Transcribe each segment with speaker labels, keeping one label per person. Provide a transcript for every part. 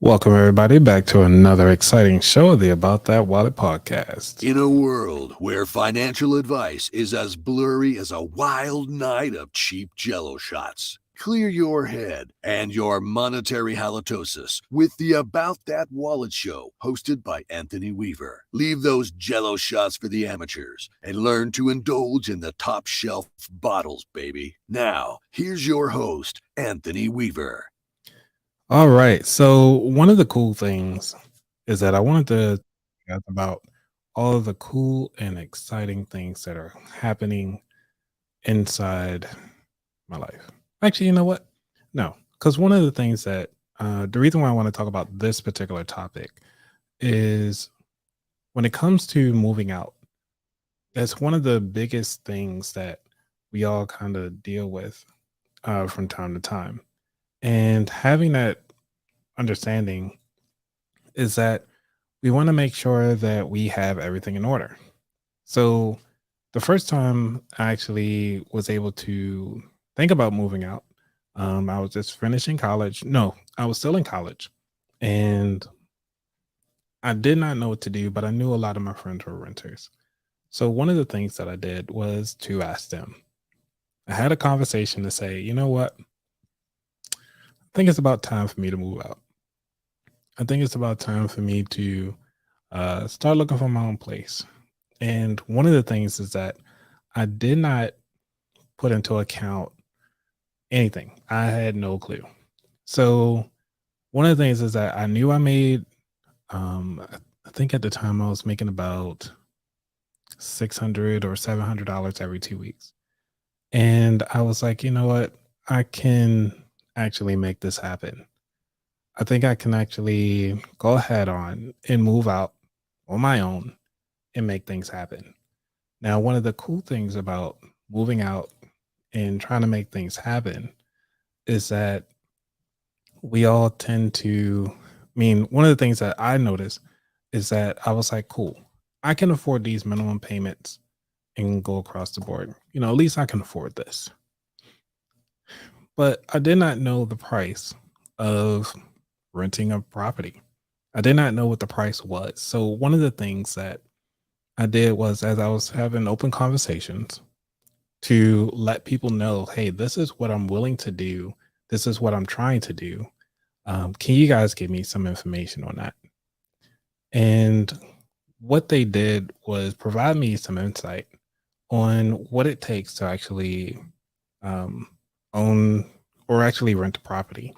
Speaker 1: Welcome, everybody, back to another exciting show of the About That Wallet podcast.
Speaker 2: In a world where financial advice is as blurry as a wild night of cheap jello shots, clear your head and your monetary halitosis with the About That Wallet show hosted by Anthony Weaver. Leave those jello shots for the amateurs and learn to indulge in the top shelf bottles, baby. Now, here's your host, Anthony Weaver.
Speaker 1: All right. So, one of the cool things is that I wanted to talk about all of the cool and exciting things that are happening inside my life. Actually, you know what? No, because one of the things that the reason why I want to talk about this particular topic is when it comes to moving out, that's one of the biggest things that we all kind of deal with from time to time. And having that understanding is that we want to make sure that we have everything in order. So, the first time I actually was able to think about moving out, I was just finishing college. No, I was still in college, and I did not know what to do, but I knew a lot of my friends were renters. So, one of the things that I did was to ask them. I had a conversation to say, you know what? I think it's about time for me to move out. I think it's about time for me to start looking for my own place. And one of the things is that I did not put into account anything. I had no clue. So one of the things is that I knew I made, I think at the time I was making about 600 or $700 every 2 weeks. And I was like, you know what? I can actually make this happen. I think I can actually go ahead on and move out on my own and make things happen. Now, one of the cool things about moving out and trying to make things happen is that we all tend to, one of the things that I noticed is that I was like, cool, I can afford these minimum payments and go across the board. At least I can afford this. But I did not know the price of renting a property. I did not know what the price was. So, one of the things that I did was as I was having open conversations to let people know, hey, this is what I'm willing to do. This is what I'm trying to do. Can you guys give me some information on that? And what they did was provide me some insight on what it takes to actually um, own or actually rent a property.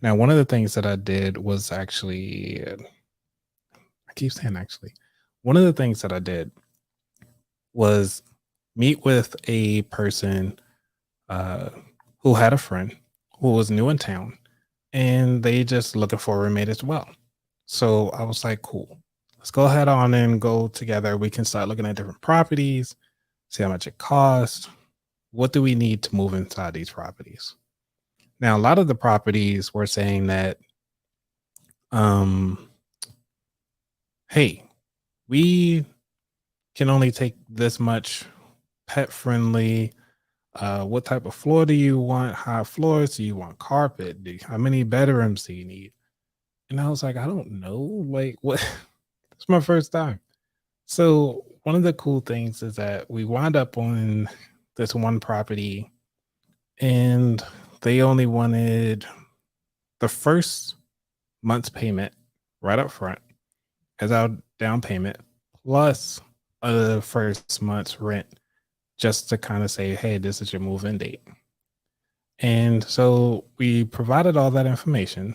Speaker 1: Now, one of the things that I did was actually, I keep saying actually, one of the things that I did was meet with a person uh, who had a friend who was new in town and they just looking for a roommate as well. So I was like, cool, let's go ahead on and go together. We can start looking at different properties, see how much it costs. What do we need to move inside these properties? Now, a lot of the properties were saying that, um, hey, we can only take this much pet friendly. What type of floor do you want? High floors? Do you want carpet? How many bedrooms do you need? And I was like, I don't know. Like, what? It's my first time. So, one of the cool things is that we wound up on this one property and they only wanted the first month's payment right up front as our down payment plus the first month's rent just to kind of say, hey, this is your move in date. And so we provided all that information.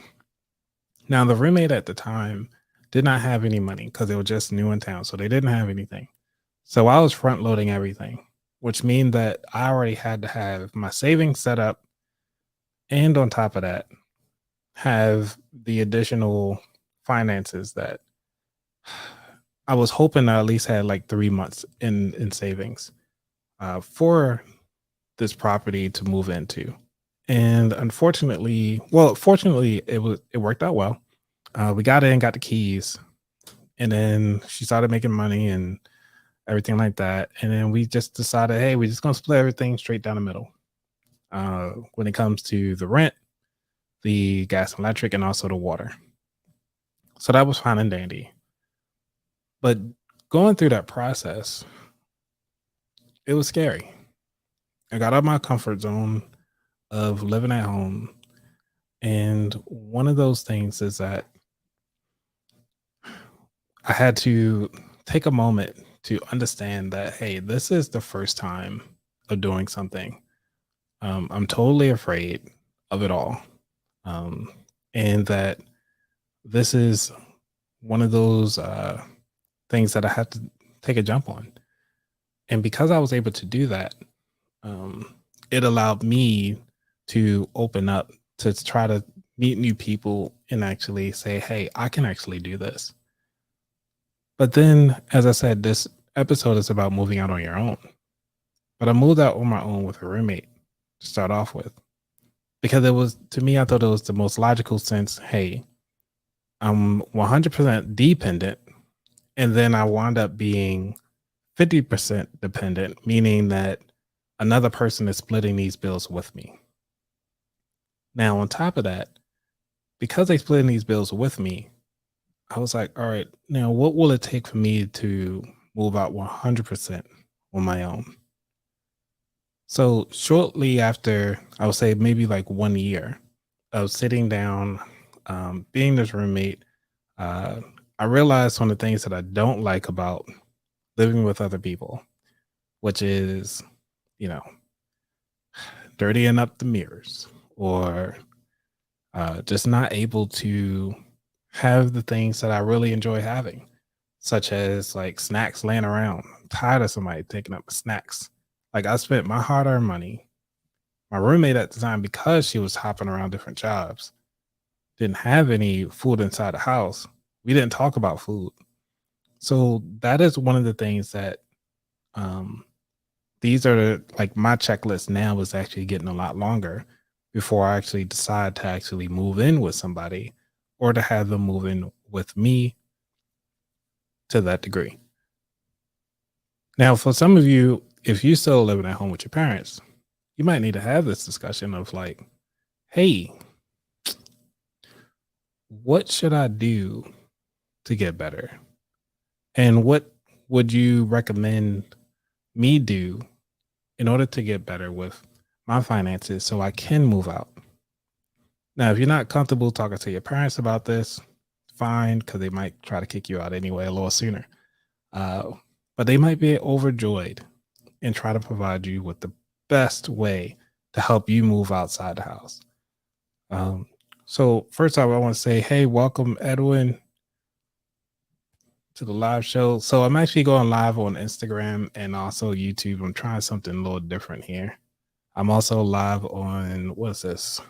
Speaker 1: Now, the roommate at the time did not have any money because they were just new in town. So they didn't have anything. So I was front loading everything, which means that I already had to have my savings set up. And on top of that, have the additional finances that I was hoping I at least had like 3 months in savings for this property to move into. And unfortunately, well, fortunately, it worked out well. We got in, got the keys, and then she started making money and everything like that. And then we just decided, hey, we're just gonna split everything straight down the middle. When it comes to the rent, the gas and electric, and also the water. So that was fine and dandy. But going through that process, it was scary. I got out of my comfort zone of living at home. And one of those things is that I had to take a moment to understand that, hey, this is the first time of doing something. I'm totally afraid of it all. Um, and that this is one of those things that I had to take a jump on. And because I was able to do that, um, it allowed me to open up to try to meet new people and actually say, hey, I can actually do this. But then, as I said, this episode is about moving out on your own. But I moved out on my own with a roommate to start off with because it was, to me, I thought it was the most logical sense. Hey, I'm 100% dependent. And then I wound up being 50% dependent, meaning that another person is splitting these bills with me. Now, on top of that, because they splitting these bills with me, I was like, all right, now what will it take for me to move out 100% on my own? So, shortly after, I would say maybe like 1 year of sitting down, being this roommate, uh, I realized one of the things that I don't like about living with other people, which is, you know, dirtying up the mirrors or just not able to have the things that I really enjoy having, such as like snacks laying around. I'm tired of somebody taking up my snacks. Like I spent my hard earned money. My roommate at the time, because she was hopping around different jobs, didn't have any food inside the house. We didn't talk about food. So that is one of the things that um, these are like my checklist now is actually getting a lot longer before I actually decide to actually move in with somebody or to have them move in with me to that degree. Now, for some of you, if you still living at home with your parents, you might need to have this discussion of like, hey, what should I do to get better? And what would you recommend me do in order to get better with my finances so I can move out? Now, if you're not comfortable talking to your parents about this, fine, because they might try to kick you out anyway a little sooner. Uh, but they might be overjoyed and try to provide you with the best way to help you move outside the house. Um, so, first off, I want to say, hey, welcome, Edwin, to the live show. So, I'm actually going live on Instagram and also YouTube. I'm trying something a little different here. I'm also live on, what's this?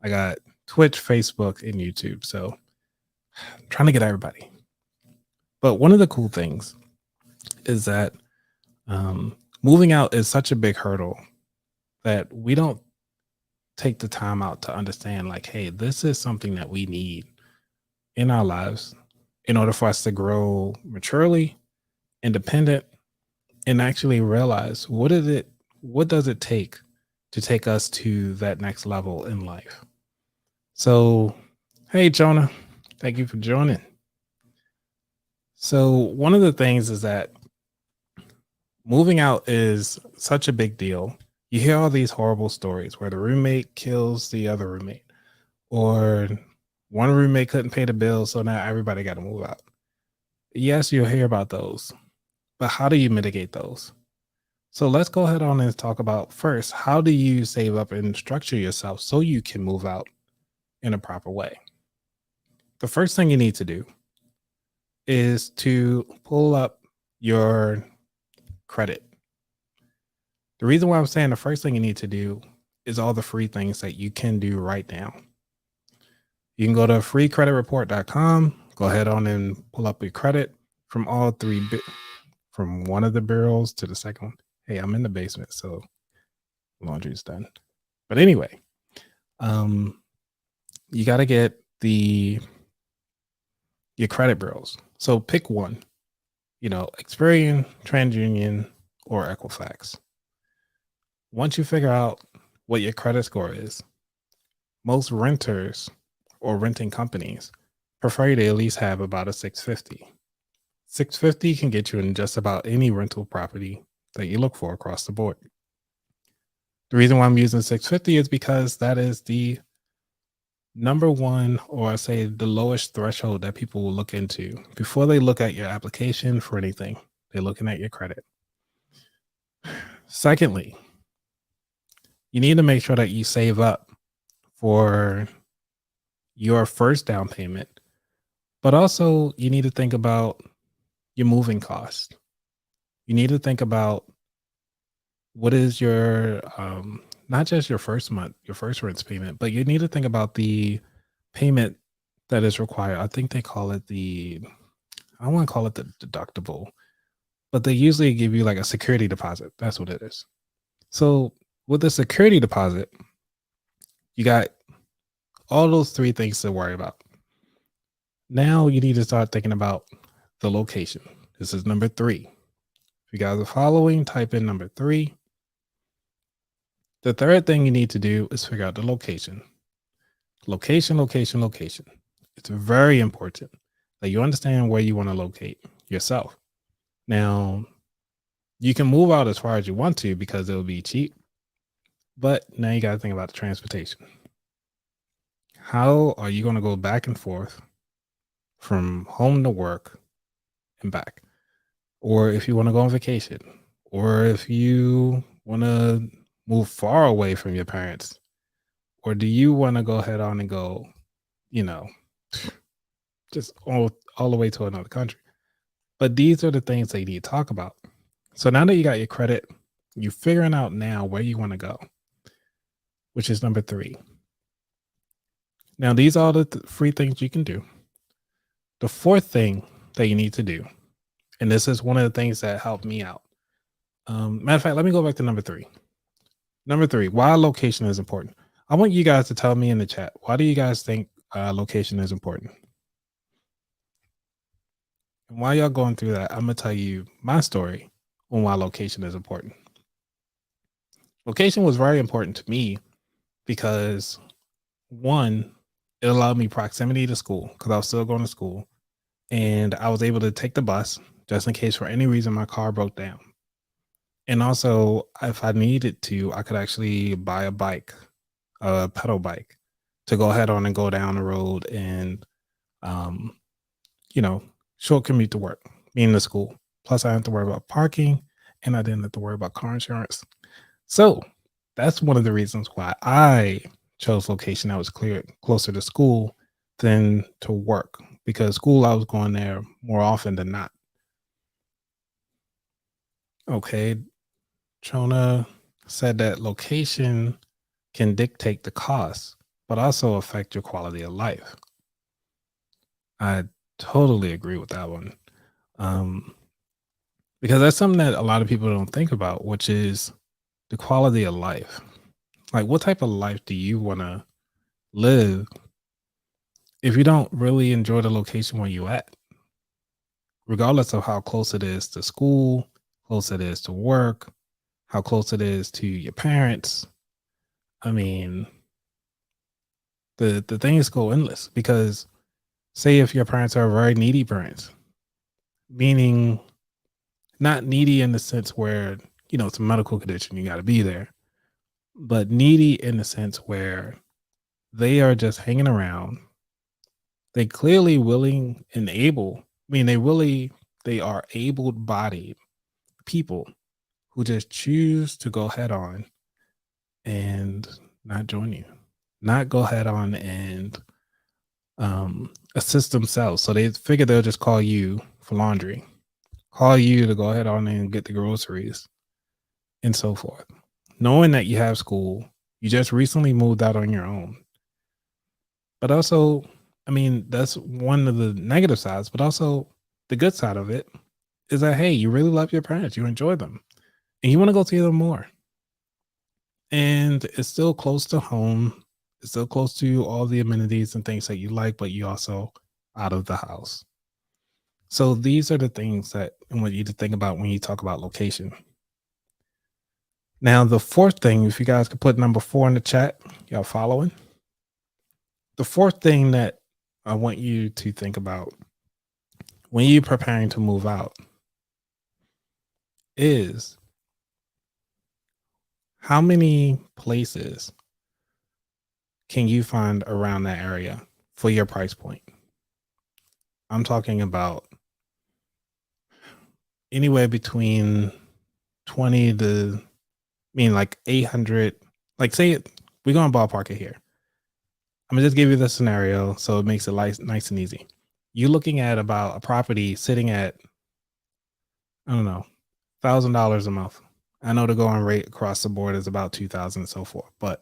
Speaker 1: I got Twitch, Facebook, and YouTube. So, I'm trying to get everybody. But one of the cool things is that moving out is such a big hurdle that we don't take the time out to understand, like, hey, this is something that we need in our lives in order for us to grow maturely, independent, and actually realize what does it take to take us to that next level in life. So, hey, Jonah, thank you for joining. So, one of the things is that moving out is such a big deal. You hear all these horrible stories where the roommate kills the other roommate, or one roommate couldn't pay the bill, so now everybody got to move out. Yes, you'll hear about those, but how do you mitigate those? So let's go ahead on and talk about first, how do you save up and structure yourself so you can move out in a proper way? The first thing you need to do is to pull up your credit. The reason why I'm saying the first thing you need to do is all the free things that you can do right now. You can go to freecreditreport.com, go ahead on and pull up your credit from all three, from one of the bureaus to the second one. Hey, I'm in the basement, so laundry's done. But anyway, you got to get your credit bureaus. So pick one, Experian, TransUnion, or Equifax. Once you figure out what your credit score is, most renters or renting companies prefer you to at least have about a 650. 650 can get you in just about any rental property that you look for across the board. The reason why I'm using 650 is because that is the number one, or I say the lowest threshold that people will look into before they look at your application for anything. They're looking at your credit. Secondly, you need to make sure that you save up for your first down payment, but also you need to think about your moving cost. You need to think about what is your not just your first month, your first rent payment, but you need to think about the payment that is required. I think they call it I don't want to call it the deductible, but they usually give you like a security deposit. That's what it is. So with the security deposit, you got all those three things to worry about. Now you need to start thinking about the location. This is number 3. If you guys are following, type in number 3. The third thing you need to do is figure out the location. Location, location, location. It's very important that you understand where you want to locate yourself. Now, you can move out as far as you want to because it'll be cheap, but now you got to think about the transportation. How are you going to go back and forth from home to work and back? Or if you want to go on vacation, or if you want to move far away from your parents, or do you want to go ahead on and go, just all the way to another country? But these are the things that you need to talk about. So now that you got your credit, you're figuring out now where you want to go, which is number 3. Now, these are the 3 things you can do. The 4th thing that you need to do, and this is one of the things that helped me out. Matter of fact, let me go back to number 3. Number 3, why location is important. I want you guys to tell me in the chat, why do you guys think location is important? And while y'all going through that, I'm going to tell you my story on why location is important. Location was very important to me because, one, it allowed me proximity to school because I was still going to school. And I was able to take the bus just in case for any reason my car broke down. And also, if I needed to, I could actually buy a bike, a pedal bike, to go ahead on and go down the road and, short commute to work, being to school. Plus, I didn't have to worry about parking, and I didn't have to worry about car insurance. So that's one of the reasons why I chose location that was closer to school than to work, because school, I was going there more often than not. Okay. Chona said that location can dictate the cost, but also affect your quality of life. I totally agree with that one. Because that's something that a lot of people don't think about, which is the quality of life. Like, what type of life do you want to live if you don't really enjoy the location where you at? Regardless of how close it is to school, close it is to work, how close it is to your parents. I mean, the things go endless, because say if your parents are very needy parents, meaning not needy in the sense where, it's a medical condition, you got to be there, but needy in the sense where they are just hanging around. They clearly willing and able. I mean, they are able-bodied people who just choose to go head on and not join you, not go head on and assist themselves. So they figure they'll just call you for laundry, call you to go ahead on and get the groceries and so forth. Knowing that you have school, you just recently moved out on your own. But also, I mean, that's one of the negative sides, but also the good side of it is that, hey, you really love your parents, you enjoy them, and you want to go see them more. And it's still close to home. It's still close to all the amenities and things that you like, but you also out of the house. So these are the things that I want you to think about when you talk about location. Now, the 4th thing, if you guys could put number 4 in the chat, y'all following? The 4th thing that I want you to think about when you're preparing to move out is how many places can you find around that area for your price point? I'm talking about anywhere between 20 to like 800. Like say it, we're going to ballpark it here. I'm gonna just give you the scenario so it makes it nice and easy. You're looking at about a property sitting at, I don't know, $1,000 a month. I know the going rate across the board is about 2,000 and so forth, but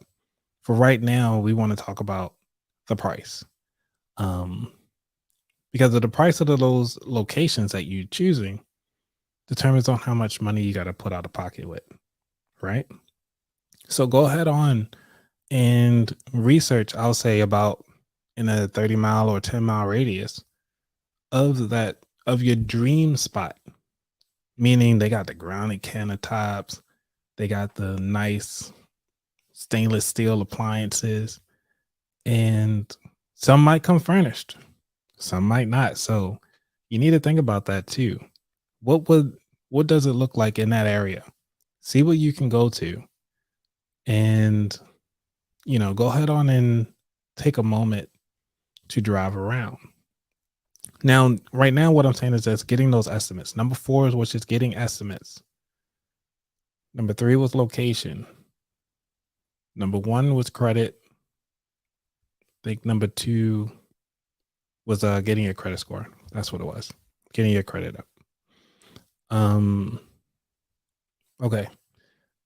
Speaker 1: for right now, we want to talk about the price. Because of the price of those locations that you're choosing determines on how much money you got to put out of pocket with, right? So go ahead on and research, I'll say about in a 30-mile or 10-mile radius of your dream spot, meaning they got the grounded countertops, they got the nice stainless steel appliances, and some might come furnished, some might not. So you need to think about that too. What does it look like in that area? See what you can go to, and go ahead on and take a moment to drive around. Now, right now, what I'm saying is just getting those estimates. Number 4 is which is getting estimates. Number 3 was location. Number 1 was credit. I think number 2 was getting your credit score. That's what it was. Getting your credit up. Okay.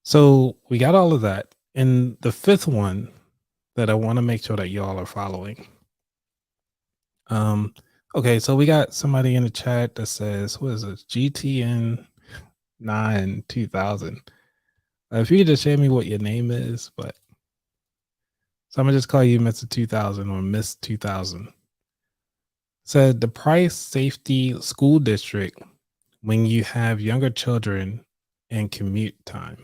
Speaker 1: So we got all of that. And the 5th one that I want to make sure that y'all are following. Okay, so we got somebody in the chat that says, what is this? GTN 9 2000. If you could just share me what your name is, but so I'm gonna just call you Mr. 2000 or Miss 2000. Said the Price Safety School District when you have younger children and commute time.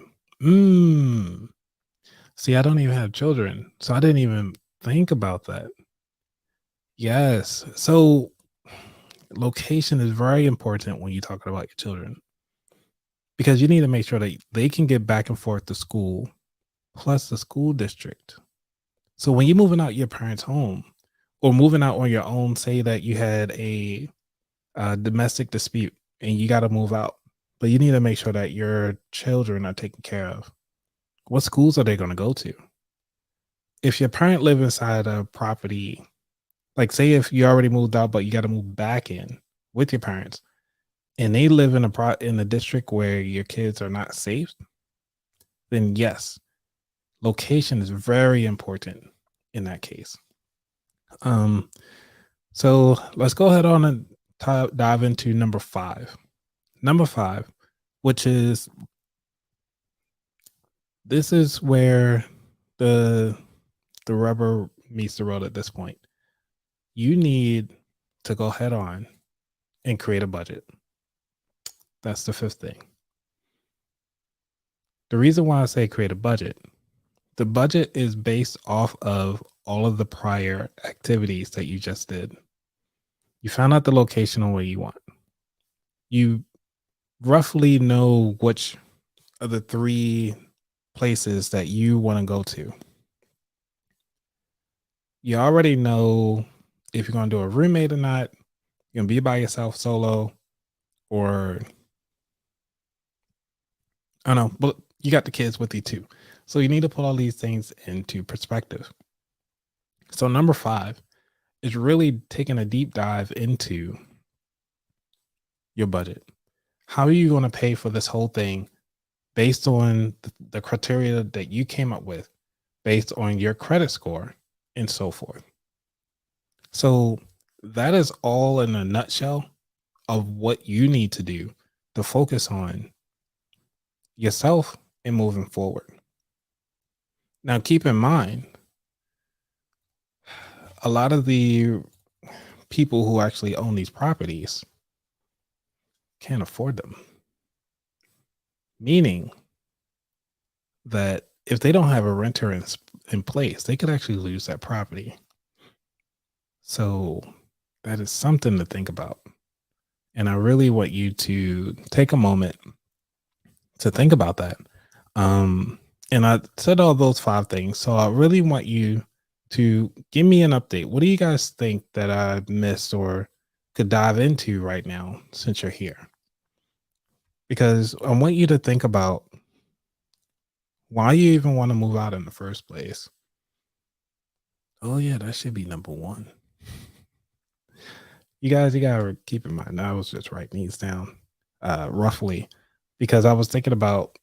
Speaker 1: See, I don't even have children, so I didn't even think about that. Yes. So location is very important when you're talking about your children, because you need to make sure that they can get back and forth to school, plus the school district. So when you're moving out your parents' home or moving out on your own, say that you had a domestic dispute and you got to move out, but you need to make sure that your children are taken care of. What schools are they going to go to? If your parent live inside a property, like say if you already moved out, but you got to move back in with your parents, and they live in a district where your kids are not safe, then yes, location is very important in that case. So let's go ahead on and dive into number 5. Number 5, which is this is where the rubber meets the road at this point. You need to go head on and create a budget. That's the 5th thing. The reason why I say create a budget, the budget is based off of all of the prior activities that you just did. You found out the location on where you want. You roughly know which of the 3 places that you want to go to. You already know if you're going to do a roommate or not, you're going to be by yourself solo, or I don't know, but you got the kids with you too. So you need to put all these things into perspective. So number 5 is really taking a deep dive into your budget. How are you going to pay for this whole thing based on the criteria that you came up with, based on your credit score and so forth? So that is all in a nutshell of what you need to do to focus on yourself and moving forward. Now, keep in mind, a lot of the people who actually own these properties can't afford them. Meaning that if they don't have a renter in place, they could actually lose that property. So that is something to think about. And I really want you to take a moment to think about that. Um, and I said all those five things. So I really want you to give me an update. What do you guys think that I missed or could dive into right now since you're here? Because I want you to think about why you even want to move out in the first place. Oh, yeah, that should be number one. You guys, you gotta keep in mind. I was just writing these down roughly because I was thinking about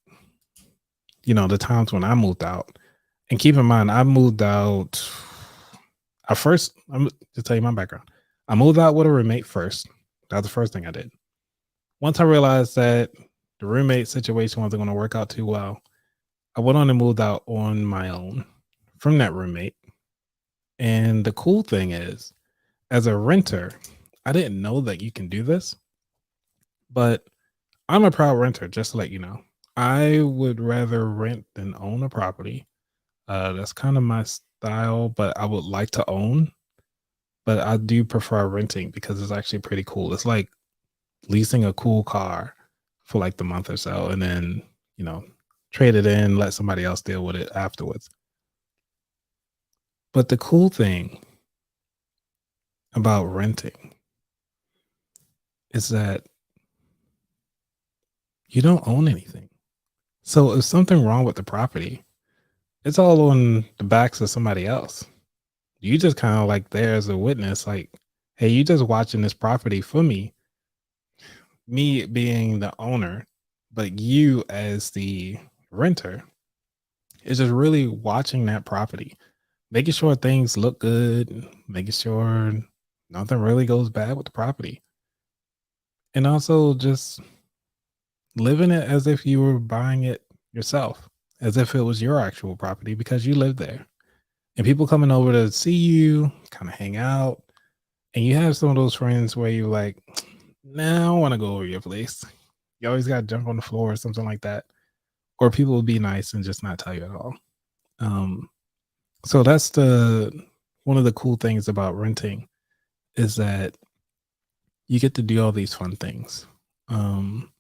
Speaker 1: the times when I moved out. And keep in mind, I moved out. I first, I'm to tell you my background. I moved out with a roommate first. That was the first thing I did. Once I realized that the roommate situation wasn't going to work out too well, I went on and moved out on my own from that roommate. And the cool thing is, as a renter, I didn't know that you can do this, but I'm a proud renter, just to let you know. I would rather rent than own a property. That's kind of my style, but I would like to own, but I do prefer renting because it's actually pretty cool. It's like leasing a cool car for like the month or so and then, you know, trade it in, let somebody else deal with it afterwards. But the cool thing about renting is that you don't own anything. So if something wrong with the property, it's all on the backs of somebody else. You just kind of like there as a witness, like, hey, you just watching this property for me being the owner, but you as the renter is just really watching that property, making sure things look good, making sure nothing really goes bad with the property. And also just living it as if you were buying it yourself, as if it was your actual property because you live there. And people coming over to see you, kind of hang out, and you have some of those friends where you're like, nah, I want to go over your place. You always got to jump on the floor or something like that. Or people will be nice and just not tell you at all. Um, so that's the one of the cool things about renting is that you get to do all these fun things. Um,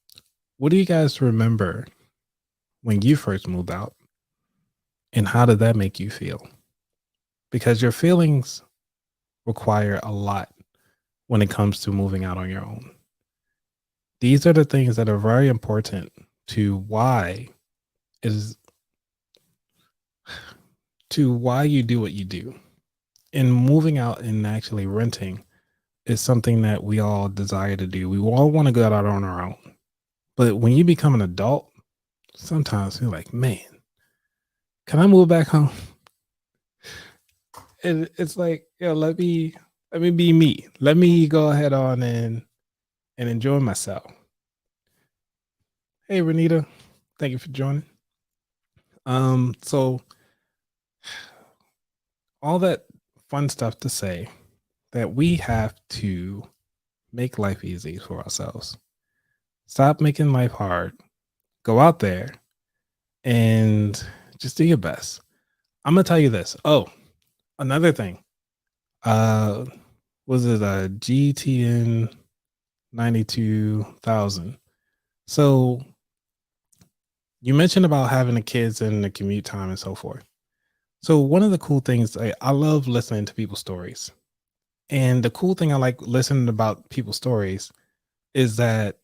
Speaker 1: what do you guys remember when you first moved out, and how did that make you feel? Because your feelings require a lot when it comes to moving out on your own. These are the things that are very important to is why you do what you do. And moving out and actually renting is something that we all desire to do. We all want to go out on our own. But when you become an adult, sometimes you're like, man, can I move back home? And it's like, let me be me. Let me go ahead on and enjoy myself. Hey Renita, thank you for joining. So all that fun stuff to say that we have to make life easy for ourselves. Stop making life hard. Go out there and just do your best. I'm gonna tell you this. Oh, another thing. Uh was it a GTN 92,000? So you mentioned about having the kids and the commute time and so forth. So one of the cool things I love listening to people's stories. And the cool thing I like listening about people's stories is that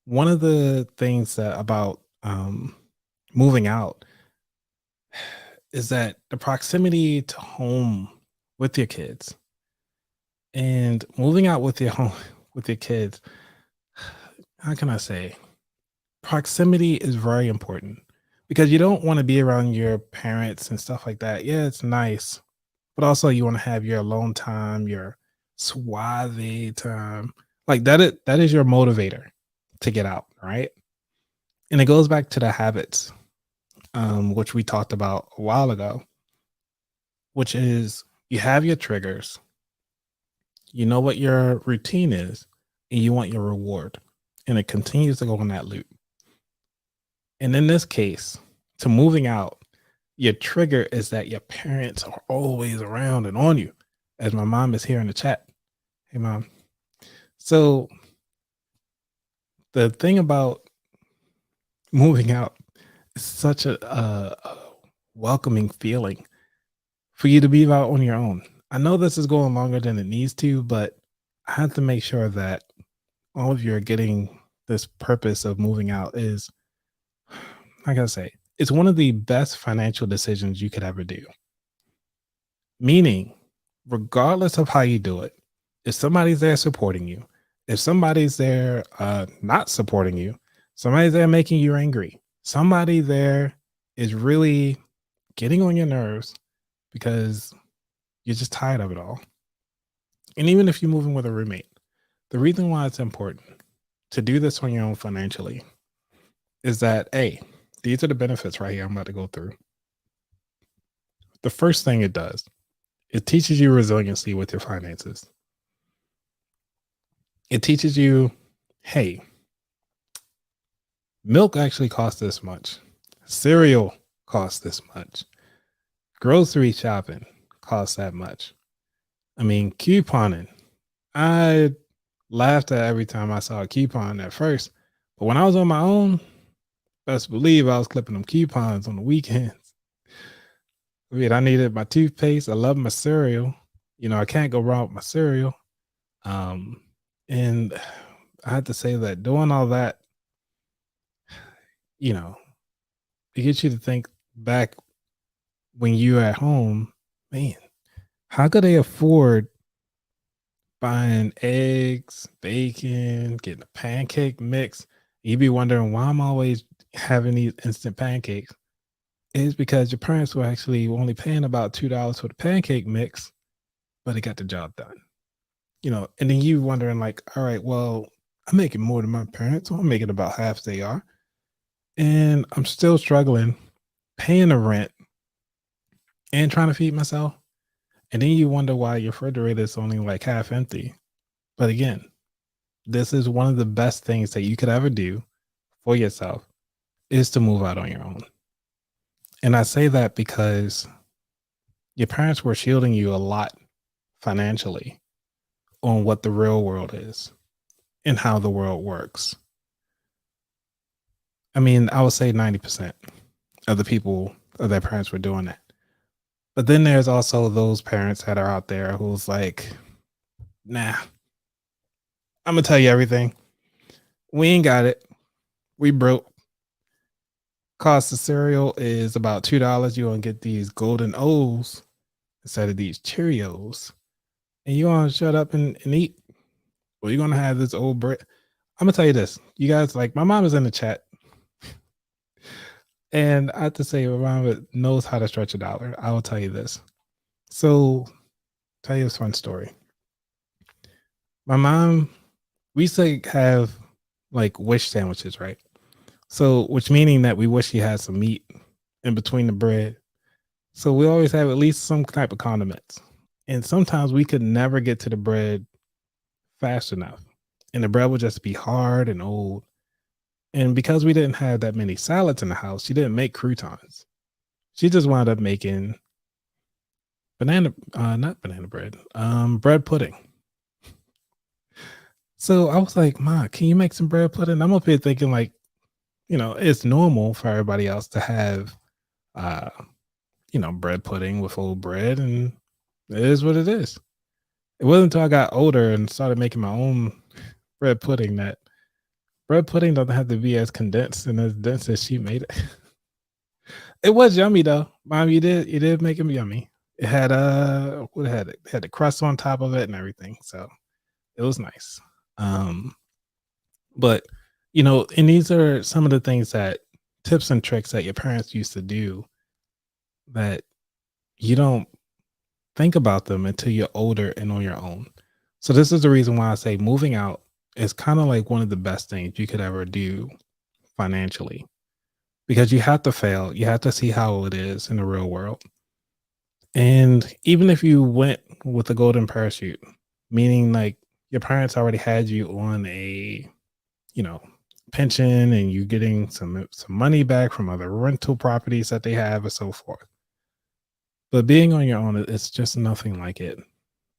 Speaker 1: one of the things that about moving out is that the proximity to home with your kids and moving out with your home with your kids. How can I say? Proximity is very important because you don't want to be around your parents and stuff like that. Yeah, it's nice, but also you want to have your alone time, your suave time. Like that is your motivator to get out, right? And it goes back to the habits, which we talked about a while ago, which is you have your triggers, you know what your routine is, and you want your reward. And it continues to go on that loop. And in this case, to moving out, your trigger is that your parents are always around and on you. as my mom is here in the chat. Hey, mom. So the thing about moving out is such a welcoming feeling for you to be out on your own. I know this is going longer than it needs to, but I have to make sure that all of you are getting this purpose of moving out is, like I say, it's one of the best financial decisions you could ever do. Meaning, regardless of how you do it, if somebody's there supporting you, if somebody's there not supporting you, somebody's there making you angry, somebody there is really getting on your nerves because you're just tired of it all. And even if you're moving with a roommate, the reason why it's important to do this on your own financially is that A, these are the benefits right here I'm about to go through. The first thing it does, it teaches you resiliency with your finances. It teaches you, hey, milk actually costs this much. Cereal costs this much. Grocery shopping costs that much. I mean, couponing. I laughed at every time I saw a coupon at first, but when I was on my own, best believe I was clipping them coupons on the weekends. I mean, I needed my toothpaste. I love my cereal. You know, I can't go wrong with my cereal. And I had to say that doing all that, you know, it gets you to think back when you're at home, man, how could they afford buying eggs, bacon, getting a pancake mix? You'd be wondering why I'm always having these instant pancakes. It's because your parents were actually only paying about $2 for the pancake mix, but it got the job done. You know, and then you wondering like, all right, well, I'm making more than my parents, so I'm making about half they are. And I'm still struggling paying the rent and trying to feed myself. And then you wonder why your refrigerator is only like half empty. But again, this is one of the best things that you could ever do for yourself is to move out on your own. And I say that because your parents were shielding you a lot financially on what the real world is and how the world works. I mean, I would say 90% of the people of their parents were doing that. But then there's also those parents that are out there who's like, nah, I'm gonna tell you everything. We ain't got it. We broke. Cost of cereal is about $2. You're gonna get these golden O's instead of these Cheerios. And you wanna shut up and eat. Or you're gonna have this old bread. I'm gonna tell you this. You guys, like, my mom is in the chat. And I have to say, my mom knows how to stretch a dollar. I will tell you this. So, tell you this fun story. My mom, we used to have like wish sandwiches, right? So, which meaning that we wish she had some meat in between the bread. So we always have at least some type of condiments. And sometimes we could never get to the bread fast enough. And the bread would just be hard and old. And because we didn't have that many salads in the house, she didn't make croutons. She just wound up making not banana bread, bread pudding. So I was like, Ma, can you make some bread pudding? I'm up here thinking like, you know, it's normal for everybody else to have, bread pudding with old bread, and it is what it is. It wasn't until I got older and started making my own bread pudding that bread pudding doesn't have to be as condensed and as dense as she made it. It was yummy though, Mom. You did make them yummy. It had what had it? It had the crust on top of it and everything, so it was nice. But and these are some of the things that tips and tricks that your parents used to do that you don't think about them until you're older and on your own. So this is the reason why I say moving out is kind of like one of the best things you could ever do financially, because you have to fail. You have to see how it is in the real world. And even if you went with a golden parachute, meaning like your parents already had you on a, pension and you getting some money back from other rental properties that they have and so forth. But being on your own, it's just nothing like it.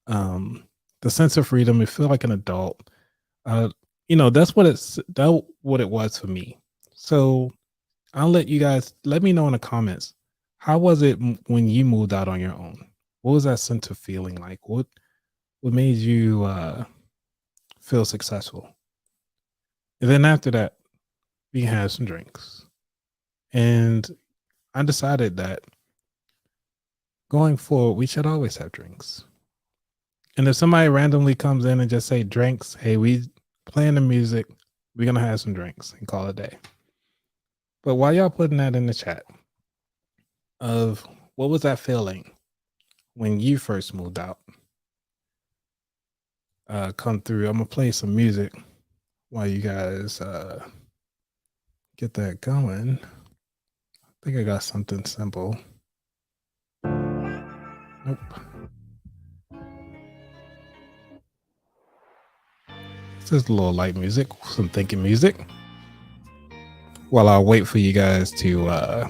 Speaker 1: um, the sense of freedom. You feel like an adult. Uh, that's what it was for me. So I'll let you guys let me know in the comments. How was it when you moved out on your own? What was that sense of feeling like? What made you feel successful? And then after that, we had some drinks. And I decided that going forward, we should always have drinks. And if somebody randomly comes in and just say drinks, hey, we playing the music, we're gonna have some drinks and call it a day. But while y'all putting that in the chat of what was that feeling when you first moved out? Come through. I'm gonna play some music while you guys get that going. I think I got something simple. Nope. Just a little light music, some thinking music. While I wait for you guys to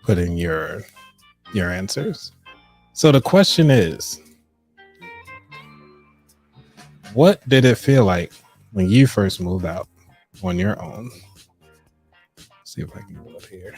Speaker 1: put in your answers. So the question is, what did it feel like when you first moved out on your own? Let's see if I can go up here.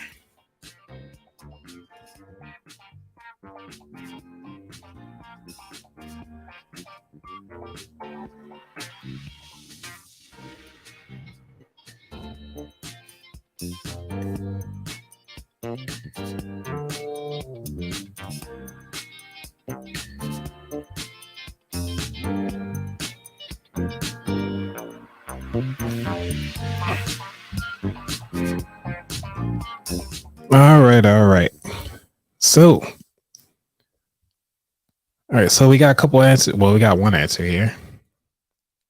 Speaker 1: All right. So, we got a couple answers. Well, we got one answer here.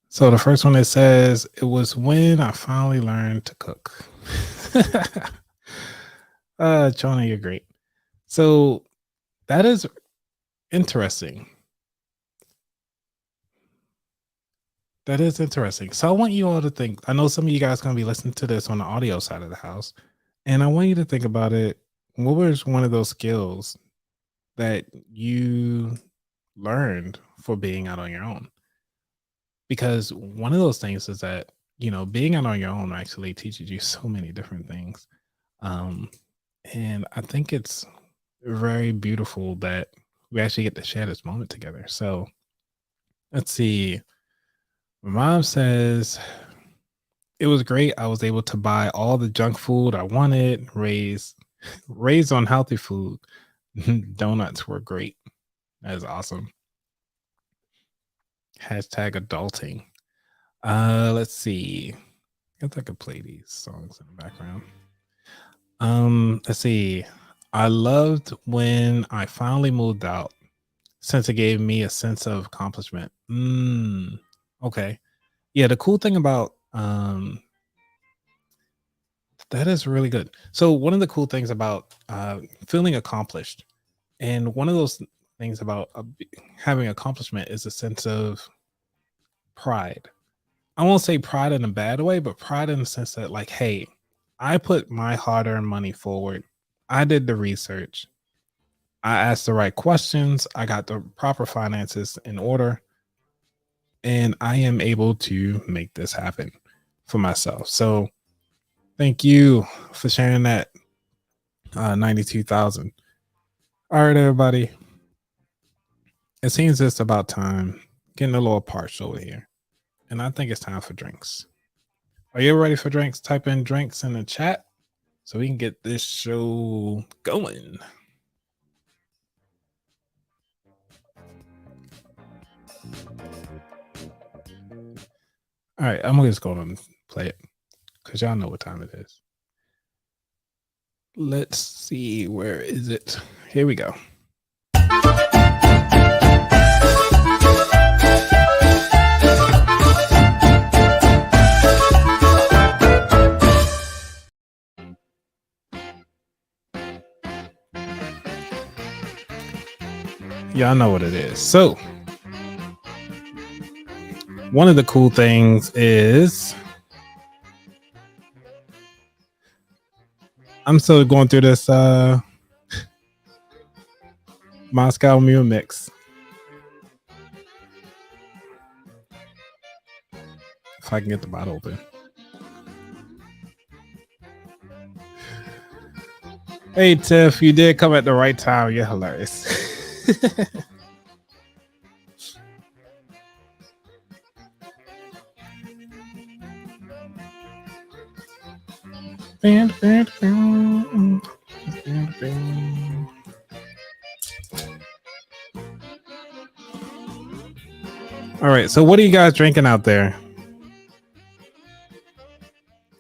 Speaker 1: So the first one, it says it was when I finally learned to cook. Chona, you're great. So that is interesting. That is interesting. So I want you all to think. I know some of you guys going to be listening to this on the audio side of the house, and I want you to think about it. What was one of those skills that you learned for being out on your own? Because one of those things is that, being out on your own actually teaches you so many different things. Um, and I think it's very beautiful that we actually get to share this moment together. So let's see. My mom says it was great. I was able to buy all the junk food I wanted, raised on healthy food. Donuts were great. That is awesome. Hashtag adulting. Let's see. I guess I could play these songs in the background. Let's see. I loved when I finally moved out since it gave me a sense of accomplishment. Okay. Yeah, the cool thing about that is really good. So one of the cool things about feeling accomplished, and one of those things about having accomplishment is a sense of pride. I won't say pride in a bad way, but pride in the sense that, like, hey, I put my hard-earned money forward. I did the research. I asked the right questions. I got the proper finances in order, and I am able to make this happen for myself. So thank you for sharing that. 92,000. All right, everybody. It seems it's about time. Getting a little parched over here. And I think it's time for drinks. Are you ready for drinks? Type in drinks in the chat so we can get this show going. All right, I'm just going to play it because y'all know what time it is. Let's see, where is it? Here we go. Y'all know what it is. So one of the cool things is I'm still going through this Moscow Mule mix. if I can get the bottle open. Hey Tiff, you did come at the right time. You're hilarious. All right, so what are you guys drinking out there?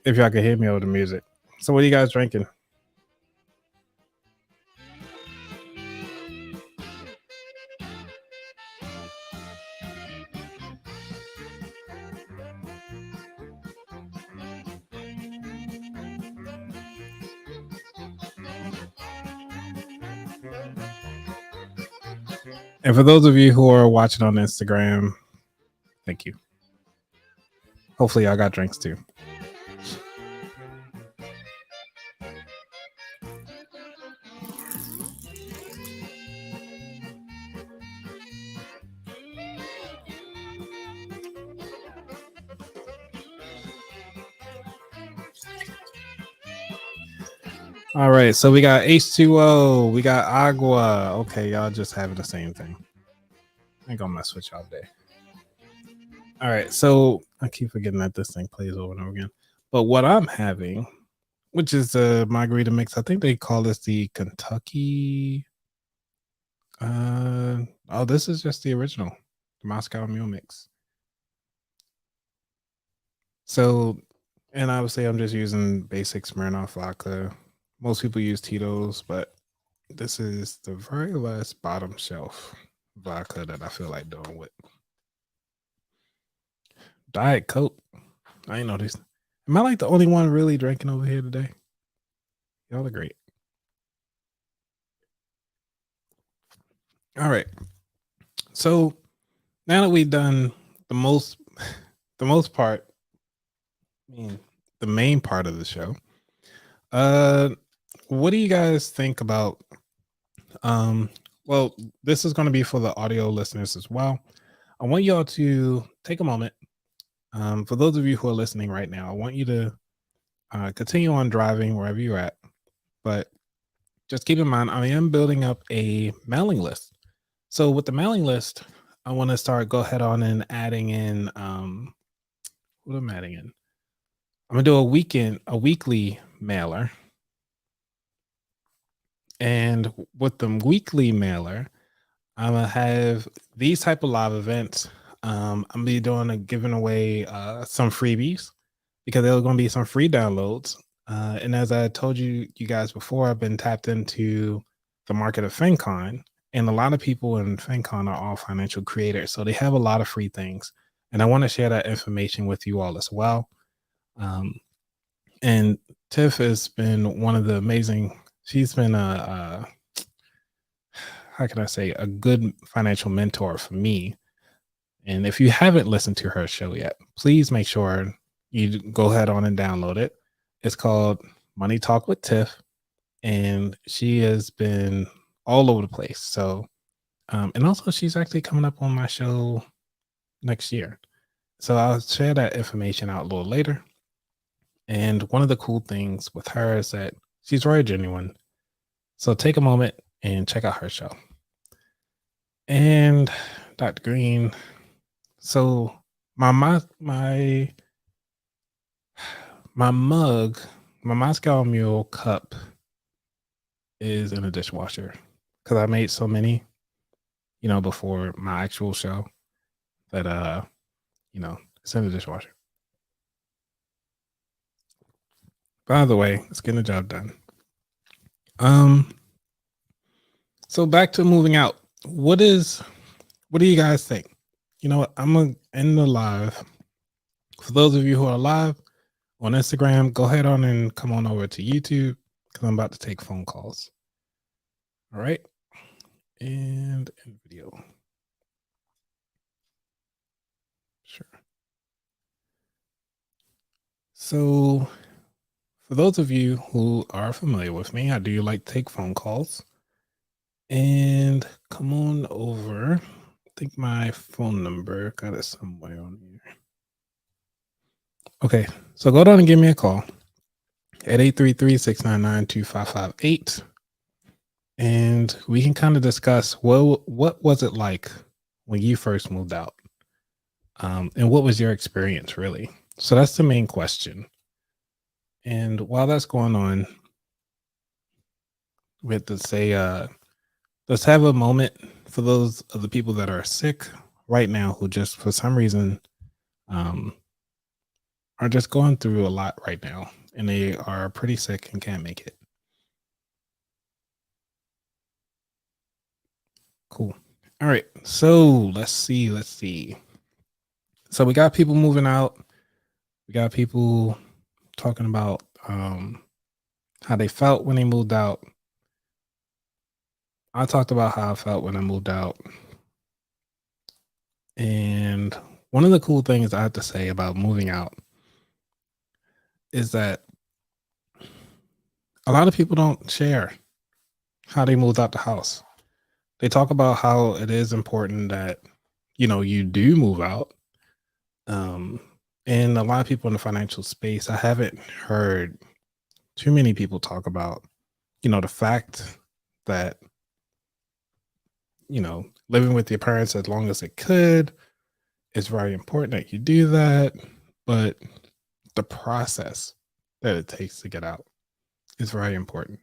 Speaker 1: If y'all can hear me over the music. So what are you guys drinking? And for those of you who are watching on Instagram, thank you. Hopefully y'all got drinks too. All right, so we got H2O, we got Agua. Okay, y'all just having the same thing. I ain't gonna mess with y'all today. All right, so I keep forgetting that this thing plays over and over again. But what I'm having, which is a margarita mix, I think they call this the Kentucky. Oh, this is just the original, the Moscow Mule mix. So, and obviously, I'm just using basic Smirnoff vodka. Most people use Tito's, but this is the very last bottom shelf vodka that I feel like doing with. Diet Coke. I ain't know this. Am I like the only one really drinking over here today? Y'all are great. All right. So now that we've done the most part, I mean, the main part of the show, what do you guys think about? Well, this is going to be for the audio listeners as well. I want y'all to take a moment. For those of you who are listening right now, I want you to continue on driving wherever you're at, but just keep in mind, I am building up a mailing list. So with the mailing list, I want to go ahead on and adding in, what am I adding in? I'm gonna do a weekly mailer. And with the weekly mailer, I'm gonna have these type of live events. I'm gonna be giving away some freebies because there are gonna be some free downloads. And as I told you guys before, I've been tapped into the market of FinCon, and a lot of people in FinCon are all financial creators, so they have a lot of free things, and I want to share that information with you all as well. And Tiff has been one of the amazing. She's been how can I say, a good financial mentor for me. And if you haven't listened to her show yet, please make sure you go ahead on and download it. It's called Money Talk with Tiff, and she has been all over the place. So, and also she's actually coming up on my show next year. So I'll share that information out a little later. And one of the cool things with her is that she's very genuine. So take a moment and check out her show. And Dr. Green. So my mug, my Moscow Mule cup is in a dishwasher because I made so many, before my actual show that it's in the dishwasher. By the way, it's getting the job done. So back to moving out. What do you guys think? You know what? I'm gonna end the live. For those of you who are live on Instagram, go ahead on and come on over to YouTube because I'm about to take phone calls. All right. And end video. Sure. So for those of you who are familiar with me, I do like to take phone calls. And come on over. I think my phone number got it somewhere on here. Okay, so go down and give me a call at 833-699-2558, and we can kind of discuss what was it like when you first moved out, and what was your experience really. So that's the main question. And while that's going on, we have to say, let's have a moment for those of the people that are sick right now who just for some reason um, are just going through a lot right now, and they are pretty sick and can't make it. Cool. All right. So let's see. Let's see. So we got people moving out. We got people talking about how they felt when they moved out. I talked about how I felt when I moved out. And one of the cool things I have to say about moving out is that a lot of people don't share how they moved out the house. They talk about how it is important that, you do move out. Um, and a lot of people in the financial space, I haven't heard too many people talk about, the fact that, living with your parents as long as it could is very important that you do that. But the process that it takes to get out is very important.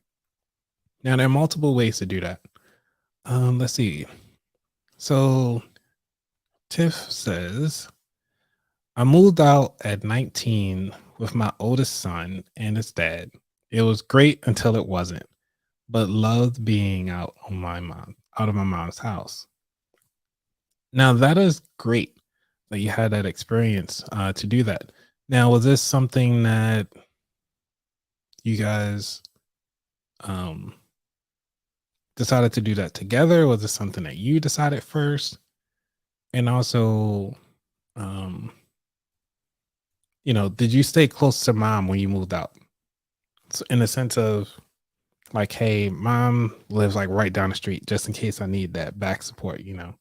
Speaker 1: Now, there are multiple ways to do that. Let's see. So, Tiff says, I moved out at 19 with my oldest son and his dad. It was great until it wasn't, but loved being out of my mom's house. Now that is great that you had that experience to do that. Now, was this something that you guys um, decided to do that together? Was it something that you decided first? And also, um, did you stay close to mom when you moved out? So in the sense of like, hey, mom lives like right down the street, just in case I need that back support. Because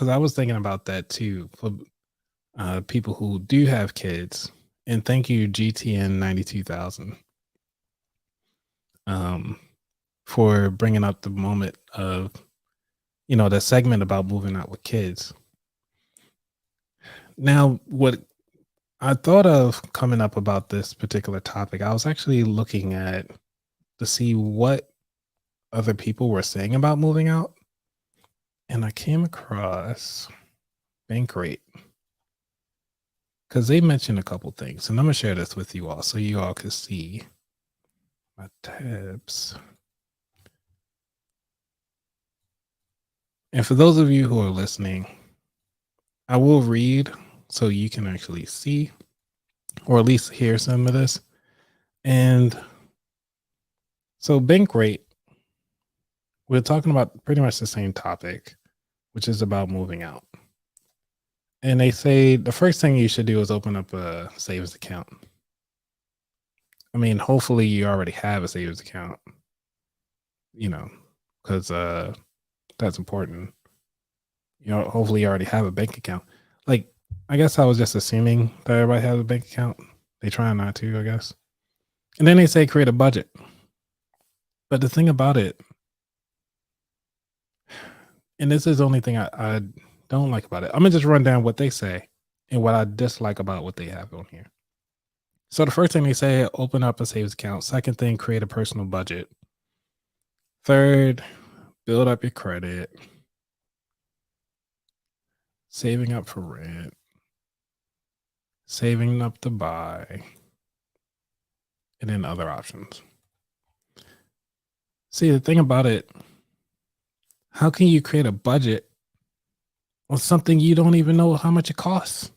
Speaker 1: I was thinking about that too for people who do have kids. And thank you, GTN 92,000, um, for bringing up the moment of, the segment about moving out with kids. Now, what I thought of coming up about this particular topic, I was actually looking at to see what other people were saying about moving out. And I came across Bankrate because they mentioned a couple things. And I'm going to share this with you all so you all can see my tabs. And for those of you who are listening, I will read so you can actually see or at least hear some of this. And so Bankrate, we're talking about pretty much the same topic, which is about moving out. And they say the first thing you should do is open up a savings account. I mean, hopefully you already have a savings account, because that's important. Hopefully you already have a bank account. Like, I guess I was just assuming that everybody has a bank account. They try not to, I guess. And then they say create a budget. But the thing about it, and this is the only thing I don't like about it. I'm gonna just run down what they say and what I dislike about what they have on here. So the first thing they say, open up a savings account. Second thing, create a personal budget. Third, build up your credit. Saving up for rent. Saving up to buy. And then other options. See, the thing about it, how can you create a budget on something you don't even know how much it costs?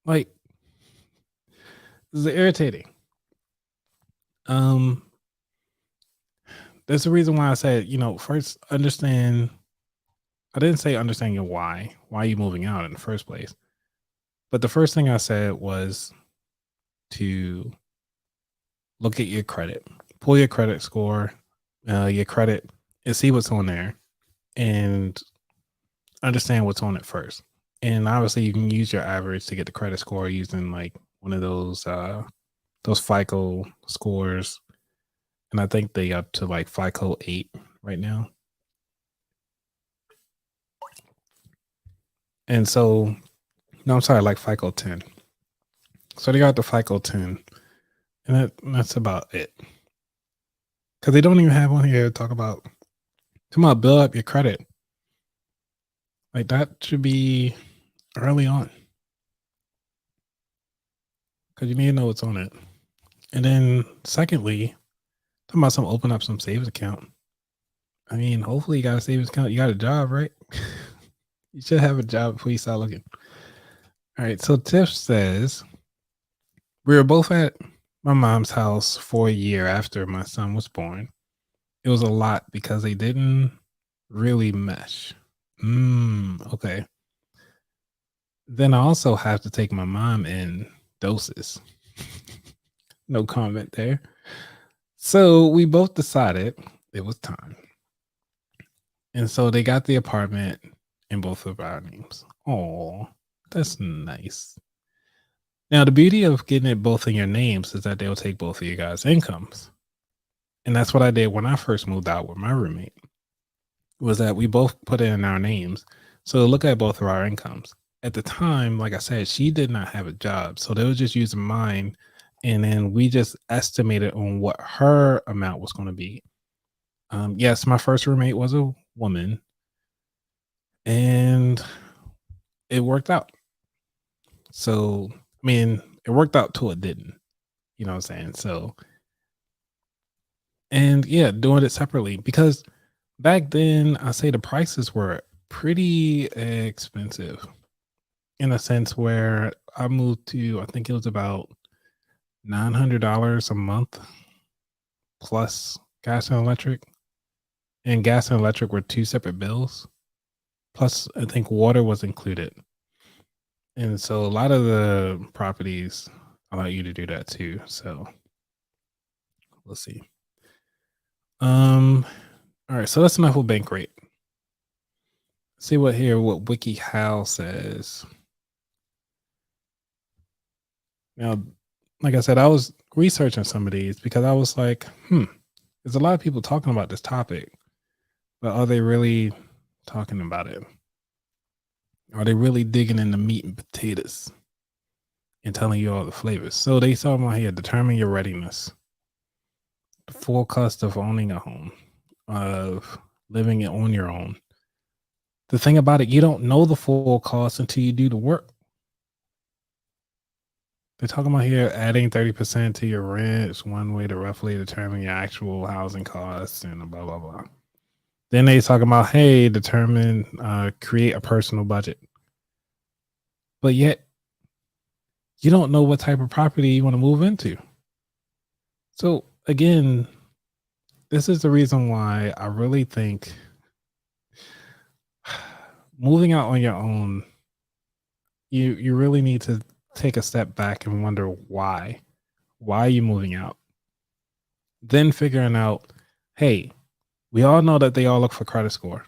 Speaker 1: Like, this is irritating. That's the reason why I said, first understand. I didn't say understand your why are you moving out in the first place? But the first thing I said was to look at your credit, pull your credit score, your credit, and see what's on there and understand what's on it first. And obviously you can use your average to get the credit score using like one of those FICO scores. And I think they up to like FICO 8 right now. And so no, I'm sorry, like FICO 10. So they got the FICO 10. And that's about it. Because they don't even have on here to talk about build up your credit. Like that should be early on. Because you need to know what's on it. And then secondly, talking about open up some savings account. I mean, hopefully you got a savings account. You got a job, right? You should have a job before you start looking. All right. So Tiff says, we were both at my mom's house for a year after my son was born. It was a lot because they didn't really mesh. Okay. Then I also have to take my mom in doses. No comment there. So we both decided it was time. And so they got the apartment in both of our names. Oh, that's nice. Now, the beauty of getting it both in your names is that they'll take both of you guys' incomes. And that's what I did when I first moved out with my roommate, was that we both put it in our names. So look at both of our incomes. At the time, like I said, she did not have a job. So they were just using mine. And then we just estimated on what her amount was going to be. Yes, my first roommate was a woman. And it worked out. So, I mean, it worked out till it didn't. You know what I'm saying? So, and yeah, doing it separately because back then I say the prices were pretty expensive in a sense where I moved to, I think it was about $900 a month plus gas and electric. And gas and electric were two separate bills. Plus, I think water was included. And so a lot of the properties allow you to do that too. So we'll see. All right, so that's enough with Bankrate. See what WikiHow says. Now, like I said, I was researching some of these because I was like, there's a lot of people talking about this topic, but are they really talking about it? Are they really digging in the meat and potatoes and telling you all the flavors? So they talking about here, determine your readiness. The full cost of owning a home, of living it on your own. The thing about it, you don't know the full cost until you do the work. They're talking about here adding 30% to your rent is one way to roughly determine your actual housing costs and blah, blah, blah. Then they talking about, hey, create a personal budget. But yet, you don't know what type of property you want to move into. So again, this is the reason why I really think moving out on your own, you really need to take a step back and wonder why. Why are you moving out? Then figuring out, hey, we all know that they all look for credit score.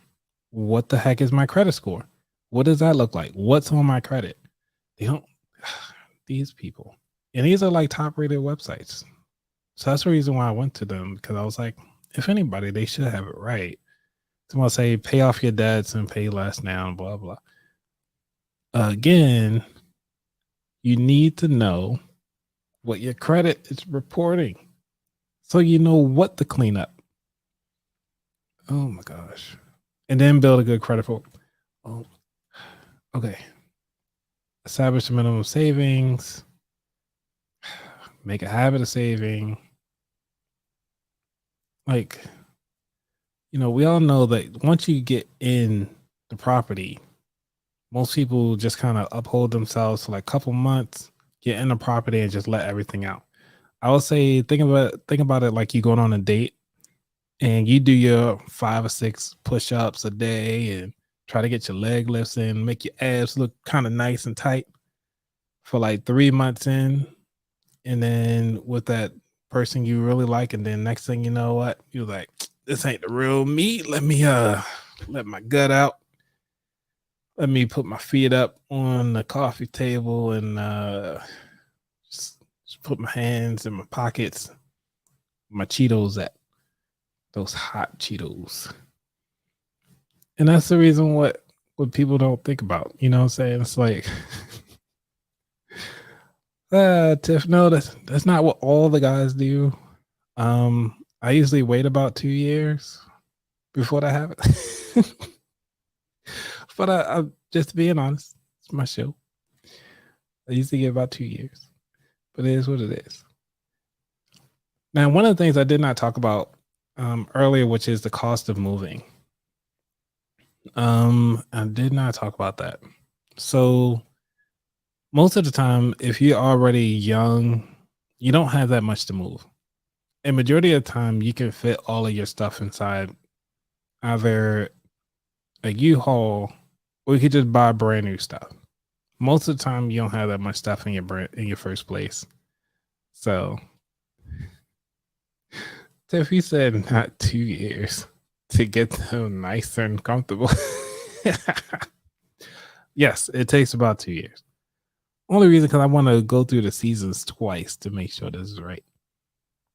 Speaker 1: What the heck is my credit score? What does that look like? What's on my credit? They don't, these people. And these are like top rated websites. So that's the reason why I went to them, because I was like, if anybody, they should have it right. Someone say, pay off your debts and pay less now, and blah, blah. Again, you need to know what your credit is reporting so you know what to clean up. Oh my gosh. And then build a good credit for. Oh, okay. Establish a minimum savings. Make a habit of saving. Like, we all know that once you get in the property, most people just kind of uphold themselves for like a couple months, get in the property and just let everything out. I would say think about it like you going on a date and you do your 5 or 6 push-ups a day and try to get your leg lifts in, make your abs look kind of nice and tight for like 3 months in. And then with that person you really like, and then next thing you know what, you're like, this ain't the real me. Let me let my gut out. let me put my feet up on the coffee table and just put my hands in my pockets. My Cheetos at those hot Cheetos. And that's the reason what people don't think about. You know what I'm saying? It's like Tiff, no, that's not what all the guys do. I usually wait about 2 years before that happens. But I'm just being honest. It's my show. I usually get about 2 years, but it is what it is. Now, one of the things I did not talk about earlier, which is the cost of moving. I did not talk about that. So most of the time, if you're already young, you don't have that much to move. And majority of the time, you can fit all of your stuff inside either a U-Haul or you could just buy brand new stuff. Most of the time, you don't have that much stuff in your first place. So, if you said not 2 years to get them nice and comfortable, yes, it takes about 2 years. Only reason because I want to go through the seasons twice to make sure this is right.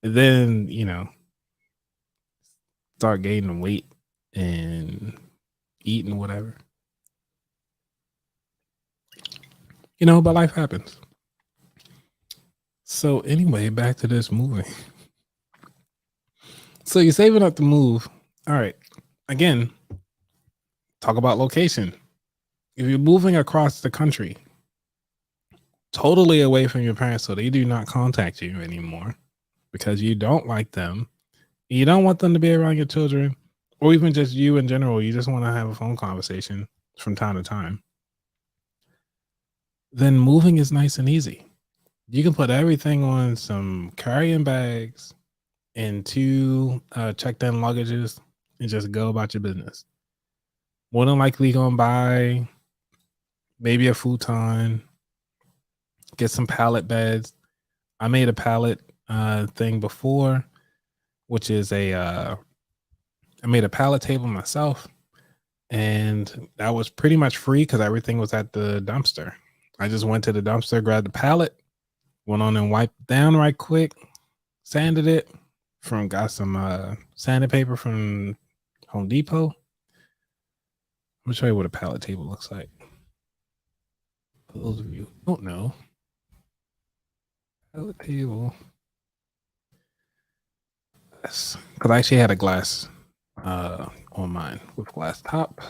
Speaker 1: And then, start gaining weight and eating whatever. But life happens. So anyway, back to this movie. So you're saving up to move. All right. Again, talk about location. If you're moving across the country, totally away from your parents, so they do not contact you anymore because you don't like them. You don't want them to be around your children, or even just you in general. You just want to have a phone conversation from time to time. Then moving is nice and easy. You can put everything on some carrying bags and 2 checked in luggages and just go about your business. More than likely going to buy maybe a futon, get some pallet beds. I made a pallet thing before, which is I made a pallet table myself, and that was pretty much free because everything was at the dumpster. I just went to the dumpster, grabbed the pallet, went on and wiped down right quick, sanded it, got some sandpaper from Home Depot. I'm gonna show you what a pallet table looks like. For those of you who don't know, pallet table. Yes, because I actually had a glass on mine with glass top.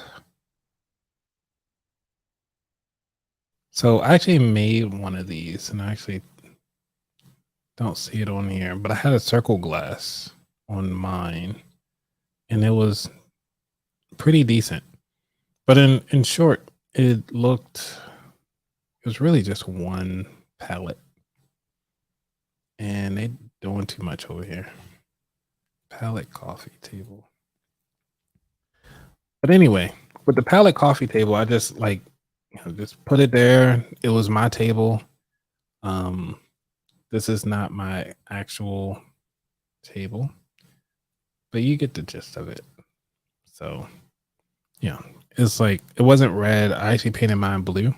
Speaker 1: So I actually made one of these, and I actually don't see it on here, but I had a circle glass on mine, and it was pretty decent. But in short, it was really just one pallet, and they doing too much over here. Pallet coffee table. But anyway, with the pallet coffee table, I just just put it there. It was my table. This is not my actual table, but you get the gist of it. So yeah, it's like it wasn't red. I actually painted mine blue,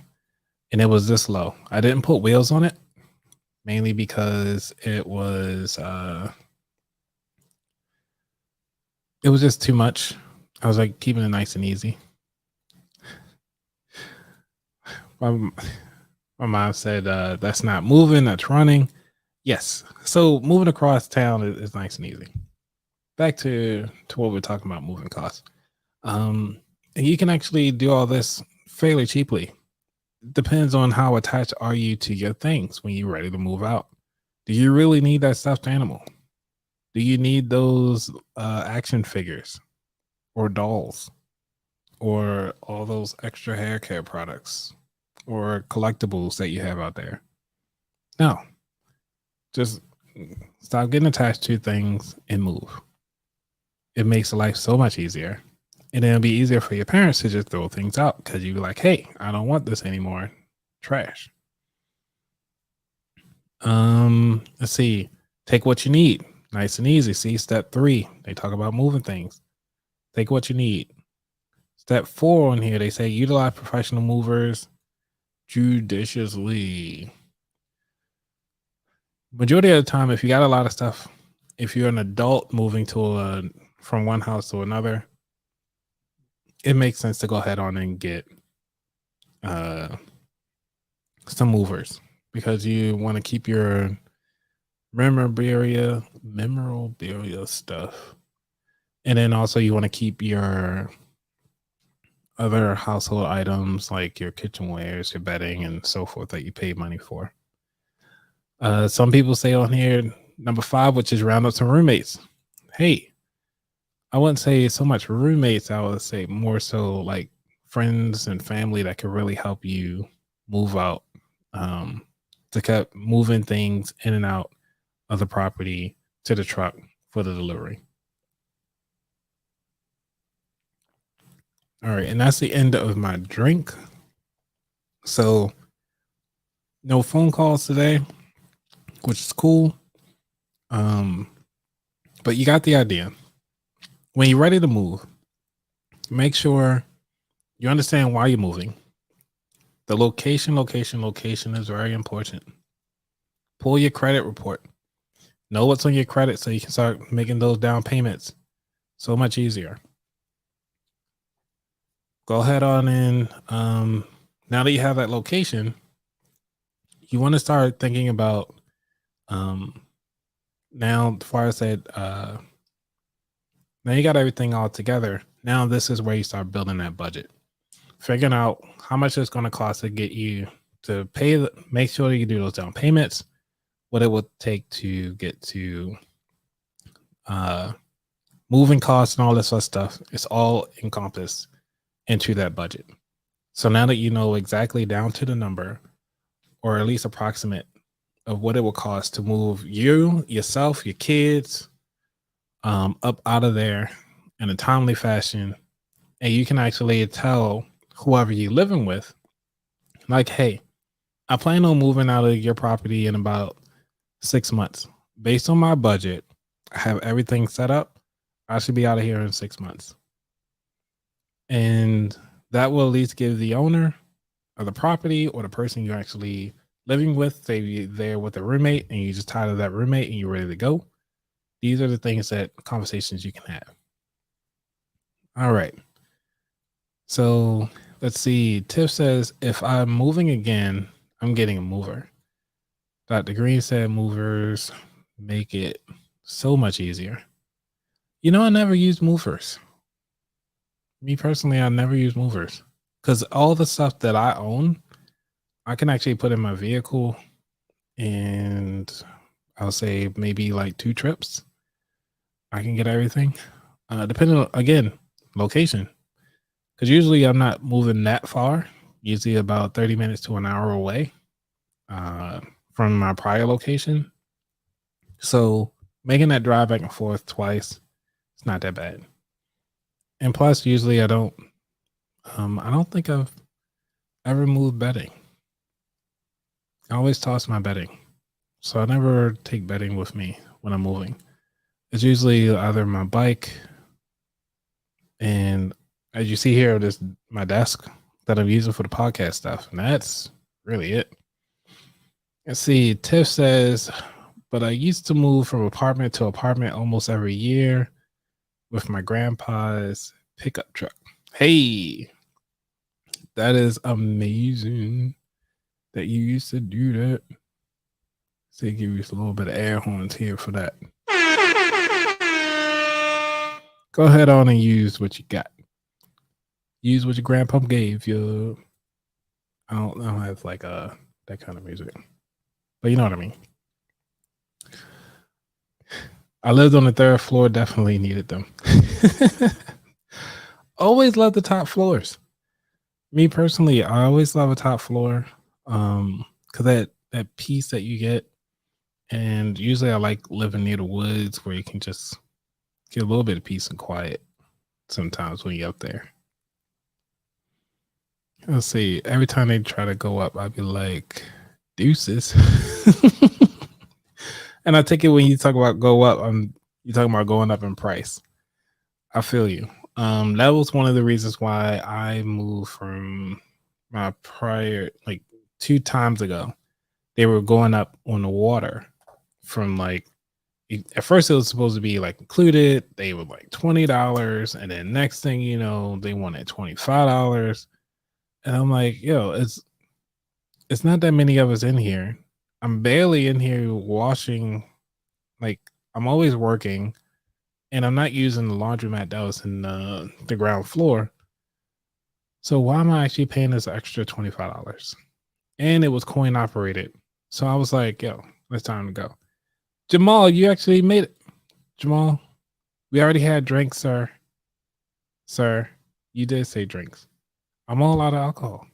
Speaker 1: and it was this low. I didn't put wheels on it, mainly because it was just too much. I was like keeping it nice and easy. My mom said that's not moving, that's running. Yes. So moving across town is nice and easy. Back to what we're talking about, moving costs. You can actually do all this fairly cheaply. Depends on how attached are you to your things when you're ready to move out. Do you really need that stuffed animal? Do you need those action figures or dolls or all those extra hair care products or collectibles that you have out there? No. Just stop getting attached to things and move. It makes life so much easier. And it'll be easier for your parents to just throw things out because you're like, hey, I don't want this anymore. Trash. Let's see. Take what you need. Nice and easy. See, step 3. They talk about moving things. Take what you need. Step 4 on here, they say utilize professional movers judiciously. Majority of the time, if you got a lot of stuff, if you're an adult moving from one house to another, it makes sense to go ahead on and get some movers, because you want to keep your memorabilia stuff, and then also you want to keep your other household items like your kitchenwares, your bedding, and so forth that you pay money for. Some people say on here, number 5, which is round up some roommates. Hey, I wouldn't say so much roommates. I would say more so like friends and family that can really help you move out, to keep moving things in and out of the property to the truck for the delivery. All right, and that's the end of my drink. So no phone calls today, which is cool. But you got the idea. When you're ready to move, make sure you understand why you're moving. The location is very important. Pull your credit report. Know what's on your credit so you can start making those down payments so much easier. Go ahead on in. Now that you have that location, you want to start thinking about, now, before I said, now you got everything all together. Now this is where you start building that budget. Figuring out how much it's going to cost to get you to pay, make sure you do those down payments, what it would take to get to moving costs and all this other stuff. It's all encompassed into that budget. So now that you know exactly down to the number, or at least approximate, of what it will cost to move you, yourself, your kids up out of there in a timely fashion, and you can actually tell whoever you're living with, like, hey, I plan on moving out of your property in about 6 months. Based on my budget, I have everything set up. I should be out of here in 6 months. And that will at least give the owner of the property, or the person you're actually living with, say you're there with a roommate and you just tired of that roommate and you're ready to go. These are the things, that conversations you can have. All right. So let's see. Tiff says, if I'm moving again, I'm getting a mover. Dr. Green said movers make it so much easier. You know, I never used movers. Me personally, I never use movers, because all the stuff that I own, I can actually put in my vehicle, and I'll say maybe like 2 trips. I can get everything, depending on, again, location. Because usually I'm not moving that far, usually about 30 minutes to an hour away from my prior location. So making that drive back and forth twice, it's not that bad. And plus, usually I don't think I've ever moved bedding. I always toss my bedding. So I never take bedding with me when I'm moving. It's usually either my bike, and as you see here, this my desk that I'm using for the podcast stuff. And that's really it. Let's see. Tiff says, but I used to move from apartment to apartment almost every year with my grandpa's pickup truck. Hey, that is amazing that you used to do that. So give you a little bit of air horns here for that. Go ahead on and use what you got. Use what your grandpa gave you. I don't have like that kind of music, but you know what I mean. I lived on the 3rd floor, definitely needed them. Always love the top floors. Me personally, I always love a top floor, because that peace that you get. And usually I like living near the woods, where you can just get a little bit of peace and quiet sometimes when you're up there. Let's see. Every time they try to go up, I'd be like, deuces. And I take it when you talk about go up, you're talking about going up in price. I feel you. That was one of the reasons why I moved from my prior, like 2 times ago. They were going up on the water from like at first it was supposed to be like included. They were like $20, and then next thing you know, they wanted $25. And I'm like, yo, it's not that many of us in here. I'm barely in here washing. Like I'm always working, and I'm not using the laundromat that was in the ground floor. So why am I actually paying this extra $25? And it was coin operated. So I was like, yo, it's time to go. Jamal, you actually made it. Jamal, we already had drinks, sir. Sir, you did say drinks. I'm all out of alcohol,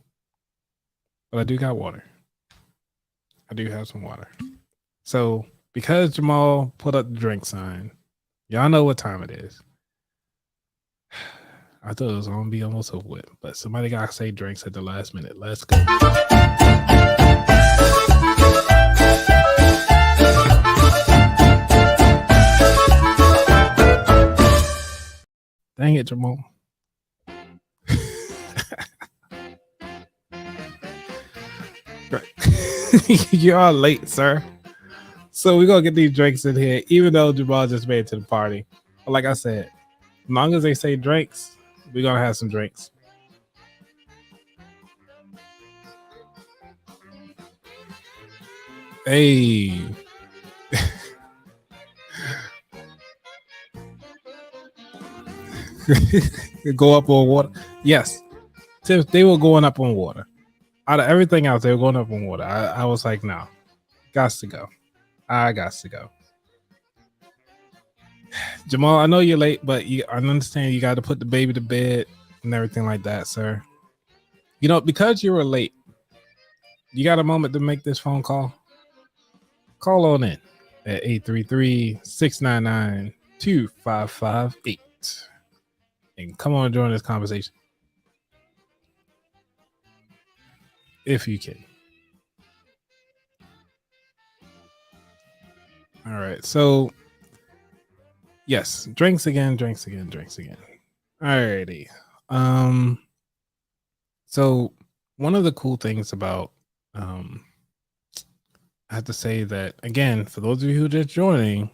Speaker 1: but I do got water. I do have some water. So because Jamal put up the drink sign, y'all know what time it is. I thought it was gonna be almost over with, but somebody gotta say drinks at the last minute. Let's go. Dang it, Jamal. You are late, sir. So we're gonna get these drinks in here, even though Jamal just made it to the party. But like I said, as long as they say drinks, we're gonna have some drinks. Hey. Go up on water. Yes. They were going up on water. Out of everything else, they were going up on water. I was like, no, got to go. I got to go. Jamal, I know you're late, but I understand you got to put the baby to bed and everything like that, sir. You know, because you were late, you got a moment to make this phone call? Call on in at 833-699-2558 and come on and join this conversation if you can. All right, so yes, drinks again. Alrighty. So one of the cool things about I have to say that again, for those of you who are just joining,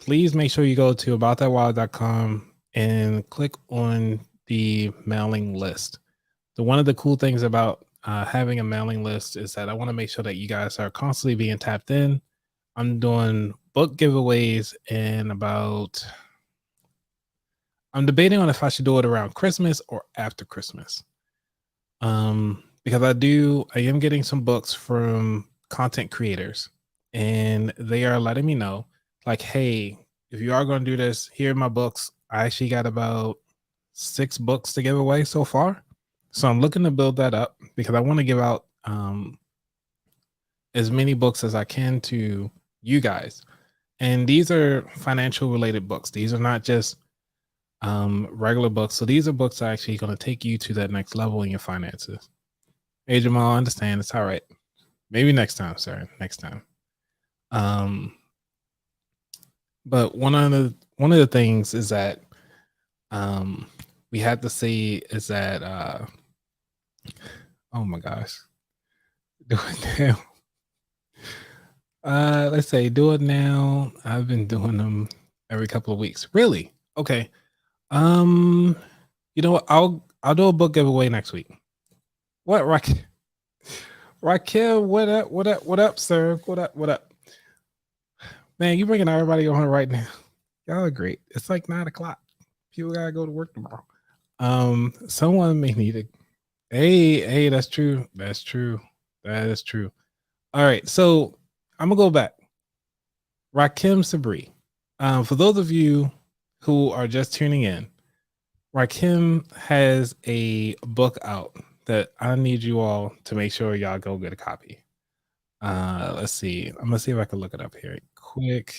Speaker 1: please make sure you go to aboutthatwild.com and click on the mailing list. So one of the cool things about having a mailing list is that I want to make sure that you guys are constantly being tapped in. I'm doing book giveaways and I'm debating on if I should do it around Christmas or after Christmas. Because I am getting some books from content creators, and they are letting me know, like, hey, if you are going to do this, here are my books. I actually got about 6 books to give away so far. So I'm looking to build that up because I want to give out as many books as I can to you guys. And these are financial related books. These are not just regular books. So these are books that are actually going to take you to that next level in your finances. Hey, Jamal, I understand. It's all right. Maybe next time, sir. Next time. But one of the things is that we had to see is that oh my gosh. Do it now. Let's say do it now. I've been doing them every couple of weeks. Really? Okay. You know what? I'll do a book giveaway next week. What, Raquel? What up, sir? What up? Man, you bringing everybody on right now. Y'all are great. It's like 9:00. People gotta go to work tomorrow. Someone may need it. Hey, that's true. That is true. All right, so I'm gonna go back. Rakim Sabri. For those of you who are just tuning in, Rakim has a book out that I need you all to make sure y'all go get a copy. Let's see. I'm gonna see if I can look it up here quick.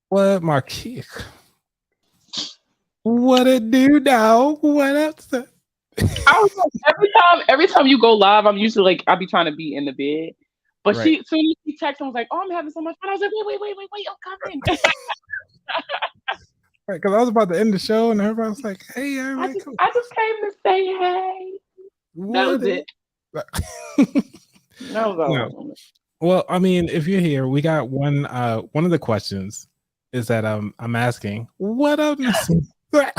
Speaker 1: What, Marquis? What it do now? What up, sir?
Speaker 3: I was like, every time you go live, I'm usually like, I'll be trying to be in the bed. But
Speaker 1: Right.
Speaker 3: as soon as she texted, I was like, oh, I'm having so much fun. I was like, wait, I'm coming.
Speaker 1: Because I was about to end the show, and everybody was like, "Hey, everybody, come."
Speaker 3: I just came to say hey. That was it. That was
Speaker 1: No.
Speaker 3: all.
Speaker 1: Well, I mean, if you're here, we got one of the questions is that I'm asking, what up, Nassim?
Speaker 3: Look,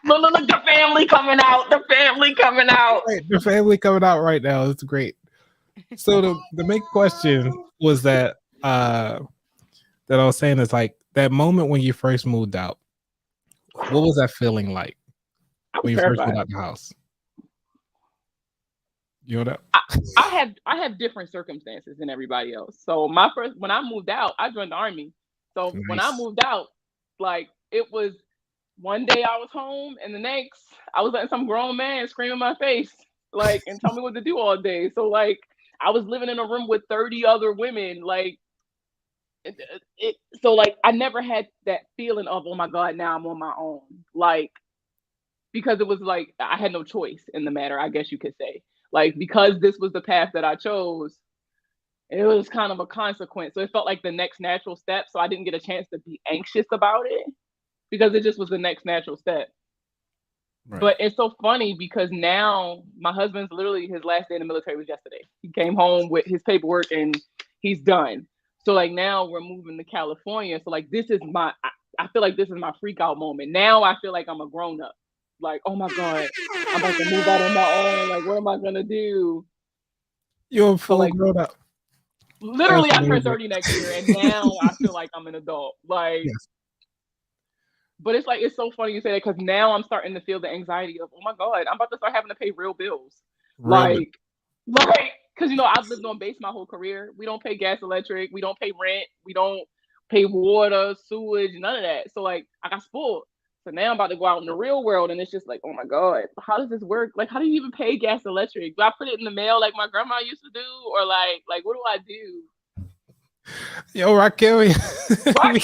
Speaker 3: the family coming out. The family coming out.
Speaker 1: Right, the family coming out right now. It's great. So the main question was that I was saying is like that moment when you first moved out. What was that feeling like when you first moved out the house? You know that?
Speaker 3: I have different circumstances than everybody else. So when I moved out, I joined the army. So when I moved out, like it was one day I was home and the next I was letting some grown man scream in my face, like, and tell me what to do all day. So like I was living in a room with 30 other women, like so like I never had that feeling of, oh my God, now I'm on my own. Like, because it was like I had no choice in the matter, I guess you could say. Like, because this was the path that I chose, it was kind of a consequence. So it felt like the next natural step. So I didn't get a chance to be anxious about it because it just was the next natural step. Right. But it's so funny because now my husband's literally, his last day in the military was yesterday. He came home with his paperwork and he's done. So like now we're moving to California. So like this is I feel like this is my freak out moment. Now I feel like I'm a grown up. Like, oh my God, I'm about to move out on my own. Like, what am I gonna do?
Speaker 1: You're a full grown up.
Speaker 3: Literally, I turn 30 next year, and now I feel like I'm an adult. Like, yes. But it's like, it's so funny you say that because now I'm starting to feel the anxiety of, oh my God, I'm about to start having to pay real bills. Like, because you know, I've lived on base my whole career. We don't pay gas, electric. We don't pay rent. We don't pay water, sewage, none of that. So like, I got spoiled. So now I'm about to go out in the real world, and it's just like, oh my God, how does this work? Like, how do you even pay gas, electric? Do I put it in the mail like my grandma used to do, or like what do I do?
Speaker 1: Yo, Raquel.
Speaker 3: He looked like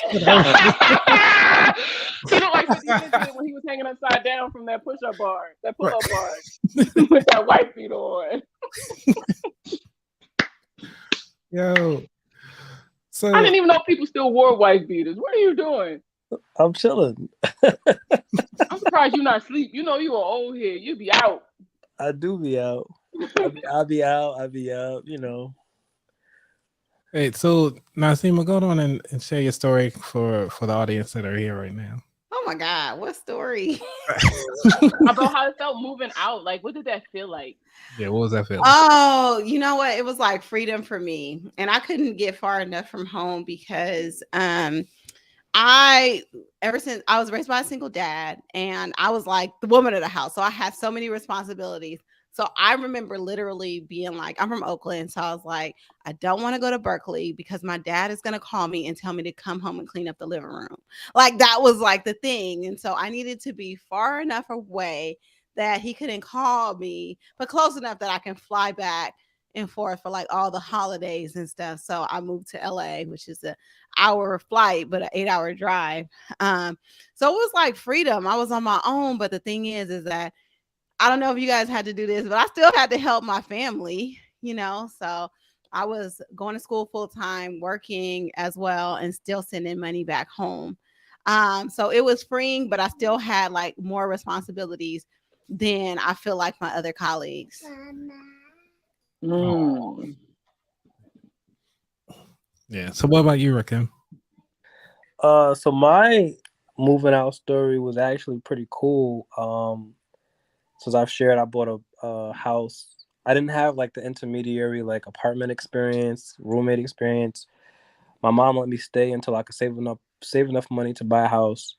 Speaker 3: 50 Cent did when he was hanging upside down from that push-up bar, that pull-up bar, with that white feet on.
Speaker 1: Yo, so
Speaker 3: I didn't even know people still wore white beaters. What are you doing?
Speaker 4: I'm chilling.
Speaker 3: I'm surprised you're not asleep. You know you are old here. You be out.
Speaker 4: I do be out. I'll be out. You know.
Speaker 1: Hey, so Nasima, go on and share your story for the audience that are here right now.
Speaker 5: Oh my God, what story?
Speaker 3: About how it felt moving out. Like, what did that feel like?
Speaker 1: Yeah, what was that feeling?
Speaker 5: Oh, you know what? It was like freedom for me. And I couldn't get far enough from home because ever since I was raised by a single dad, and I was like the woman of the house. So I had so many responsibilities. So I remember literally being like, I'm from Oakland. So I was like, I don't want to go to Berkeley because my dad is going to call me and tell me to come home and clean up the living room. Like that was like the thing. And so I needed to be far enough away that he couldn't call me, but close enough that I can fly back and forth for like all the holidays and stuff. So I moved to LA, which is an hour flight, but an 8-hour drive. So it was like freedom. I was on my own. But the thing is that I don't know if you guys had to do this, but I still had to help my family, you know? So I was going to school full time, working as well, and still sending money back home. So it was freeing, but I still had like more responsibilities than I feel like my other colleagues.
Speaker 1: Yeah. So what about you, Rakim?
Speaker 4: So my moving out story was actually pretty cool. So as I've shared, I bought a house. I didn't have like the intermediary like apartment experience, roommate experience. My mom let me stay until I could save enough money to buy a house.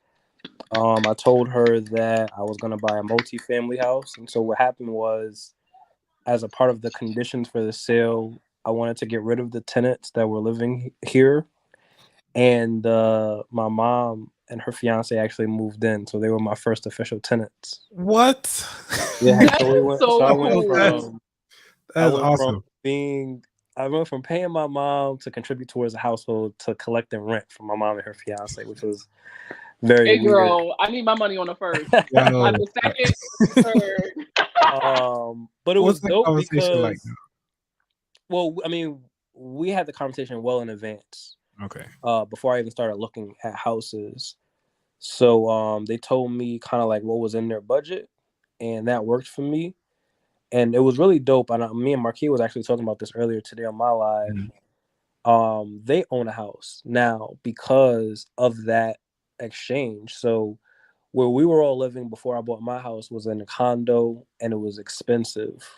Speaker 4: I told her that I was gonna buy a multi-family house, and so what happened was, as a part of the conditions for the sale, I wanted to get rid of the tenants that were living here, and my mom and her fiance actually moved in, so they were my first official tenants.
Speaker 1: What?
Speaker 4: Yeah, so we went. So I went from
Speaker 1: that's awesome.
Speaker 4: I went from paying my mom to contribute towards the household to collecting rent from my mom and her fiance, which was very
Speaker 3: hey girl, weird. I need my money on the first. Not the second, third.
Speaker 4: But it was dope because, well, I mean, we had the conversation well in advance.
Speaker 1: Okay.
Speaker 4: Before I even started looking at houses. So they told me kind of like what was in their budget, and that worked for me. And it was really dope. And me and Marquis was actually talking about this earlier today on my live. They own a house now because of that exchange. So where we were all living before I bought my house was in a condo, and it was expensive.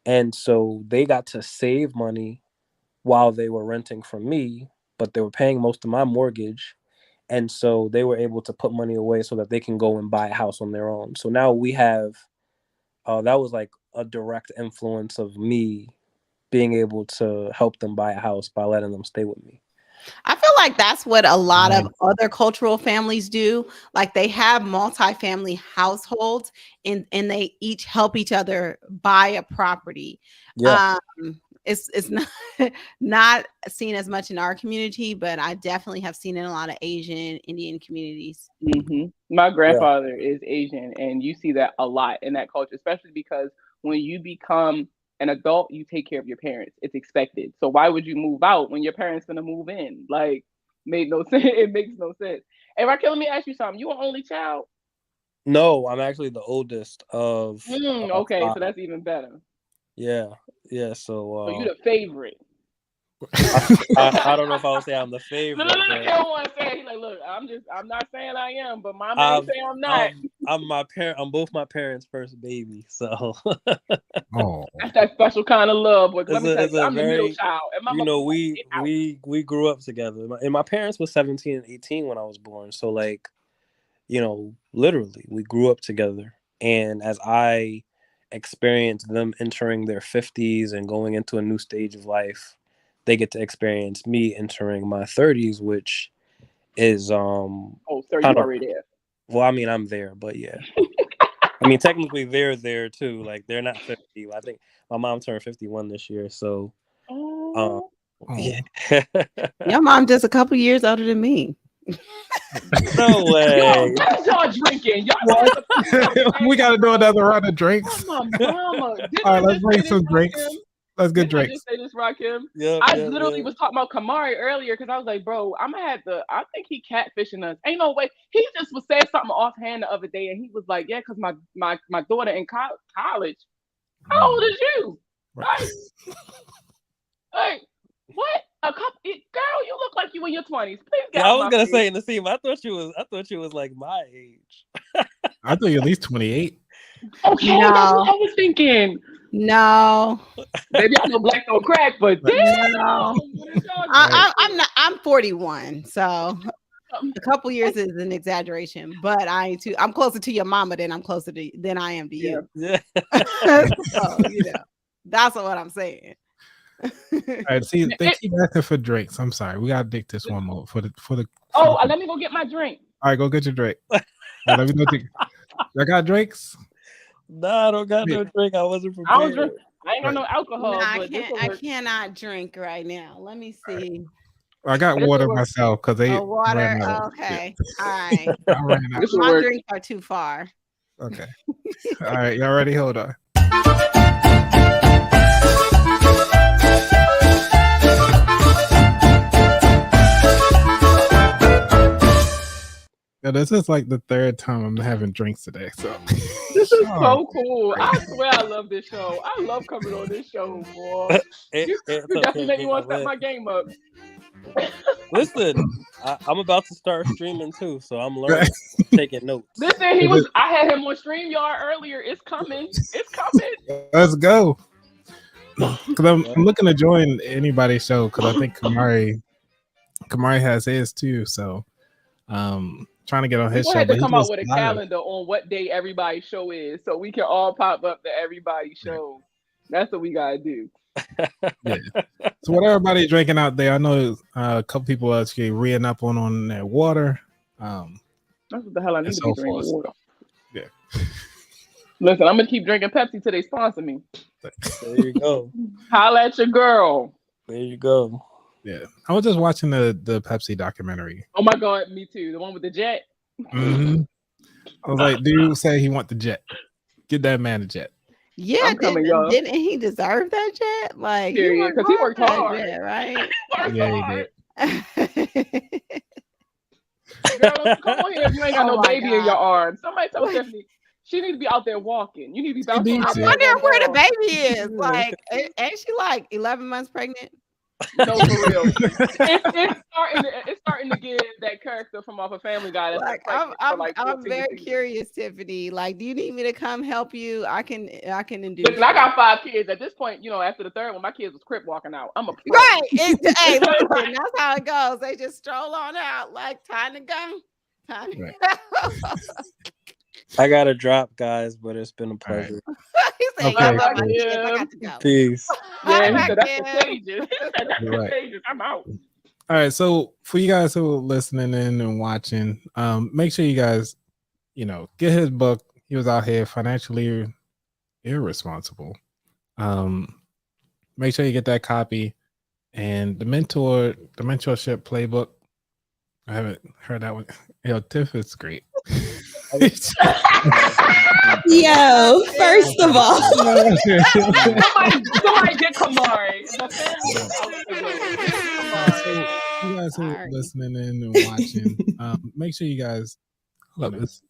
Speaker 4: And so they got to save money while they were renting from me, but they were paying most of my mortgage. And so they were able to put money away so that they can go and buy a house on their own. So now we have, that was like a direct influence of me being able to help them buy a house by letting them stay with me.
Speaker 5: I feel like that's what a lot of other cultural families do. Like they have multi-family households, and they each help each other buy a property.
Speaker 4: Yeah.
Speaker 5: It's not not seen as much in our community, but I definitely have seen it in a lot of Asian, Indian communities.
Speaker 3: My grandfather is Asian, and you see that a lot in that culture, especially because when you become an adult, you take care of your parents. It's expected. So why would you move out when your parents gonna move in? Like, made no sense. It makes no sense. Hey, Raquel, let me ask you something. You an only child?
Speaker 4: No, I'm actually the oldest of.
Speaker 3: Okay, so that's even better.
Speaker 4: Yeah. So
Speaker 3: So you the favorite.
Speaker 4: I don't know if I would say I'm the favorite.
Speaker 3: No, I don't want to say. He's like, look, I'm not saying I am, but my man say I'm not.
Speaker 4: I'm both my parents' first baby, so.
Speaker 3: That's that special kind of love. But let me tell you, I'm the middle child.
Speaker 4: And we grew up together, and my parents were 17 and 18 when I was born. So like, literally, we grew up together. And as I experienced them entering their 50s and going into a new stage of life, they get to experience me entering my 30s, which is
Speaker 3: so you're already there.
Speaker 4: Well, I mean, I'm there, but yeah. I mean, technically they're there too. Like, they're not 50. I think my mom turned 51 this year, so yeah.
Speaker 5: Your mom just a couple years older than me.
Speaker 4: No way.
Speaker 3: Yo, what y'all drinking?
Speaker 1: We got to do another round of drinks.
Speaker 3: Oh, my mama.
Speaker 1: All right, let's bring some drinks. Let's get drinks.
Speaker 3: I just say this, Rakim.
Speaker 4: Yeah,
Speaker 3: I literally was talking about Kamari earlier because I was like, bro, I think he catfishing us. Ain't no way. He just was saying something offhand the other day, and he was like, yeah, because my daughter in college. How old is you? Right. Like, what? Girl, you look like you in your 20s. Please get
Speaker 4: I was gonna say, Naseem, I thought you was like my age.
Speaker 1: I thought you at least 28.
Speaker 3: Okay,
Speaker 5: no.
Speaker 3: That's what I was thinking.
Speaker 5: No,
Speaker 3: maybe I know black don't crack, but
Speaker 5: no. I'm 41, so a couple years is an exaggeration. But I'm closer to your mama than I am to you.
Speaker 4: Yeah.
Speaker 5: So, that's what I'm saying.
Speaker 1: All right, see, they keep asking for drinks. I'm sorry, we gotta dick this one more for the.
Speaker 3: Let me go get my drink.
Speaker 1: All right, go get your drink. Let me know. I got drinks.
Speaker 4: Nah, I don't got no drink. I wasn't prepared.
Speaker 3: I ain't got no alcohol.
Speaker 5: No, I cannot drink right now. Let me see.
Speaker 1: I got water myself because they
Speaker 5: water. Okay, all right. My drinks are too far.
Speaker 1: Okay. All right, y'all ready? Hold on. Yeah, this is like the third time I'm having drinks today. So
Speaker 3: this is so cool. I swear I love this show. I love coming on this show, boy. You definitely make me want to step my game up.
Speaker 4: Listen, I'm about to start streaming too, so I'm learning, taking notes.
Speaker 3: Listen, I had him on StreamYard earlier. It's coming. It's coming.
Speaker 1: Let's go. Because I'm looking to join anybody's show because I think Kamari has his too. So trying to get on his show.
Speaker 3: Had to come out with a calendar on what day everybody's show is, so we can all pop up to everybody's show. That's what we gotta do.
Speaker 1: Yeah. So what everybody's drinking out there, I know a couple people actually reading up on their water.
Speaker 3: That's what the hell I need to be drinking water.
Speaker 1: Yeah.
Speaker 3: Listen, I'm gonna keep drinking Pepsi till they sponsor me.
Speaker 4: There you go.
Speaker 3: Holla at your girl.
Speaker 4: There you go.
Speaker 1: Yeah, I was just watching the Pepsi documentary.
Speaker 3: Oh my god, me too. The one with the jet.
Speaker 1: Mm-hmm. I was like, dude said he want the jet. Get that man a jet.
Speaker 5: Yeah, didn't he deserve that jet? Like,
Speaker 3: because he worked hard,
Speaker 5: jet, right?
Speaker 1: Yeah, he did.
Speaker 3: Girl, don't you come on here if you ain't got
Speaker 5: Oh
Speaker 3: no
Speaker 5: my
Speaker 3: baby in your
Speaker 5: God.
Speaker 3: arms. Somebody tell
Speaker 5: What?
Speaker 3: Stephanie she need to be out there walking. You need to be
Speaker 1: She
Speaker 3: bouncing
Speaker 1: needs
Speaker 3: around
Speaker 1: it.
Speaker 3: the
Speaker 5: I'm wondering
Speaker 3: daggone
Speaker 5: where the
Speaker 3: ball.
Speaker 5: baby is. Like, ain't she like 11 months pregnant?
Speaker 3: No, for real. It's starting to get that character from off of Family Guy that's
Speaker 5: Like,
Speaker 3: been pregnant for like
Speaker 5: I'm
Speaker 3: 14
Speaker 5: very
Speaker 3: seasons.
Speaker 5: curious, Tiffany. Like, do you need me to come help you? I can induce.
Speaker 3: Listen, I got 5 kids. At this point, after the third one, my kids was crip walking out. I'm a pro.
Speaker 5: Right. Hey, listen, that's how it goes. They just stroll on out like time to go. Time to go.
Speaker 4: I gotta drop, guys, but it's been a
Speaker 1: All right.
Speaker 4: pleasure.
Speaker 5: He said,
Speaker 1: Okay,
Speaker 5: "Y'all got my
Speaker 1: cool.
Speaker 5: kids. I got to go."
Speaker 4: Peace.
Speaker 3: Yeah, he
Speaker 5: Bye,
Speaker 3: said that's
Speaker 5: Kim.
Speaker 3: contagious. He said that's
Speaker 1: You're right.
Speaker 3: contagious. I'm out.
Speaker 1: All right, so for you guys who are listening in and watching, make sure you guys, get his book. He was out here financially irresponsible. Make sure you get that copy and the mentorship playbook. I haven't heard that one. Yo, Tiff is great.
Speaker 6: Yo, first of all,
Speaker 3: Somebody get Kamari. The family is out today. Get Kamari.
Speaker 1: You guys who are
Speaker 5: Sorry.
Speaker 1: listening in and watching, make sure you guys love this.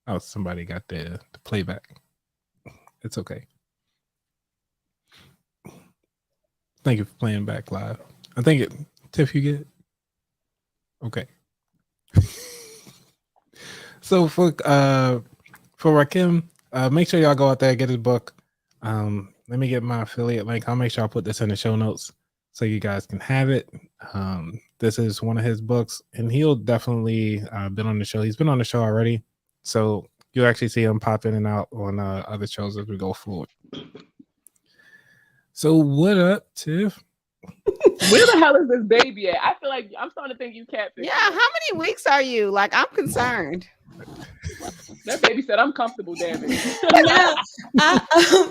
Speaker 1: Oh, somebody got the playback. It's okay. Thank you for playing back live. I think Tiff, you get it? Okay. So for Rakim, make sure y'all go out there and get his book. Let me get my affiliate link. I'll make sure I'll put this in the show notes so you guys can have it. This is one of his books, and he'll definitely been on the show. He's been on the show already, so you'll actually see him pop in and out on other shows as we go forward. So what up, Tiff?
Speaker 3: Where the hell is this baby at? I feel like I'm starting to think you catfish.
Speaker 5: Yeah, how many weeks are you? Like, I'm concerned.
Speaker 3: That baby said I'm comfortable, damn it.
Speaker 6: no,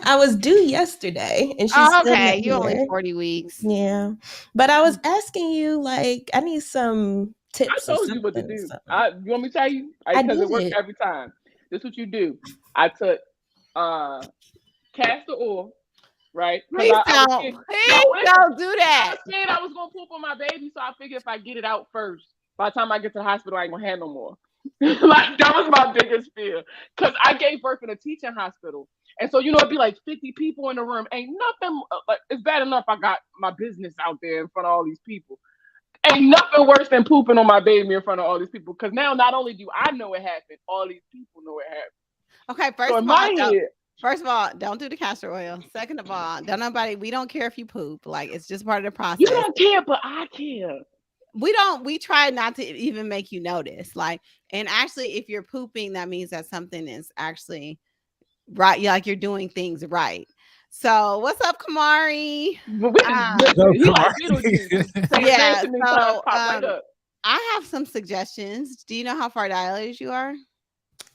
Speaker 6: I was due yesterday, and she's
Speaker 5: Oh,
Speaker 6: still
Speaker 5: okay,
Speaker 6: not
Speaker 5: you only
Speaker 6: here.
Speaker 5: 40 weeks.
Speaker 6: Yeah, but I was asking you, like, I need some
Speaker 3: I
Speaker 6: tips. or
Speaker 3: told you what to
Speaker 6: something,
Speaker 3: do.
Speaker 6: so.
Speaker 3: You want me to tell you?
Speaker 6: I
Speaker 3: Because it works
Speaker 6: did.
Speaker 3: every time. This is what you do. I took castor oil, right? 'Cause
Speaker 5: Please
Speaker 3: I was
Speaker 5: don't.
Speaker 3: scared-
Speaker 5: Please
Speaker 3: listen,
Speaker 5: don't do
Speaker 3: I
Speaker 5: that.
Speaker 3: was scared I was gonna poop on my baby, so I figured if I get it out first, by the time I get to the hospital, I ain't gonna have no more. Like that was my biggest fear, because I gave birth in a teaching hospital, and so it'd be like 50 people in the room. Ain't nothing like it's bad enough I got my business out there in front of all these people. Ain't nothing worse than pooping on my baby in front of all these people, because now not only do I know it happened, all these people know it happened.
Speaker 5: Okay,
Speaker 3: So in my head,
Speaker 5: first of all, don't do the castor oil. Second of all, we don't care if you poop. Like, it's just part of the process.
Speaker 3: you don't care, but I care.
Speaker 5: We try not to even make you notice. Like, and actually, if you're pooping, that means that something is actually right. Like, you're doing things right. So what's up, Kamari?
Speaker 3: But he like Beetlejuice. Say his
Speaker 5: Yeah,
Speaker 3: name to me,
Speaker 5: so,
Speaker 3: pop right up.
Speaker 5: I have some suggestions. Do you know how far dilated you are?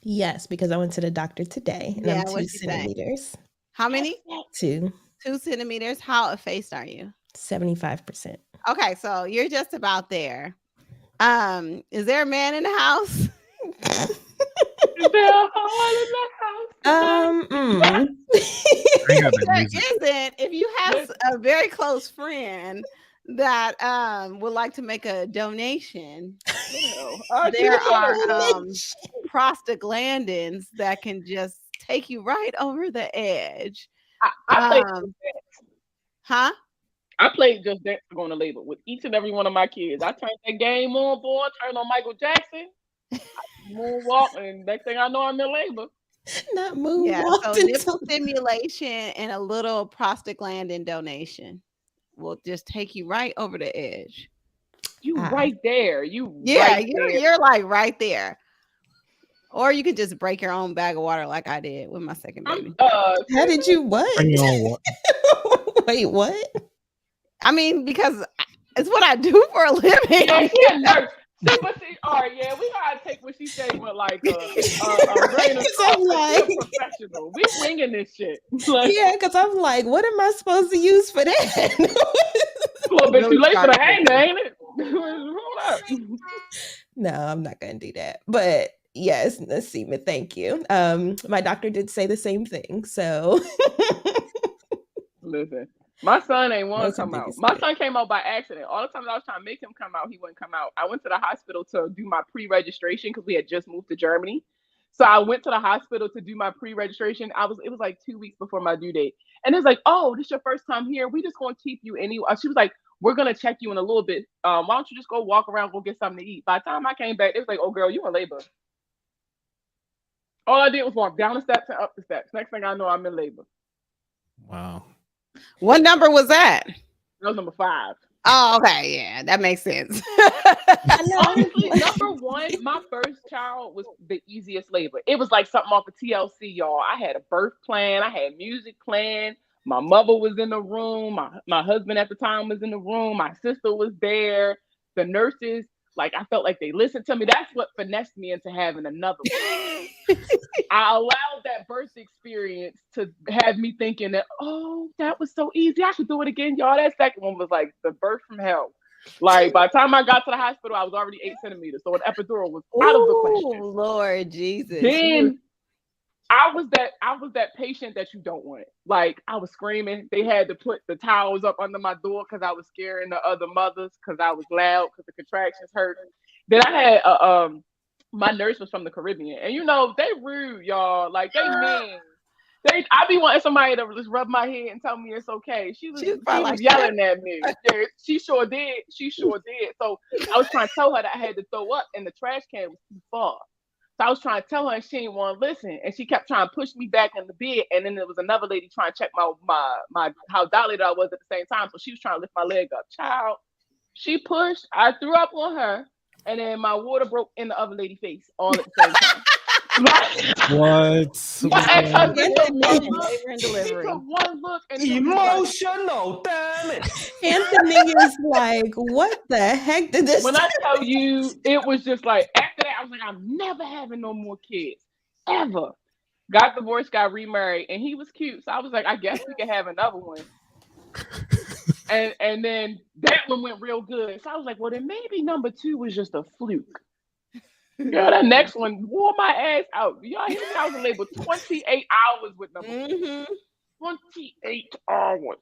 Speaker 6: Yes, because I went to the doctor today, and
Speaker 5: Yeah,
Speaker 6: I'm 2
Speaker 5: what'd she say?
Speaker 6: centimeters.
Speaker 5: How many?
Speaker 6: 2,
Speaker 5: 2 centimeters. How effaced are you?
Speaker 6: 75%.
Speaker 5: Okay, so you're just about there. Is there a man in the house?
Speaker 3: Is there a hole in the house?
Speaker 1: I ain't got that
Speaker 5: There
Speaker 1: music.
Speaker 5: isn't. If you have a very close friend that would like to make a donation, there are prostaglandins that can just take you right over the edge.
Speaker 3: I
Speaker 5: Huh?
Speaker 3: played Just Dance to go on the label with each and every one of my kids. I turned that game on, boy. Turned on Michael Jackson. Moonwalk, and next thing I know, I'm in labor.
Speaker 6: Not moonwalk.
Speaker 5: Yeah, so nipple stimulation and a little prostaglandin donation will just take you right over the edge.
Speaker 3: You right there. You're
Speaker 5: like right there. Or you could just break your own bag of water like I did with my second baby.
Speaker 6: How did you what?
Speaker 1: Bring your own water.
Speaker 6: Wait, what?
Speaker 5: I mean, because it's what I do for a living.
Speaker 3: Yeah, she a nurse. All right, yeah, we gotta take what she said with like a grain of salt.
Speaker 6: Like,
Speaker 3: professional. We winging this shit. Like,
Speaker 6: yeah, because I'm like, what am I supposed to use for that?
Speaker 3: a little bit too late for the hanger, ain't it? Hold up.
Speaker 6: No, I'm not gonna do that. But yes, Nasima, thank you. My doctor did say the same thing. So
Speaker 3: listen, My son ain't want
Speaker 6: That's
Speaker 3: to
Speaker 6: the
Speaker 3: come out.
Speaker 6: biggest
Speaker 3: My
Speaker 6: thing.
Speaker 3: son came out by accident. All the time that I was trying to make him come out, he wouldn't come out. I went to the hospital to do my pre-registration because we had just moved to Germany. So I went to the hospital to do my pre-registration. It was like 2 weeks before my due date. And it's like, oh, this is your first time here. We just gonna keep you anyway. She was like, we're gonna check you in a little bit. Why don't you just go walk around, go get something to eat? By the time I came back, it was like, oh girl, you in labor. All I did was walk down the steps and up the steps. Next thing I know, I'm in labor.
Speaker 1: Wow.
Speaker 5: What number was that?
Speaker 3: That was number 5.
Speaker 5: Oh, okay. Yeah, that makes sense.
Speaker 3: Honestly, number 1, my first child was the easiest labor. It was like something off of TLC, y'all. I had a birth plan. I had music planned. My mother was in the room. My husband at the time was in the room. My sister was there. The nurses, like, I felt like they listened to me. That's what finessed me into having another one. I allowed that birth experience to have me thinking that, oh, that was so easy. I should do it again, y'all. That second one was like the birth from hell. Like, by the time I got to the hospital, I was already 8 centimeters. So an epidural was out of the question.
Speaker 5: Lord Jesus.
Speaker 3: Then I was that patient that you don't want. Like, I was screaming. They had to put the towels up under my door because I was scaring the other mothers because I was loud because the contractions hurt. Then I had my nurse was from the Caribbean, and you know they rude, y'all. Like, they mean. I be wanting somebody to just rub my head and tell me it's okay. She was yelling at me. Yeah, she sure did. So I was trying to tell her that I had to throw up, and the trash can was too far. So I was trying to tell her, and she didn't want to listen. And she kept trying to push me back in the bed. And then there was another lady trying to check my how dilated I was at the same time. So she was trying to lift my leg up. Child, she pushed. I threw up on her, and then my water broke in the other lady's face all at the same time.
Speaker 1: What?
Speaker 3: My ex-husband took one
Speaker 5: Labor
Speaker 3: look.
Speaker 5: and
Speaker 3: He
Speaker 5: delivery.
Speaker 3: took one look and
Speaker 7: Emotional, damn it.
Speaker 6: Anthony is like, what the heck did this?
Speaker 3: When I tell you, it was just like, after that, I was like, I'm never having no more kids, ever. Got divorced, got remarried, and he was cute. So I was like, I guess we could have another one. and then that one went real good. So I was like, well, then maybe number 2 was just a fluke. Girl, that next one wore my ass out. Y'all hear me? I was in labor 28 hours with number 2. 28 hours.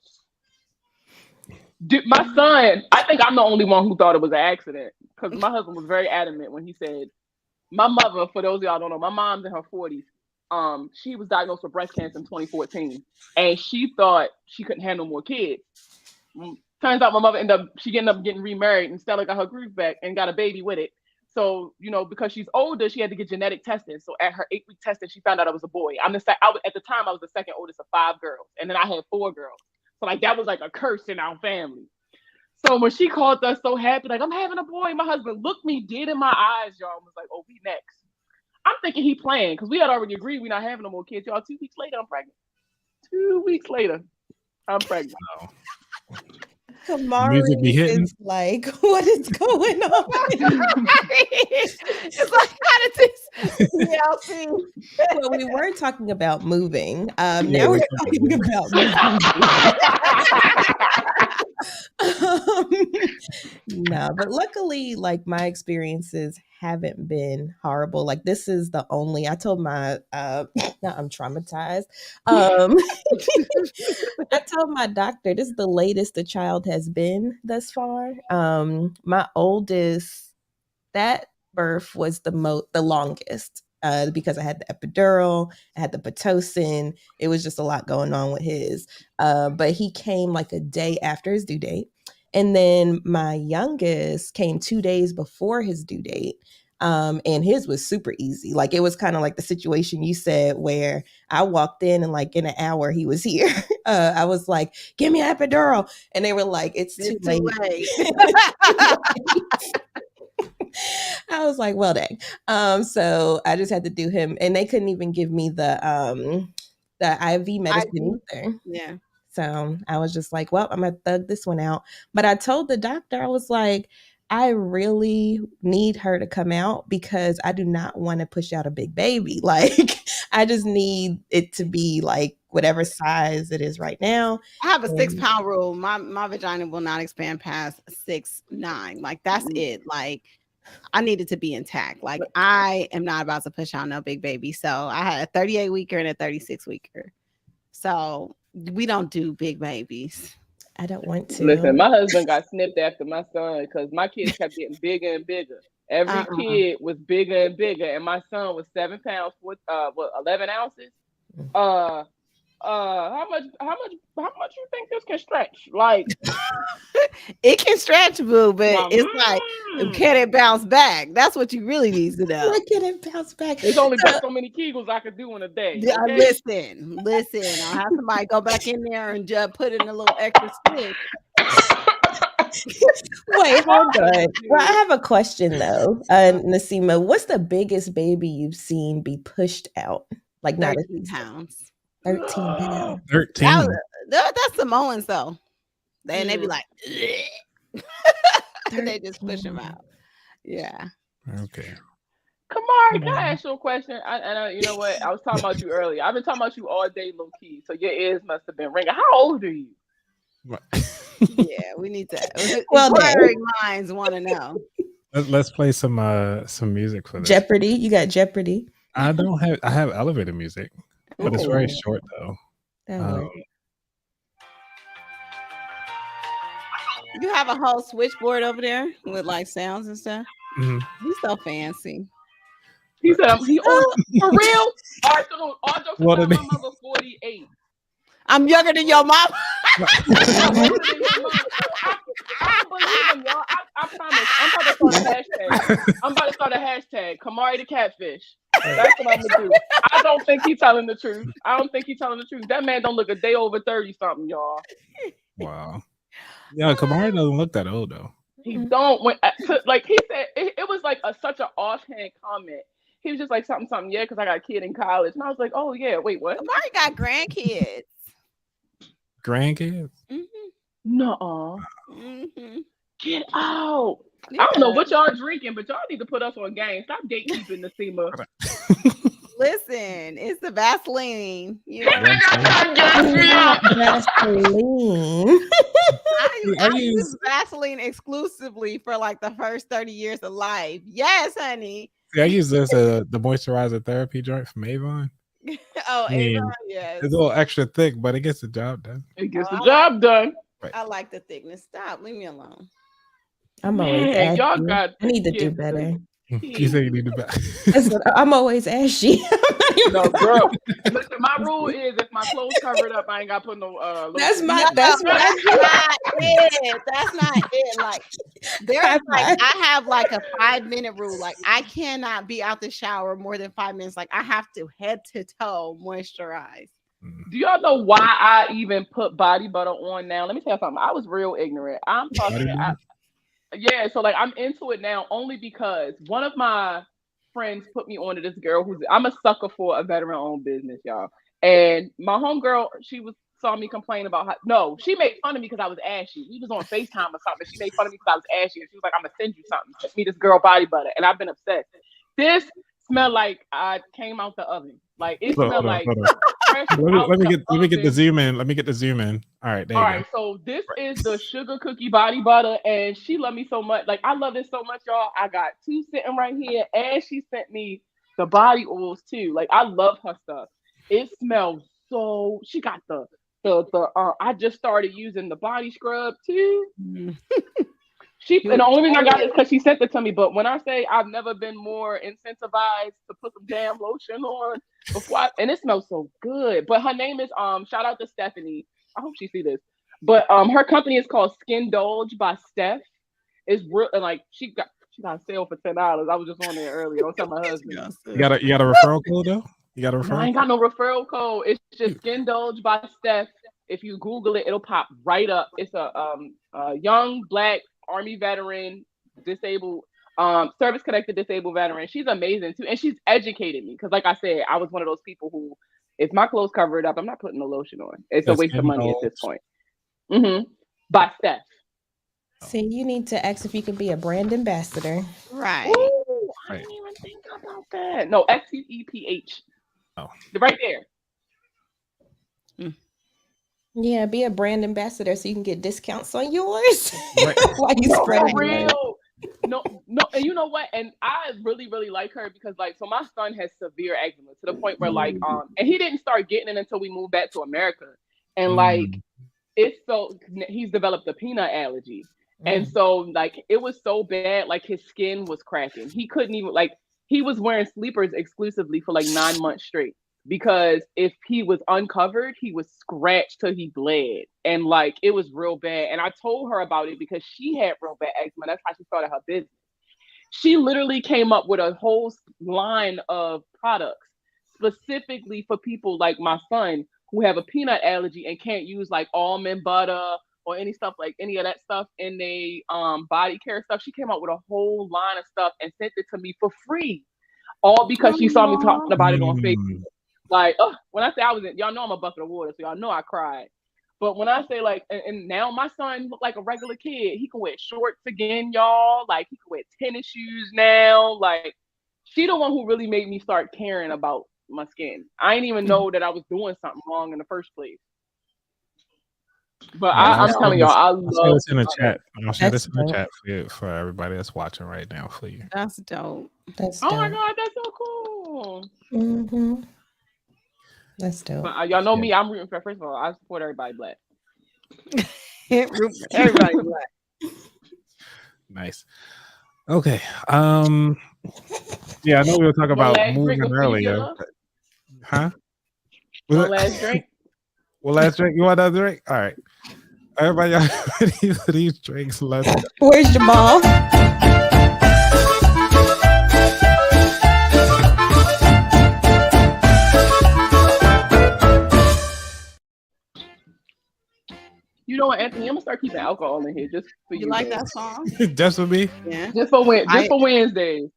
Speaker 3: Dude, my son, I think I'm the only one who thought it was an accident because my husband was very adamant when he said, my mother, for those of y'all don't know, my mom's in her 40s. She was diagnosed with breast cancer in 2014, and she thought she couldn't handle more kids. Turns out my mother ended up getting remarried, and Stella got her groove back and got a baby with it. So, you know, because she's older, she had to get genetic testing. So at her 8-week testing, she found out I was a boy. At the time, I was the second oldest of 5 girls, and then I had 4 girls. So like that was like a curse in our family. So when she called us so happy, like, I'm having a boy, my husband looked me dead in my eyes, y'all, and was like, oh, we next. I'm thinking he playing because we had already agreed we're not having no more kids, y'all. 2 weeks later, I'm pregnant. 2 weeks later, I'm pregnant.
Speaker 1: Wow.
Speaker 6: Kamari
Speaker 1: be hitting.
Speaker 6: is like, what is going on?
Speaker 5: It's like, how did this TLC?
Speaker 6: Well, we were talking about moving.
Speaker 1: Yeah,
Speaker 6: Now
Speaker 1: we're
Speaker 6: we're talking about moving. No, but luckily, like, my experiences haven't been horrible. Like, this is the only, I told my now I'm traumatized. I told my doctor this is the latest the child has been thus far. My oldest, that birth was the longest. Because I had the epidural, I had the Pitocin. It was just a lot going on with his. But he came like a day after his due date. And then my youngest came 2 days before his due date. And his was super easy. Like, it was kind of like the situation you said where I walked in and like in an hour he was here. I was like, give me an epidural. And they were like, it's too late. I was like, well, dang. So I just had to do him, and they couldn't even give me the IV medicine either.
Speaker 5: Yeah.
Speaker 6: So I was just like, well, I'm gonna thug this one out. But I told the doctor, I was like, I really need her to come out because I do not want to push out a big baby. Like, I just need it to be like whatever size it is right now.
Speaker 5: I have a 6-pound rule. My vagina will not expand past 6'9". Like, that's it. Like, I need it to be intact. Like, I am not about to push out no big baby. So I had a 38-weeker and a 36-weeker. So we don't do big babies.
Speaker 6: I don't want to.
Speaker 3: Listen, my husband got snipped after my son because my kids kept getting bigger and bigger. Every kid was bigger and bigger, and my son was 7 pounds, 11 ounces. How much you think this can stretch? Like,
Speaker 5: it can stretch, boo, but it's like, can it bounce back? That's what you really need to know.
Speaker 6: Can it bounce back?
Speaker 3: There's only got so many Kegels I could do in a day. Okay?
Speaker 5: Listen. I'll have somebody go back in there and just put in a little extra stick.
Speaker 6: Wait, hold on. Well, I have a question though, Nasima. What's the biggest baby you've seen be pushed out? Like
Speaker 5: 13 pounds.
Speaker 6: 13 pounds.
Speaker 1: 13.
Speaker 5: That's Samoans though. Then they be like, they just push them out. Yeah.
Speaker 1: Okay.
Speaker 3: Kamari, can I ask you a question? You know what? I was talking about you earlier. I've been talking about you all day, low key. So your ears must have been ringing. How old are you?
Speaker 1: What?
Speaker 5: Yeah, we need to.
Speaker 6: Well,
Speaker 5: inquiring minds want to know.
Speaker 1: Let's play some music for this.
Speaker 6: Jeopardy. You got Jeopardy.
Speaker 1: I have elevator music, but it's very short though.
Speaker 5: You have a whole switchboard over there with like sounds and stuff.
Speaker 1: Mhm.
Speaker 5: He's so fancy.
Speaker 3: He said, for real? All right, so no, all jokes aside, my mother 48.
Speaker 5: I'm younger than your mom.
Speaker 3: I believe him, y'all. I promise. I'm about to start a hashtag. Kamari the catfish. That's what I'm gonna do. I don't think he's telling the truth. That man don't look a day over 30 something, y'all.
Speaker 1: Wow. Yeah, Kamari doesn't look that old though.
Speaker 3: He don't. Like he said, it was like such an offhand comment. He was just like something. Yeah, because I got a kid in college, and I was like, oh yeah, wait, what?
Speaker 5: Kamari got grandkids.
Speaker 1: Grandkids?
Speaker 3: No. Get out.
Speaker 5: Yeah.
Speaker 3: I don't know what y'all drinking, but y'all need to put us on game. Stop gatekeeping the SEMA.
Speaker 5: Listen, it's the Vaseline. You know?
Speaker 6: Vaseline.
Speaker 5: I use Vaseline exclusively for like the first 30 years of life. Yes, honey.
Speaker 1: See, I use this the moisturizer therapy joint from Avon.
Speaker 5: Avon, yes.
Speaker 1: It's a little extra thick, but it gets the job done.
Speaker 3: It gets the job done.
Speaker 1: Right.
Speaker 5: I like the thickness. Stop. Leave me alone.
Speaker 6: I'm always ashy.
Speaker 3: Y'all got
Speaker 6: I need to do better.
Speaker 1: You say you need to be.
Speaker 6: I'm always ashy.
Speaker 3: No, girl. Listen, my rule is if my clothes covered up, I ain't got to put no.
Speaker 6: That's what I do.
Speaker 5: That's not it. Like there's like I have like a 5-minute rule. Like I cannot be out the shower more than 5 minutes. Like I have to head to toe moisturize.
Speaker 3: Do y'all know why I even put body butter on now? Let me tell you something. I was real ignorant. I'm talking. Yeah, so like I'm into it now only because one of my friends put me on to this girl I'm a sucker for a veteran-owned business, y'all. And my homegirl, saw me complain about she made fun of me because I was ashy. We was on FaceTime or something. She made fun of me because I was ashy, and she was like, "I'm gonna send you something. Send me this girl body butter," and I've been obsessed. This smelled like I came out the oven. Like it smelled like.
Speaker 1: Let me get the zoom in. Let me get the zoom in. All right, there you go.
Speaker 3: So this is the sugar cookie body butter, and she loved me so much. Like I love it so much, y'all. I got 2 sitting right here, and she sent me the body oils too. Like I love her stuff. It smells so. She got the I just started using the body scrub too. And the only reason I got it is because she sent it to me. But when I say I've never been more incentivized to put some damn lotion on before, and it smells so good. But her name is shout out to Stephanie. I hope she see this. But her company is called Skindulge by Steph. It's real, and like she got a sale for $10. I was just on there earlier. I was telling my husband.
Speaker 1: You got a referral code though? You got a referral?
Speaker 3: No, I ain't got no referral code. It's just Skindulge by Steph. If you Google it, it'll pop right up. It's a young Black Army veteran, disabled, service-connected disabled veteran. She's amazing too, and she's educated me because, like I said, I was one of those people who, if my clothes covered up, I'm not putting the lotion on. It's a waste of money at this point. By Steph.
Speaker 6: See, you need to ask if you can be a brand ambassador.
Speaker 5: Right.
Speaker 3: Ooh, I didn't even think about that. No, STEPH.
Speaker 1: Oh,
Speaker 3: right there.
Speaker 6: Yeah, be a brand ambassador so you can get discounts on yours.
Speaker 1: Right.
Speaker 6: While you spread it.
Speaker 3: Real. No, and you know what? And I really, really like her because, like, so my son has severe eczema to the point where, like, and he didn't start getting it until we moved back to America. And like, he's developed a peanut allergy. And so like it was so bad, like his skin was cracking. He couldn't even like he was wearing sleepers exclusively for like 9 months straight because if he was uncovered, he was scratched till he bled. And like it was real bad. And I told her about it because she had real bad eczema. That's how she started her business. She literally came up with a whole line of products specifically for people like my son who have a peanut allergy and can't use like almond butter or any stuff like any of that stuff in they body care stuff. She came up with a whole line of stuff and sent it to me for free, all because she saw me talking about it on Facebook. Like, when I say I was in, y'all know I'm a bucket of water, so y'all know I cried. But when I say like, and now my son look like a regular kid. He can wear shorts again, y'all. Like he can wear tennis shoes now. Like she the one who really made me start caring about my skin. I didn't even know that I was doing something wrong in the first place. But I'm telling y'all, I love.
Speaker 1: I'll share this in the chat. I'll share this in the chat for everybody that's watching right now for you.
Speaker 5: That's dope.
Speaker 6: That's
Speaker 3: Oh
Speaker 6: dope.
Speaker 3: my god, that's so cool.
Speaker 6: Mm-hmm. That's dope.
Speaker 3: But y'all know me. I'm rooting for. First of all, I support everybody black.
Speaker 5: Everybody black.
Speaker 1: Nice. Okay. Yeah, I know we were talking about
Speaker 3: last drink
Speaker 1: moving
Speaker 3: before you
Speaker 1: earlier.
Speaker 3: get up?
Speaker 1: Huh?
Speaker 3: One last drink.
Speaker 1: Well, last drink. You want that drink? All right. Everybody, y'all ready for these drinks? Let's go.
Speaker 6: Where's Jamal?
Speaker 3: You know what, Anthony? I'm gonna start keeping alcohol in here just for you.
Speaker 5: You like
Speaker 3: man.
Speaker 5: that song?
Speaker 1: Just for me?
Speaker 5: Yeah.
Speaker 3: Just for Wednesdays.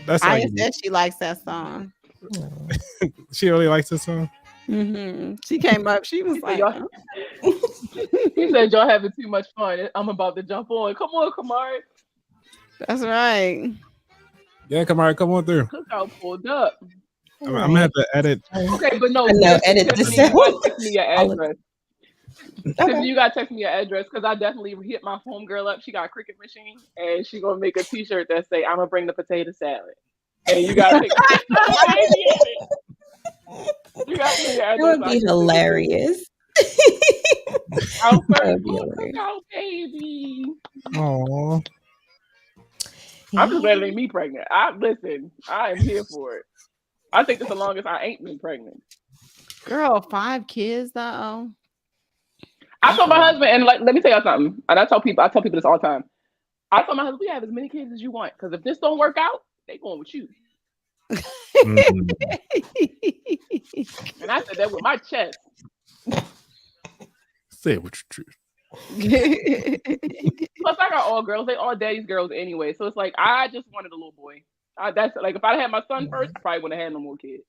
Speaker 1: That's how
Speaker 5: I
Speaker 1: you do.
Speaker 5: said she likes that song.
Speaker 1: She really likes this song.
Speaker 5: She came up. She was like,
Speaker 3: y'all, he said y'all having too much fun. I'm about to jump on. Come on, Kamari.
Speaker 5: "That's right."
Speaker 1: Yeah, Kamari, come on through.
Speaker 3: Cookout pulled up.
Speaker 1: I'm gonna have to edit.
Speaker 3: Okay, but no,
Speaker 6: I know,
Speaker 3: Tiffany,
Speaker 6: edit this
Speaker 3: you gotta
Speaker 6: out.
Speaker 3: text me your
Speaker 6: All of-
Speaker 3: address.
Speaker 6: Okay.
Speaker 3: Tiffany, you gotta text me your address because I definitely hit my homegirl up. She got a Cricut machine and she gonna make a T-shirt that say "I'm gonna bring the potato salad." And you gotta pick. You got me your
Speaker 6: That
Speaker 3: address.
Speaker 6: would be hilarious.
Speaker 3: Out
Speaker 6: That
Speaker 3: first,
Speaker 6: would be hilarious.
Speaker 3: cookout, baby.
Speaker 1: Oh,
Speaker 3: I'm just glad it ain't me pregnant. I am here for it. I think it's the longest I ain't been pregnant.
Speaker 5: Girl, 5 kids though.
Speaker 3: I told my husband, and like, let me tell y'all something. And I tell people this all the time. I told my husband, we have as many kids as you want, because if this don't work out, they going with you.
Speaker 1: mhm.
Speaker 3: And I said that with my chest.
Speaker 1: Say it with your truth.
Speaker 3: Plus, I got all girls. They all daddy's girls anyway. So it's like I just wanted a little boy. That's like if I had my son first, I probably wouldn't have had no more kids.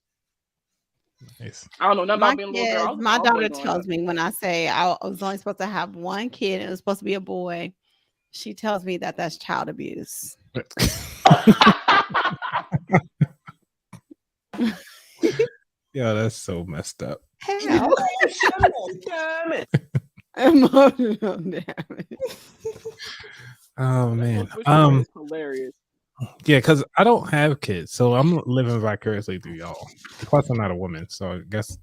Speaker 1: Nice.
Speaker 3: I don't know nothing
Speaker 5: My
Speaker 3: about being a little girl.
Speaker 5: kids, my
Speaker 3: I'll
Speaker 5: daughter
Speaker 3: wait on
Speaker 5: tells
Speaker 3: it.
Speaker 5: me when I say I was only supposed to have one kid and it was supposed to be a boy, she tells me that that's child abuse.
Speaker 1: Yeah, that's so messed up.
Speaker 5: How?
Speaker 7: Damn it.
Speaker 5: Emotional damage.
Speaker 1: Oh man.
Speaker 3: Which one is hilarious.
Speaker 1: Yeah, because I don't have kids, so I'm living vicariously through y'all. Plus, I'm not a woman, so I guess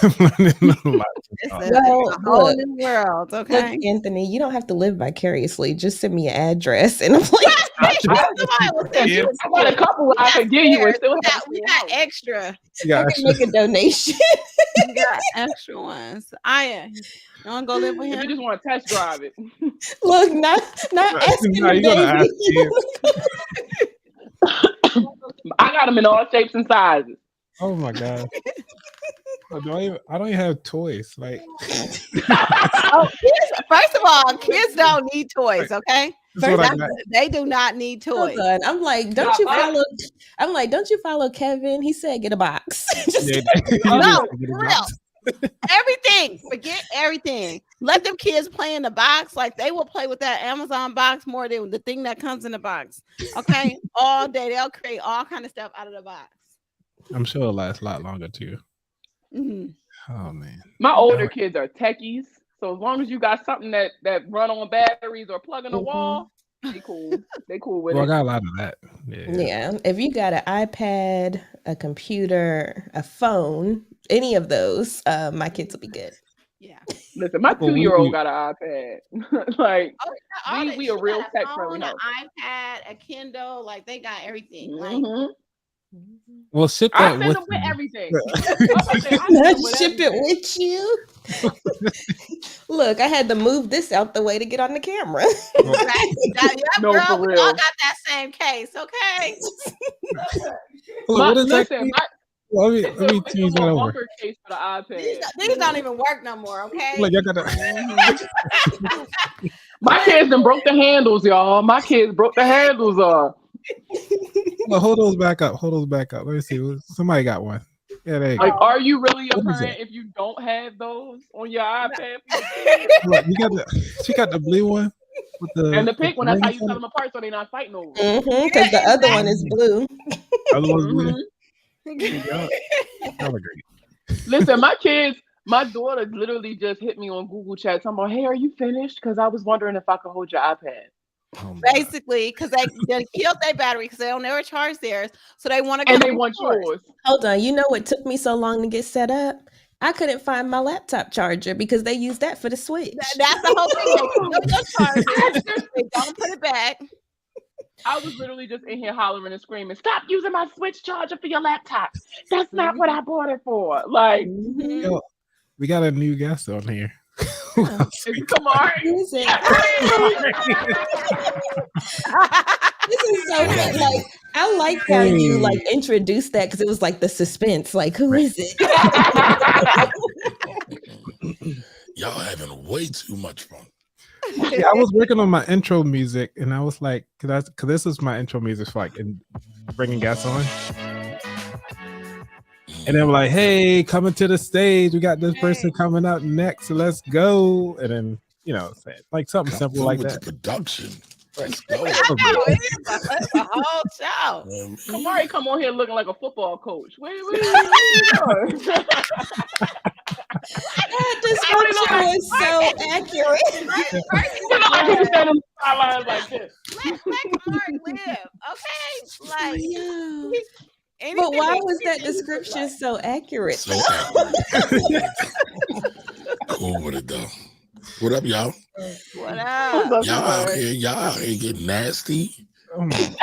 Speaker 1: I'm learning a lot.
Speaker 5: It's
Speaker 1: from
Speaker 5: a,
Speaker 1: y'all.
Speaker 6: Well,
Speaker 5: it's a whole
Speaker 6: look.
Speaker 5: new world,
Speaker 6: Look,
Speaker 5: okay?
Speaker 6: Anthony, you don't have to live vicariously. Just send me your address, and I'm like,
Speaker 5: Somebody will send you
Speaker 3: I got a couple I could give you and still
Speaker 5: we
Speaker 3: have
Speaker 5: got,
Speaker 3: a
Speaker 5: we
Speaker 3: full
Speaker 5: got
Speaker 3: house.
Speaker 5: extra.
Speaker 1: Yeah,
Speaker 6: I can make a donation.
Speaker 5: We got extra ones. You want to go live with
Speaker 3: If you
Speaker 5: him?
Speaker 3: just want to test drive it.
Speaker 6: Look, not asking
Speaker 1: No,
Speaker 6: the
Speaker 1: you gotta ask
Speaker 6: baby.
Speaker 3: I got them in all shapes and sizes.
Speaker 1: Oh my god. I don't even have toys. Like,
Speaker 5: Oh, kids, first of all, kids don't need toys, okay?
Speaker 1: that's what I
Speaker 5: First,
Speaker 1: got.
Speaker 5: they do not need toys.
Speaker 6: Hold on. I'm like, don't you follow Kevin? He said get a box. Just
Speaker 1: Yeah,
Speaker 5: No,
Speaker 1: get a
Speaker 5: for real.
Speaker 1: box.
Speaker 5: Everything. Forget everything. Let them kids play in the box. Like they will play with that Amazon box more than the thing that comes in the box. Okay. All day. They'll create all kind of stuff out of the box.
Speaker 1: I'm sure it'll last a lot longer too.
Speaker 5: Mhm.
Speaker 1: Oh man.
Speaker 3: My older kids are techies, so as long as you got something that run on batteries or plug in the wall, they cool. They cool with
Speaker 1: Well, I
Speaker 3: it.
Speaker 1: got a lot of that. Yeah.
Speaker 6: Yeah. If you got an iPad, a computer, a phone, any of those, my kids will be good.
Speaker 5: Yeah.
Speaker 3: Listen, my
Speaker 1: Well,
Speaker 3: 2-year-old got an iPad. Like
Speaker 5: Oh, yeah,
Speaker 3: we a
Speaker 5: she
Speaker 3: real
Speaker 5: got a
Speaker 3: tech
Speaker 5: phone,
Speaker 3: friendly
Speaker 5: an
Speaker 3: house.
Speaker 5: iPad, a Kindle. Like they got everything. Like
Speaker 3: Mhm.
Speaker 1: well, ship
Speaker 3: I
Speaker 1: that
Speaker 3: send
Speaker 1: with
Speaker 3: them with
Speaker 1: you.
Speaker 3: everything.
Speaker 1: Yeah.
Speaker 3: I was about to say, I send
Speaker 6: Not
Speaker 3: them with
Speaker 6: ship it
Speaker 3: everything.
Speaker 6: with you. Look, I had to move this out the way to get on the camera.
Speaker 1: Well,
Speaker 5: exactly. Yeah,
Speaker 3: No,
Speaker 5: girl,
Speaker 3: for
Speaker 5: we all
Speaker 3: real.
Speaker 5: got that same case, okay?
Speaker 1: look, what does that
Speaker 3: Listen,
Speaker 1: mean? Let me
Speaker 3: it's
Speaker 1: let me
Speaker 3: a
Speaker 1: change that
Speaker 3: little
Speaker 1: over.
Speaker 3: bumper case for the
Speaker 5: These,
Speaker 3: iPad.
Speaker 5: these don't even work no more, okay?
Speaker 1: Look, y'all got that.
Speaker 3: Mhm. My kids done broke the handles, y'all. My kids broke the handles off.
Speaker 1: Well, hold those back up. Hold those back up. Let me see. Somebody got one. Yeah, there you
Speaker 3: Like,
Speaker 1: go.
Speaker 3: are you really a
Speaker 1: What is
Speaker 3: parent
Speaker 1: that?
Speaker 3: if you don't have those on your iPad for your kids?
Speaker 1: Look, you got she got the blue one with
Speaker 3: And the
Speaker 1: with
Speaker 3: pink
Speaker 1: the
Speaker 3: one, that's how
Speaker 1: rings
Speaker 3: you
Speaker 1: on
Speaker 3: tell
Speaker 1: it.
Speaker 3: them apart so they're not fighting over them.
Speaker 6: Because the other one is blue.
Speaker 1: Other one's blue.
Speaker 3: Mhm.
Speaker 1: Y'all are great.
Speaker 3: Listen, my daughter literally just hit me on Google Chat talking about, hey, are you finished? Because I was wondering if I could hold your iPad.
Speaker 1: Oh my God.
Speaker 5: Basically, because they killed their battery because they don't ever charge theirs, so they want to
Speaker 3: And
Speaker 5: come
Speaker 3: they want yours.
Speaker 6: Hold on. You know what took me so long to get set up? I couldn't find my laptop charger because they use that for the switch.
Speaker 5: That's the whole thing. They steal your charger. They don't put it back.
Speaker 3: I was literally just in here hollering and screaming, stop using my Switch charger for your laptop. That's not what I bought it for. Like,
Speaker 6: Mhm.
Speaker 1: Yo, we got a new guest on here.
Speaker 6: Oh,
Speaker 3: is it Kamari?
Speaker 6: who is it? This is so
Speaker 8: What up,
Speaker 6: good.
Speaker 8: people?
Speaker 6: Like, I like how you like
Speaker 1: Hey.
Speaker 6: introduced that because it was like the suspense. Like, who is it?
Speaker 8: Y'all having way too much fun.
Speaker 1: Yeah, I was working on my intro music, and I was like, because this is my intro music for like in bringing guests on, and then I'm like, hey, coming to the stage, we got this person coming up next, so let's go, and then like something
Speaker 8: Come
Speaker 1: simple
Speaker 8: through
Speaker 1: like
Speaker 8: with
Speaker 1: that.
Speaker 8: the production. Let's go.
Speaker 5: I know, it is a whole show.
Speaker 3: Kamari come on here looking like a football coach. What are you doing?
Speaker 6: That description was so accurate.
Speaker 3: You know, like he was standing on the sidelines like this.
Speaker 5: Let Kamari live, okay? Like,
Speaker 6: Yeah.
Speaker 5: anything
Speaker 6: But why
Speaker 5: that
Speaker 6: was that
Speaker 5: you
Speaker 6: description
Speaker 5: like.
Speaker 6: so accurate?
Speaker 8: So accurate. Cool with it though. What up, y'all?
Speaker 5: What
Speaker 3: What's
Speaker 5: up?
Speaker 3: up,
Speaker 8: Y'all out
Speaker 3: Kamari?
Speaker 8: here, getting nasty.
Speaker 1: Oh my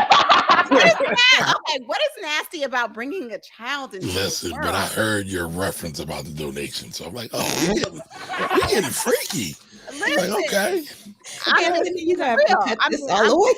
Speaker 5: What is okay, what is nasty about bringing a child into
Speaker 8: Listen,
Speaker 5: the
Speaker 8: but I
Speaker 5: world?
Speaker 8: heard your reference about the donation, so I'm like, oh, we getting freaky. I'm like,
Speaker 5: Listen,
Speaker 8: okay.
Speaker 6: Anthony, you gotta
Speaker 5: real.
Speaker 6: cut
Speaker 5: I
Speaker 6: this
Speaker 5: mean,
Speaker 6: all the way.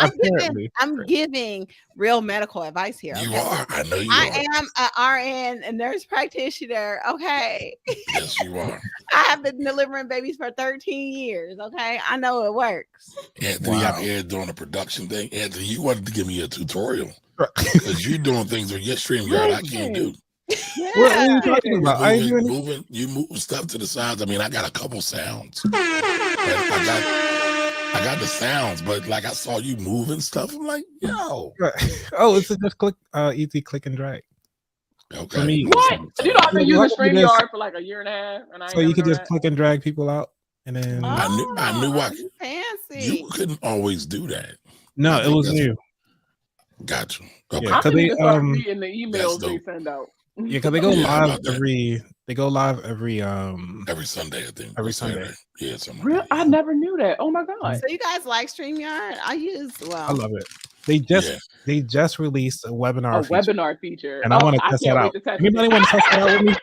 Speaker 1: Apparently.
Speaker 5: I'm giving real medical advice here.
Speaker 8: You
Speaker 5: Okay?
Speaker 8: are. I know you
Speaker 5: I
Speaker 8: are.
Speaker 5: am an RN, a nurse practitioner. Okay.
Speaker 8: Yes, you are.
Speaker 5: I have been delivering babies for 13 years. Okay. I know it works.
Speaker 8: Anthony out
Speaker 1: Wow.
Speaker 8: here doing a production thing. Anthony, you wanted to give me a tutorial because you're doing things on your StreamYard I can't do.
Speaker 1: What are you talking about? I ain't doing
Speaker 8: You moving stuff to the sides. I mean, I got a couple sounds. I got the sounds, but like I saw you moving stuff. I'm like, yo.
Speaker 1: Oh, it's just click easy click and drag.
Speaker 8: Okay.
Speaker 1: For me,
Speaker 3: What? You know, I've been
Speaker 1: Yeah,
Speaker 3: using
Speaker 1: you just-
Speaker 3: StreamYard for like a year and a half, and I
Speaker 1: so
Speaker 3: ain't
Speaker 1: you
Speaker 3: never
Speaker 1: could
Speaker 3: know
Speaker 1: just
Speaker 3: that.
Speaker 1: click and drag people out, and then
Speaker 8: I knew I
Speaker 5: you fancy.
Speaker 8: you couldn't always do that.
Speaker 1: no,
Speaker 8: I
Speaker 1: it
Speaker 8: think
Speaker 1: was
Speaker 8: that's-
Speaker 1: new.
Speaker 8: Got you. Okay.
Speaker 1: Yeah,
Speaker 3: I
Speaker 1: because
Speaker 3: need
Speaker 1: they
Speaker 3: to start reading the emails
Speaker 8: dope.
Speaker 3: they send out.
Speaker 1: yeah, because they go
Speaker 8: Yeah, how
Speaker 1: live
Speaker 8: about that?
Speaker 1: every
Speaker 8: Sunday, I think.
Speaker 1: Every
Speaker 8: or
Speaker 1: Sunday.
Speaker 8: Saturday. Yeah, something
Speaker 3: Real?
Speaker 8: like that.
Speaker 3: I never knew that. Oh my god.
Speaker 5: So you guys like StreamYard?
Speaker 1: I love it. They just released a webinar
Speaker 3: A
Speaker 1: feature,
Speaker 3: webinar feature.
Speaker 1: and I want to
Speaker 3: I
Speaker 1: test
Speaker 3: can't
Speaker 1: it
Speaker 3: wait
Speaker 1: out.
Speaker 3: to test
Speaker 1: Anybody
Speaker 3: it.
Speaker 1: want to test it out with me?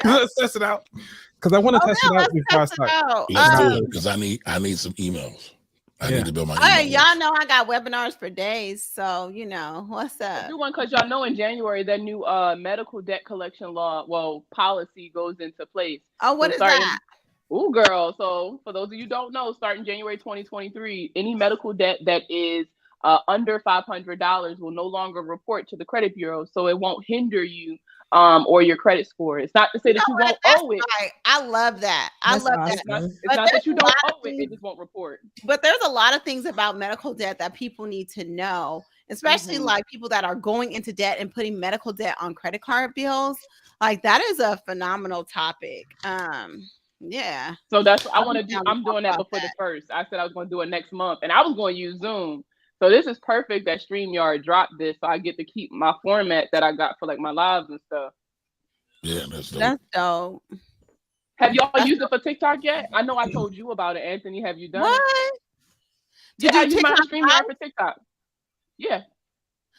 Speaker 1: Let's test it out because I want to test it out before I start.
Speaker 8: Let's do it because I need some emails. I
Speaker 1: Yeah.
Speaker 8: need to build my
Speaker 5: Hey,
Speaker 8: email.
Speaker 5: y'all know I got webinars for days, so you know what's up.
Speaker 3: Do one because y'all know in January that new medical debt collection law, policy goes into place.
Speaker 5: Oh, what is that?
Speaker 3: Ooh, girl. So for those of you who don't know, starting January 2023, any medical debt that is under $500 will no longer report to the credit bureau, so it won't hinder you or your credit score. It's not to say that you won't owe it.
Speaker 5: Right. I love that.
Speaker 6: That's
Speaker 5: I love
Speaker 6: awesome.
Speaker 5: that.
Speaker 3: It's
Speaker 5: But
Speaker 3: not that you
Speaker 5: there's a
Speaker 3: don't
Speaker 5: lot of
Speaker 3: owe it, it just won't report.
Speaker 5: But there's a lot of things about medical debt that people need to know, especially like people that are going into debt and putting medical debt on credit card bills. Like that is a phenomenal topic. Yeah.
Speaker 3: So that's what I
Speaker 5: I'll
Speaker 3: want
Speaker 5: be
Speaker 3: to do.
Speaker 5: down to
Speaker 3: I'm
Speaker 5: talk
Speaker 3: doing that
Speaker 5: about
Speaker 3: before the first. I said I was going to do it next month, and I was going to use Zoom. So this is perfect that StreamYard dropped this, so I get to keep my format that I got for like my lives and stuff.
Speaker 8: Yeah, that's dope.
Speaker 5: That's dope.
Speaker 3: Have y'all used it for TikTok yet? I know I told you about it, Anthony. Have you done it?
Speaker 5: What?
Speaker 3: Yeah,
Speaker 5: do
Speaker 3: I use my
Speaker 5: TikTok
Speaker 3: StreamYard for TikTok. Yeah.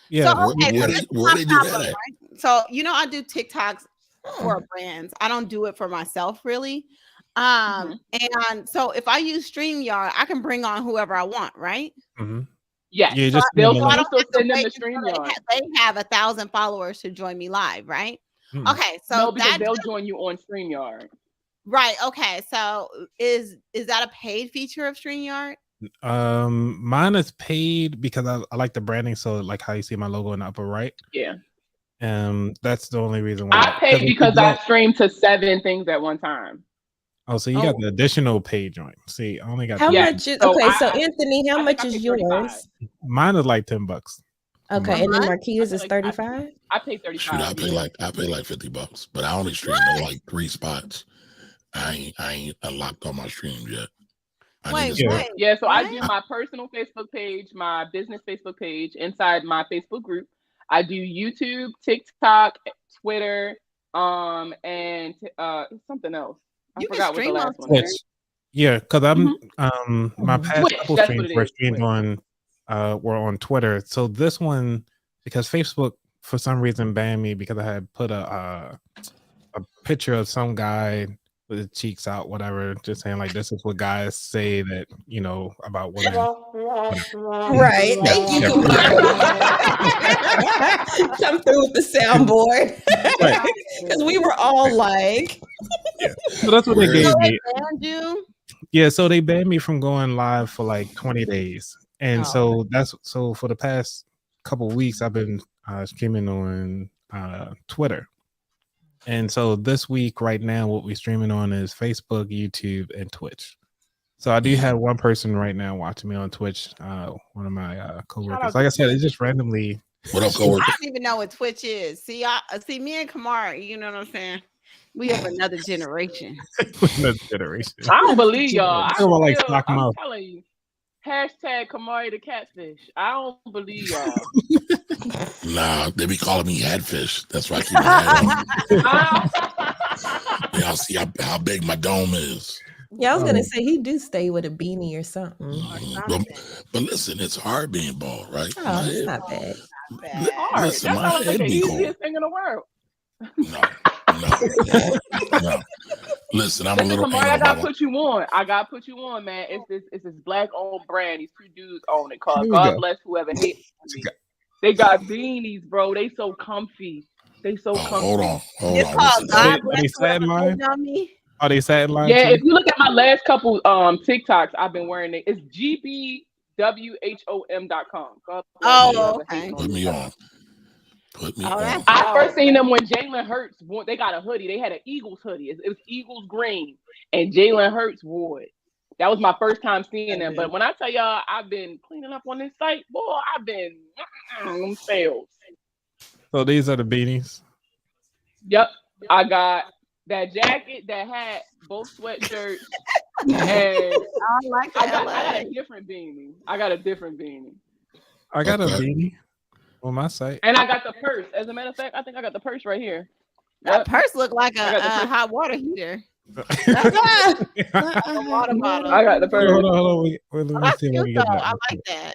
Speaker 1: Yeah.
Speaker 5: So okay, so
Speaker 8: Where
Speaker 5: this is
Speaker 8: where
Speaker 5: my
Speaker 8: they do that
Speaker 5: problem,
Speaker 8: at?
Speaker 5: right? So I do TikToks for brands. I don't do it for myself really. And so if I use StreamYard, I can bring on whoever I want, right?
Speaker 1: Mm-hmm.
Speaker 3: Yes.
Speaker 1: Yeah,
Speaker 5: So
Speaker 1: just
Speaker 3: They'll
Speaker 5: I don't
Speaker 3: also
Speaker 5: have to
Speaker 3: send them
Speaker 5: wait
Speaker 3: the
Speaker 5: until
Speaker 3: StreamYard.
Speaker 5: they have 1,000 followers to join me live, right? Okay, so
Speaker 3: No, because
Speaker 5: that
Speaker 3: they'll join you on StreamYard.
Speaker 5: right. Okay, so is that a paid feature of StreamYard?
Speaker 1: Mine is paid because I like the branding. So like how you see my logo in the upper right.
Speaker 3: Yeah.
Speaker 1: That's the only reason why.
Speaker 3: I pay because I stream to 7 things at one time.
Speaker 1: Oh, so you got the additional paid joint. See, I only got
Speaker 6: How
Speaker 3: Yeah,
Speaker 6: much is
Speaker 3: so
Speaker 6: okay? So
Speaker 3: I-
Speaker 6: Anthony, how
Speaker 3: I
Speaker 6: much
Speaker 3: think I
Speaker 6: is
Speaker 3: paid 35.
Speaker 6: yours?
Speaker 1: mine is like $10.
Speaker 6: Okay, and then
Speaker 5: month?
Speaker 6: Marquia's
Speaker 3: I
Speaker 6: is
Speaker 3: feel like
Speaker 6: 35.
Speaker 3: I pay
Speaker 8: Shoot,
Speaker 3: 35.
Speaker 8: I pay like $50, but I only stream to like 3 spots. I ain't unlocked all my streams yet. I need to start.
Speaker 3: Yeah, so I
Speaker 5: What?
Speaker 3: do my personal Facebook page, my business Facebook page inside my Facebook group. I do YouTube, TikTok, Twitter, and something else. I
Speaker 5: You can
Speaker 3: forgot what the
Speaker 5: stream on
Speaker 3: last one
Speaker 5: Twitch.
Speaker 3: is.
Speaker 1: Yeah, because I'm my past
Speaker 3: Twitch,
Speaker 1: couple
Speaker 3: that's what
Speaker 1: streams
Speaker 3: it
Speaker 1: were
Speaker 3: is,
Speaker 1: streamed
Speaker 3: Twitch.
Speaker 1: on were on Twitter. So this one, because Facebook for some reason banned me because I had put a picture of some guy with his cheeks out, whatever, just saying like this is what guys say that about women.
Speaker 6: Right. Thank you. Come through with the soundboard. Because we were all like,
Speaker 1: Yeah. So that's what they
Speaker 8: Where
Speaker 1: gave
Speaker 8: is
Speaker 1: me.
Speaker 5: And you?
Speaker 1: Yeah, so they banned me from going live for like 20 days. And
Speaker 5: Oh.
Speaker 1: so for the past couple weeks I've been streaming on Twitter. And so this week right now what we're streaming on is Facebook, YouTube, and Twitch. So I do have one person right now watching me on Twitch, one of my coworkers. Like I said, it's just randomly.
Speaker 8: What up, coworker?
Speaker 5: I don't even know what Twitch is. See, me and Kamara, you know what I'm saying? We have another generation.
Speaker 1: Another generation.
Speaker 3: I don't believe y'all.
Speaker 1: Talking about, like, stock
Speaker 3: I'm
Speaker 1: mouth.
Speaker 3: telling you. Hashtag Kamari the catfish. I don't believe y'all.
Speaker 8: Nah, they be calling me Hatfish. That's why I keep my hat on. Y'all see how big my dome is.
Speaker 6: yeah, I was gonna say he do stay with a beanie or something.
Speaker 8: But listen, it's hard being bald, right?
Speaker 6: Oh, it's not bad.
Speaker 3: Hard.
Speaker 8: Listen,
Speaker 3: That
Speaker 8: my
Speaker 3: sounds like
Speaker 8: head
Speaker 3: the
Speaker 8: be cold.
Speaker 3: easiest thing in the world.
Speaker 8: No. Listen, I'm a
Speaker 3: Listen,
Speaker 8: little
Speaker 3: Kamari, I
Speaker 8: anal
Speaker 3: gotta
Speaker 8: about
Speaker 3: put you on. I gotta put you on, man. It's this black owned brand. These 2 dudes own it called
Speaker 1: Here we
Speaker 3: God
Speaker 1: go.
Speaker 3: Bless Whoever Hates Me. They got beanies, bro. They so comfy. They so comfy.
Speaker 8: Hold on.
Speaker 5: It's called
Speaker 8: Listen,
Speaker 5: God
Speaker 1: Are they
Speaker 5: Bless
Speaker 1: sad
Speaker 5: Whoever
Speaker 1: line?
Speaker 5: hates on me.
Speaker 1: Are they sad line?
Speaker 3: Yeah,
Speaker 1: too?
Speaker 3: if you look at my last couple TikToks, I've been wearing it. It's gbwhom.com. God bless
Speaker 5: Oh,
Speaker 3: whoever
Speaker 5: okay.
Speaker 3: hates
Speaker 8: put
Speaker 3: on
Speaker 8: me
Speaker 3: me.
Speaker 8: on. Put me
Speaker 5: Oh,
Speaker 8: on.
Speaker 5: that's
Speaker 3: I first seen them when Jalen Hurts wore. They got a hoodie. They had an Eagles hoodie. It was Eagles green, and Jalen Hurts wore it. That was my first time seeing them. But when I tell y'all, I've been cleaning up on this site, boy, I've been them sales.
Speaker 1: So these are the beanies.
Speaker 3: Yep, I got that jacket, that hat, both sweatshirts, and
Speaker 5: I like
Speaker 3: I
Speaker 5: that.
Speaker 3: got a different beanie. I got a
Speaker 1: I got a
Speaker 8: Okay.
Speaker 1: beanie on my site.
Speaker 3: And I got the purse. As a matter of fact, I think I got the purse right here.
Speaker 5: That
Speaker 3: Yep.
Speaker 5: purse look like
Speaker 3: I
Speaker 5: a
Speaker 3: got the purse.
Speaker 5: hot water heater.
Speaker 6: Uh-uh.
Speaker 5: A water bottle.
Speaker 3: I got the purse.
Speaker 1: Hold on. Wait,
Speaker 5: Oh,
Speaker 1: let me
Speaker 5: that's
Speaker 1: see if I
Speaker 5: cute
Speaker 1: can
Speaker 5: though.
Speaker 1: get that.
Speaker 5: I like that.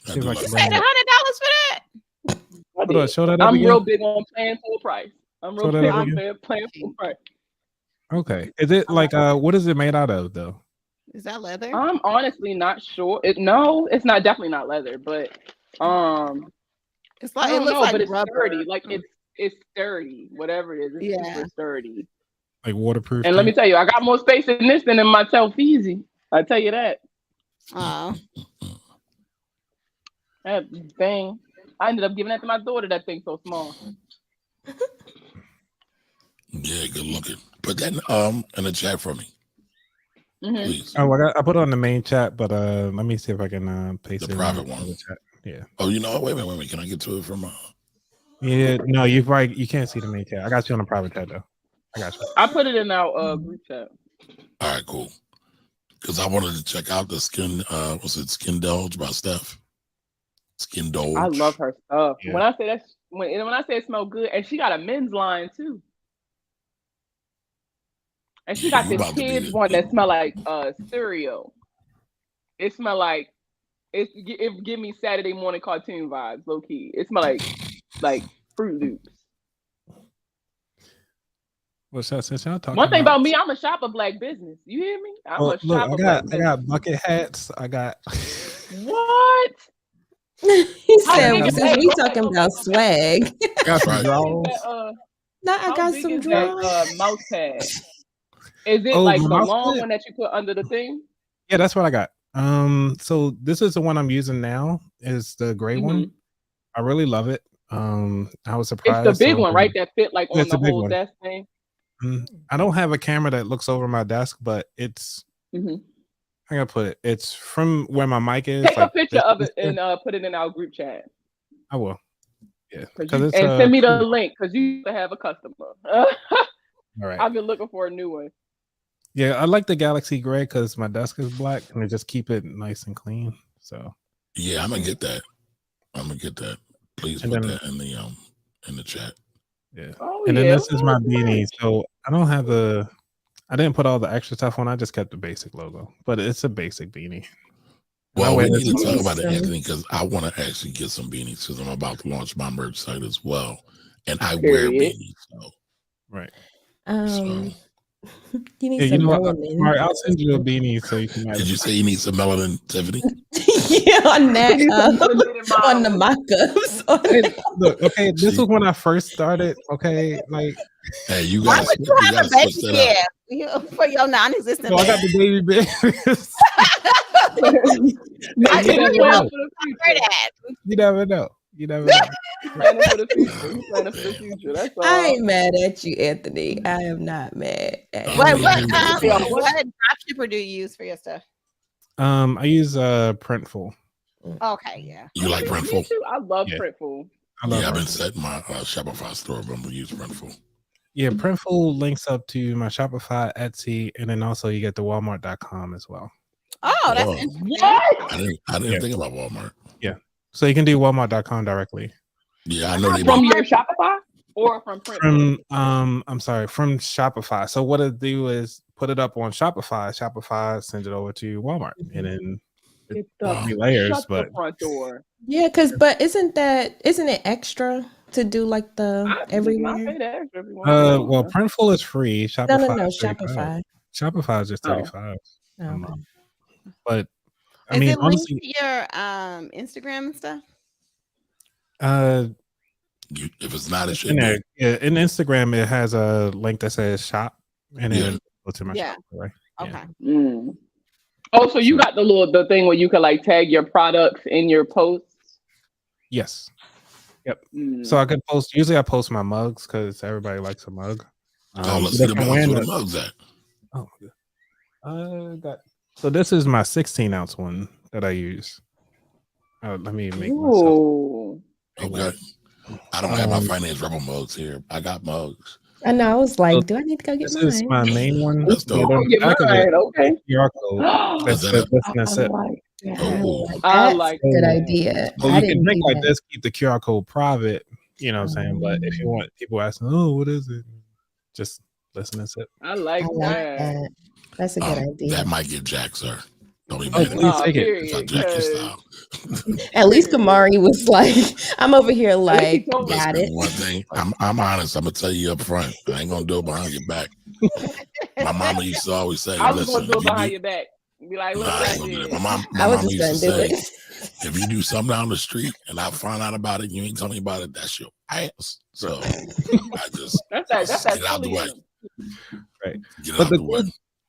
Speaker 8: I
Speaker 1: See if
Speaker 8: do
Speaker 1: I
Speaker 8: like
Speaker 1: can
Speaker 5: You
Speaker 1: bring
Speaker 5: paid
Speaker 1: that.
Speaker 5: $100 for that?
Speaker 3: I
Speaker 1: Hold on,
Speaker 3: did.
Speaker 1: show that up
Speaker 3: I'm
Speaker 1: again.
Speaker 3: real big on playing full price. I'm real
Speaker 1: Show that
Speaker 3: big
Speaker 1: up
Speaker 3: on
Speaker 1: again.
Speaker 3: playing full price.
Speaker 1: Okay. Is it like what is it made out of though?
Speaker 5: Is that leather?
Speaker 3: I'm honestly not sure. No, it's not definitely not leather, but
Speaker 5: It's
Speaker 3: I
Speaker 5: like it
Speaker 3: don't
Speaker 5: looks
Speaker 3: know,
Speaker 5: like
Speaker 3: but it's
Speaker 5: rubber.
Speaker 3: sturdy. Like it's sturdy. Whatever it is, it's
Speaker 5: Yeah.
Speaker 3: super sturdy.
Speaker 1: Like waterproof?
Speaker 3: And let me tell you, I got more space in this than in my Telfeezy. I tell you that.
Speaker 5: Oh,
Speaker 3: That thing. I ended up giving that to my daughter. That thing so small.
Speaker 8: Yeah, good looking. Put that in the chat for me,
Speaker 3: Mhm.
Speaker 8: please.
Speaker 1: Oh, I put it on the main chat, but let me see if I can paste
Speaker 8: The
Speaker 1: it
Speaker 8: private
Speaker 1: in
Speaker 8: one.
Speaker 1: the chat. Yeah.
Speaker 8: Oh, you know what? Wait a minute. Can I get to it from
Speaker 1: Yeah. No, you can't see the main chat. I got you on the private chat though. I got you.
Speaker 3: I put it in our group chat.
Speaker 8: All right, cool. Because I wanted to check out the Skin Skin Dolge by Steph. Skin Dolge.
Speaker 3: I love her stuff.
Speaker 1: Yeah.
Speaker 3: When I say that's when I say it smells good, and she got a men's line too. And she
Speaker 8: Yeah,
Speaker 3: got
Speaker 8: you
Speaker 3: this
Speaker 8: about to be
Speaker 3: kids
Speaker 8: the
Speaker 3: one that smell like cereal. It smell like it give me Saturday morning cartoon vibes, low key. It smell like Fruit Loops.
Speaker 1: Well, since y'all talking
Speaker 3: One thing
Speaker 1: about,
Speaker 3: about me, I'm a shop of black business. You hear me? I'm
Speaker 1: oh,
Speaker 3: a
Speaker 1: look,
Speaker 3: shop
Speaker 1: I
Speaker 3: of black
Speaker 1: got
Speaker 3: business.
Speaker 1: bucket hats. I got
Speaker 3: What?
Speaker 6: He
Speaker 3: How
Speaker 6: said,
Speaker 3: big is
Speaker 6: since
Speaker 3: that?
Speaker 6: we
Speaker 3: Okay,
Speaker 6: talking
Speaker 3: okay,
Speaker 6: about
Speaker 3: okay.
Speaker 6: swag,
Speaker 1: got some
Speaker 3: How big is
Speaker 1: drawers.
Speaker 3: that?
Speaker 6: now I
Speaker 3: How
Speaker 6: got
Speaker 3: big
Speaker 6: some
Speaker 3: is that
Speaker 6: drawers.
Speaker 3: mouse pad? Is it
Speaker 1: Oh,
Speaker 3: like
Speaker 1: my
Speaker 3: the
Speaker 1: mouse
Speaker 3: long
Speaker 1: pad?
Speaker 3: one that you put under the thing?
Speaker 1: Yeah, that's what I got. So this is the one I'm using now. Is the gray one. I really love it. I was
Speaker 3: It's
Speaker 1: surprised.
Speaker 3: the big
Speaker 1: So
Speaker 3: one, right? That fit like
Speaker 1: yeah,
Speaker 3: on
Speaker 1: it's
Speaker 3: the
Speaker 1: a big
Speaker 3: whole
Speaker 1: one.
Speaker 3: desk thing.
Speaker 1: I don't have a camera that looks over my desk, but it's.
Speaker 3: Mm-hmm.
Speaker 1: I gotta put it. It's from where my mic is.
Speaker 3: Take a
Speaker 1: Like
Speaker 3: picture of it and put it in our group chat.
Speaker 1: I will. Yeah, because it's
Speaker 3: and send me the link because you have a customer.
Speaker 1: all right.
Speaker 3: I've been looking for a new one.
Speaker 1: Yeah, I like the Galaxy Gray because my desk is black and they just keep it nice and clean. So
Speaker 8: yeah, I'm gonna get that. Please
Speaker 1: And
Speaker 8: put
Speaker 1: then-
Speaker 8: that in the chat.
Speaker 1: yeah.
Speaker 3: Oh,
Speaker 1: And then
Speaker 3: yeah,
Speaker 1: this is my
Speaker 3: what
Speaker 1: beanie.
Speaker 3: much?
Speaker 1: So I don't have I didn't put all the extra stuff on. I just kept the basic logo, but it's a basic beanie. And I
Speaker 8: Well,
Speaker 1: wear
Speaker 8: we
Speaker 1: this
Speaker 8: need to
Speaker 1: one-
Speaker 8: talk about it,
Speaker 6: Awesome.
Speaker 8: Anthony, because I want to actually get some beanies because I'm about to launch my merch site as well, and I wear
Speaker 3: Period.
Speaker 8: beanies. So,
Speaker 1: right.
Speaker 6: You need
Speaker 1: Yeah,
Speaker 6: some
Speaker 1: you know what?
Speaker 6: melanin.
Speaker 1: All right, I'll send you a beanie so you can.
Speaker 8: did you say you need some melanin, Tiffany?
Speaker 6: Yeah, on that,
Speaker 3: You need some melanated
Speaker 6: on the
Speaker 3: models.
Speaker 6: mock-ups.
Speaker 1: Look, okay, this was when I first started. Okay, like
Speaker 8: Hey, you
Speaker 5: Why
Speaker 8: guys,
Speaker 5: would you
Speaker 8: you
Speaker 5: have a
Speaker 8: gotta
Speaker 5: baby
Speaker 8: switch that up.
Speaker 5: bear for your non-existent
Speaker 1: so I got
Speaker 5: baby?
Speaker 1: the baby bears.
Speaker 3: Make
Speaker 1: You
Speaker 3: it
Speaker 1: never
Speaker 3: a plan
Speaker 1: know.
Speaker 3: for the
Speaker 5: Heard
Speaker 3: future.
Speaker 5: that.
Speaker 1: You never know. You never know.
Speaker 3: Planning for the future. Planning for the future. That's all.
Speaker 6: I ain't mad at you, Anthony. I am not mad at
Speaker 8: Oh,
Speaker 6: you.
Speaker 5: What
Speaker 8: yeah, you make it play.
Speaker 5: what dropshipper do you use for your stuff?
Speaker 1: I use Printful.
Speaker 5: Okay, yeah.
Speaker 8: You like
Speaker 3: Me
Speaker 8: Printful?
Speaker 3: too. I love
Speaker 1: Yeah.
Speaker 3: Printful.
Speaker 1: I love
Speaker 8: Yeah, I've been
Speaker 1: Printful.
Speaker 8: setting my Shopify store, but I'm gonna use Printful.
Speaker 1: Yeah, Printful links up to my Shopify, Etsy, and then also you get the Walmart.com as well.
Speaker 5: Oh, that's
Speaker 8: Oh.
Speaker 5: interesting.
Speaker 3: What?
Speaker 8: I didn't
Speaker 1: Yeah.
Speaker 8: think about Walmart.
Speaker 1: So you can do Walmart.com directly.
Speaker 8: Yeah, I know they
Speaker 3: From
Speaker 8: make
Speaker 3: your Shopify or from Printful?
Speaker 1: From from Shopify. So what it do is put it up on Shopify. Shopify sends it over to Walmart, and then
Speaker 3: Get
Speaker 8: Wow.
Speaker 3: the
Speaker 1: layers.
Speaker 3: shut
Speaker 1: But
Speaker 3: the front door.
Speaker 6: Yeah, but isn't it extra to do like the
Speaker 3: I pay
Speaker 6: everywhere?
Speaker 3: that extra if you want.
Speaker 1: well, Printful is free. Shopify
Speaker 6: No,
Speaker 1: is 35.
Speaker 6: Shopify.
Speaker 1: Shopify is just
Speaker 3: Oh.
Speaker 1: 35.
Speaker 6: Oh, okay.
Speaker 1: But I
Speaker 5: Is
Speaker 1: mean,
Speaker 5: it linked
Speaker 1: honestly,
Speaker 5: to your Instagram and stuff?
Speaker 8: if it's not, it
Speaker 1: in
Speaker 8: should
Speaker 1: there,
Speaker 8: be.
Speaker 1: yeah, in Instagram, it has a link that says shop, and then
Speaker 8: Yeah.
Speaker 1: go to my
Speaker 5: Yeah.
Speaker 1: shop. Right? Yeah.
Speaker 5: Okay.
Speaker 3: Mm. Oh, so you got the thing where you can like tag your products in your posts?
Speaker 1: Yes.
Speaker 3: Mm.
Speaker 1: So I could post. Usually, I post my mugs because everybody likes a mug.
Speaker 8: Oh, let's see the
Speaker 1: if I'm
Speaker 8: mugs.
Speaker 1: wearing
Speaker 8: Where the
Speaker 1: the-
Speaker 8: mugs at?
Speaker 1: Oh, got. So this is my 16-ounce one that I use. Let me make myself.
Speaker 3: Ooh.
Speaker 8: Okay. I don't have my Finance Rebel mugs here. I got mugs.
Speaker 6: I know. I was
Speaker 1: So
Speaker 6: like, do I need to go get
Speaker 1: This is
Speaker 6: mine?
Speaker 1: my main one.
Speaker 8: That's dope.
Speaker 1: on the
Speaker 3: Get
Speaker 1: back of it,
Speaker 3: mine, okay.
Speaker 1: QR code. That's
Speaker 8: Is that
Speaker 1: it. That's it.
Speaker 3: like
Speaker 8: Oh,
Speaker 3: I
Speaker 6: That's
Speaker 3: like
Speaker 6: a good
Speaker 3: that.
Speaker 6: idea.
Speaker 1: Well,
Speaker 6: I
Speaker 1: you
Speaker 6: didn't
Speaker 1: can drink
Speaker 6: do
Speaker 1: like
Speaker 6: that.
Speaker 1: this, keep the QR code private. You know what I'm saying? But if you want people asking, oh, what is it? Just listen and sip.
Speaker 3: I like
Speaker 6: I like
Speaker 3: that.
Speaker 6: that. That's a good idea.
Speaker 8: that might get Jack, sir. Don't be
Speaker 1: Oh,
Speaker 8: mad at
Speaker 1: please
Speaker 8: me
Speaker 1: take it.
Speaker 8: if I
Speaker 3: Period.
Speaker 8: jack your
Speaker 3: 'cause
Speaker 8: style.
Speaker 6: At least Kamari was like, I'm over here
Speaker 3: least he
Speaker 6: like,
Speaker 3: told me.
Speaker 6: got
Speaker 8: Listen,
Speaker 6: it.
Speaker 8: one thing, I'm honest. I'm gonna tell you up front. I ain't gonna do it behind your back. My mama used to always say,
Speaker 3: I was
Speaker 8: "Listen,
Speaker 3: gonna do
Speaker 8: if
Speaker 3: it
Speaker 8: you
Speaker 3: behind
Speaker 8: do,
Speaker 3: your back. Be like, look
Speaker 8: nah, I
Speaker 3: what I
Speaker 8: ain't gonna do
Speaker 3: did.
Speaker 8: that." My
Speaker 6: I was
Speaker 8: mama
Speaker 6: just
Speaker 8: used
Speaker 6: gonna
Speaker 8: to
Speaker 6: do
Speaker 8: say,
Speaker 6: it.
Speaker 8: "If you do something down the street and I find out about it, and you ain't telling me about it. That's your ass." So I just
Speaker 3: That's that
Speaker 8: get out the way.
Speaker 3: bullying.
Speaker 1: Right.
Speaker 8: Get
Speaker 1: But
Speaker 8: out the way.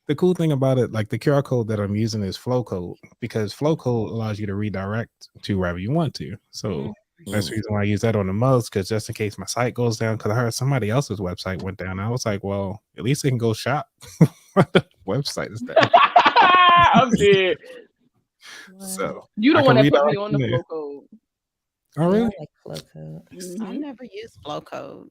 Speaker 1: the cool thing about it, like the QR code that I'm using is flow code because flow code allows you to redirect to wherever you want to. So that's the reason why I use that on the most, because just in case my site goes down, because I heard somebody else's website went down. I was like, well, at least they can go shop. The website is down.
Speaker 3: I'm dead.
Speaker 1: So
Speaker 3: You the
Speaker 1: I
Speaker 3: one
Speaker 1: can
Speaker 3: that put me
Speaker 1: redirect
Speaker 3: on the
Speaker 1: from there.
Speaker 3: flow code.
Speaker 1: Oh,
Speaker 6: Yeah, I
Speaker 1: really?
Speaker 6: like flow code.
Speaker 5: I've
Speaker 3: Mhm.
Speaker 5: never used flow code.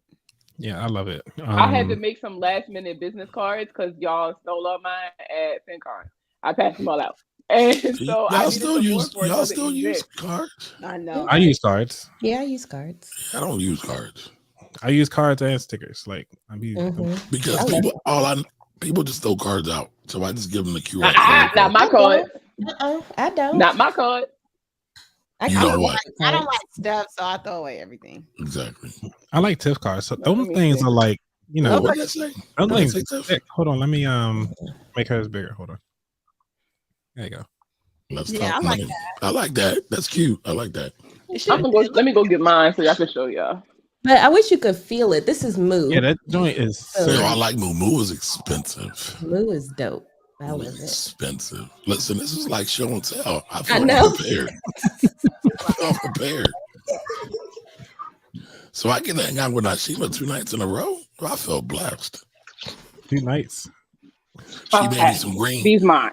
Speaker 1: Yeah, I love it.
Speaker 3: I had to make some last minute business cards because y'all stole all mine at FinCon. I passed them all out. And so I
Speaker 8: Y'all
Speaker 3: needed
Speaker 8: still
Speaker 3: some more
Speaker 8: use
Speaker 3: for it
Speaker 8: y'all
Speaker 3: doesn't
Speaker 8: still use
Speaker 3: exist.
Speaker 8: cards?
Speaker 5: I know.
Speaker 1: I use cards.
Speaker 6: Yeah, I use cards.
Speaker 8: I don't use cards
Speaker 1: I use cards and stickers. Like I mean,
Speaker 6: Mhm.
Speaker 8: because
Speaker 6: I love
Speaker 8: People just throw cards out, so I just give them the QR code.
Speaker 3: Not my card.
Speaker 6: I don't.
Speaker 3: Not my card.
Speaker 8: You know what?
Speaker 5: I don't like stuff, so I throw away everything.
Speaker 8: Exactly.
Speaker 1: I like TIFF cards. So those things are like, you know,
Speaker 8: What did I say?
Speaker 1: those
Speaker 8: What did I
Speaker 1: things
Speaker 8: say,
Speaker 1: are
Speaker 8: Tiff?
Speaker 1: thick. Hold on, let me make hers bigger. Hold on. There you go.
Speaker 8: Let's
Speaker 5: Yeah,
Speaker 8: talk
Speaker 5: I like
Speaker 8: money. I like that. That's cute. I like that.
Speaker 3: Let me go get mine so I can show y'all.
Speaker 6: But I wish you could feel it. This is Moo.
Speaker 1: Yeah, that joint is
Speaker 8: Yo, I like Moo. Moo is expensive.
Speaker 6: Moo is dope. I
Speaker 8: Moo
Speaker 6: love
Speaker 8: is
Speaker 6: it.
Speaker 8: expensive. Listen, this is like show and tell. I
Speaker 6: I
Speaker 8: feel
Speaker 6: know.
Speaker 8: prepared. I feel prepared. So I get to hang out with Nashima 2 nights in a row. I feel blessed.
Speaker 1: 2 nights.
Speaker 8: She made me some greens.
Speaker 3: These mine.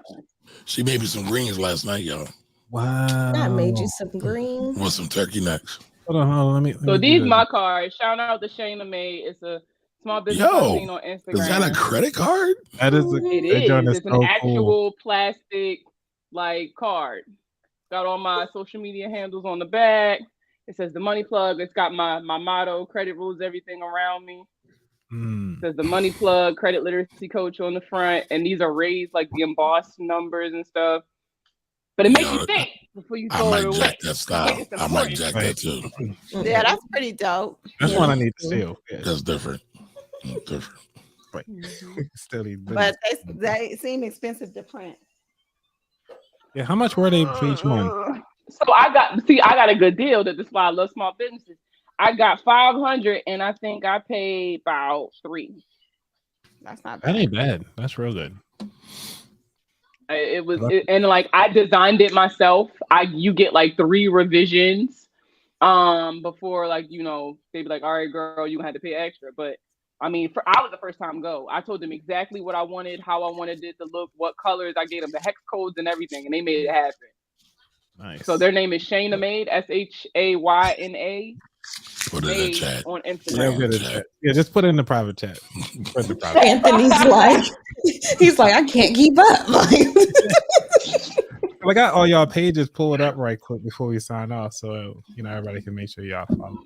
Speaker 8: She made me some greens last night, y'all,
Speaker 1: Wow.
Speaker 6: I made you some green.
Speaker 8: with some turkey necks.
Speaker 1: Hold on. Let me
Speaker 3: So
Speaker 1: do
Speaker 3: these
Speaker 1: this.
Speaker 3: my cards. Shout out to Shayna May. It's a small business
Speaker 8: Yo,
Speaker 3: magazine on Instagram.
Speaker 8: Is that a credit card?
Speaker 1: That is
Speaker 3: It
Speaker 1: that joint
Speaker 3: is.
Speaker 1: is
Speaker 3: It's
Speaker 1: so
Speaker 3: an actual
Speaker 1: cool.
Speaker 3: plastic like card. Got all my social media handles on the back. It says the money plug. It's got my motto, credit rules everything around me.
Speaker 1: Mm.
Speaker 3: It says the money plug, credit literacy coach on the front. And these are raised like the embossed numbers and stuff. But it makes
Speaker 8: Yo,
Speaker 3: you think before you
Speaker 8: I
Speaker 3: throw it
Speaker 8: might
Speaker 3: away.
Speaker 8: jack that style.
Speaker 3: It's
Speaker 8: I might
Speaker 3: important.
Speaker 8: jack
Speaker 1: Right.
Speaker 8: that too.
Speaker 5: Yeah, that's pretty dope.
Speaker 1: That's
Speaker 6: Yeah.
Speaker 1: one I need to steal. Yeah.
Speaker 8: That's different. That's different.
Speaker 1: Right. Still need
Speaker 5: But they seem expensive to print.
Speaker 1: yeah. How much were they for each one?
Speaker 3: So I got a good deal. That's why I love small businesses. I got 500 and I think I paid about 3.
Speaker 5: That's not
Speaker 1: That
Speaker 5: bad.
Speaker 1: ain't bad. That's real good.
Speaker 3: And like I designed it myself. You get like 3 revisions before, like, you know, they be like, all right, girl, you gonna have to pay extra. But I mean, I was the first time go. I told them exactly what I wanted, how I wanted it to look, what colors. I gave them the hex codes and everything, and they made it happen.
Speaker 1: Nice.
Speaker 3: So their name is Shayna Made, SHAYNA.
Speaker 8: Put it in the
Speaker 3: Made
Speaker 8: chat.
Speaker 3: on
Speaker 1: Yeah,
Speaker 3: Instagram.
Speaker 1: good at that. Yeah, just put it in the private chat. Put it in the private.
Speaker 6: Anthony's like, he's like, I can't keep up.
Speaker 1: I got all y'all pages pulled up right quick before we sign off, so you know everybody can make sure y'all follow.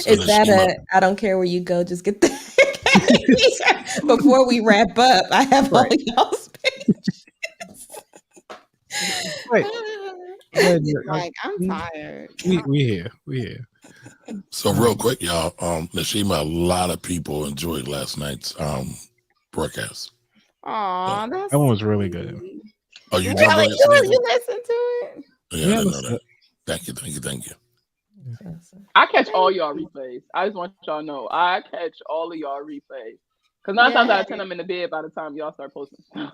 Speaker 6: Is that I don't care where you go, just get there. Before we wrap up, I have all y'all's pages.
Speaker 1: Right.
Speaker 5: Like, I'm tired.
Speaker 1: We here.
Speaker 8: So real quick, y'all. Nashima, a lot of people enjoyed last night's broadcast.
Speaker 5: Aw, that's
Speaker 1: That one was really good.
Speaker 8: Oh, you
Speaker 5: really,
Speaker 8: jumped on
Speaker 5: you listen to it.
Speaker 8: Yeah, I didn't know that. Thank you.
Speaker 3: I catch all y'all replays. I just want y'all to know I catch all of y'all replays. Because 9 times out of 10, I'm in the bed by the time y'all start posting stuff.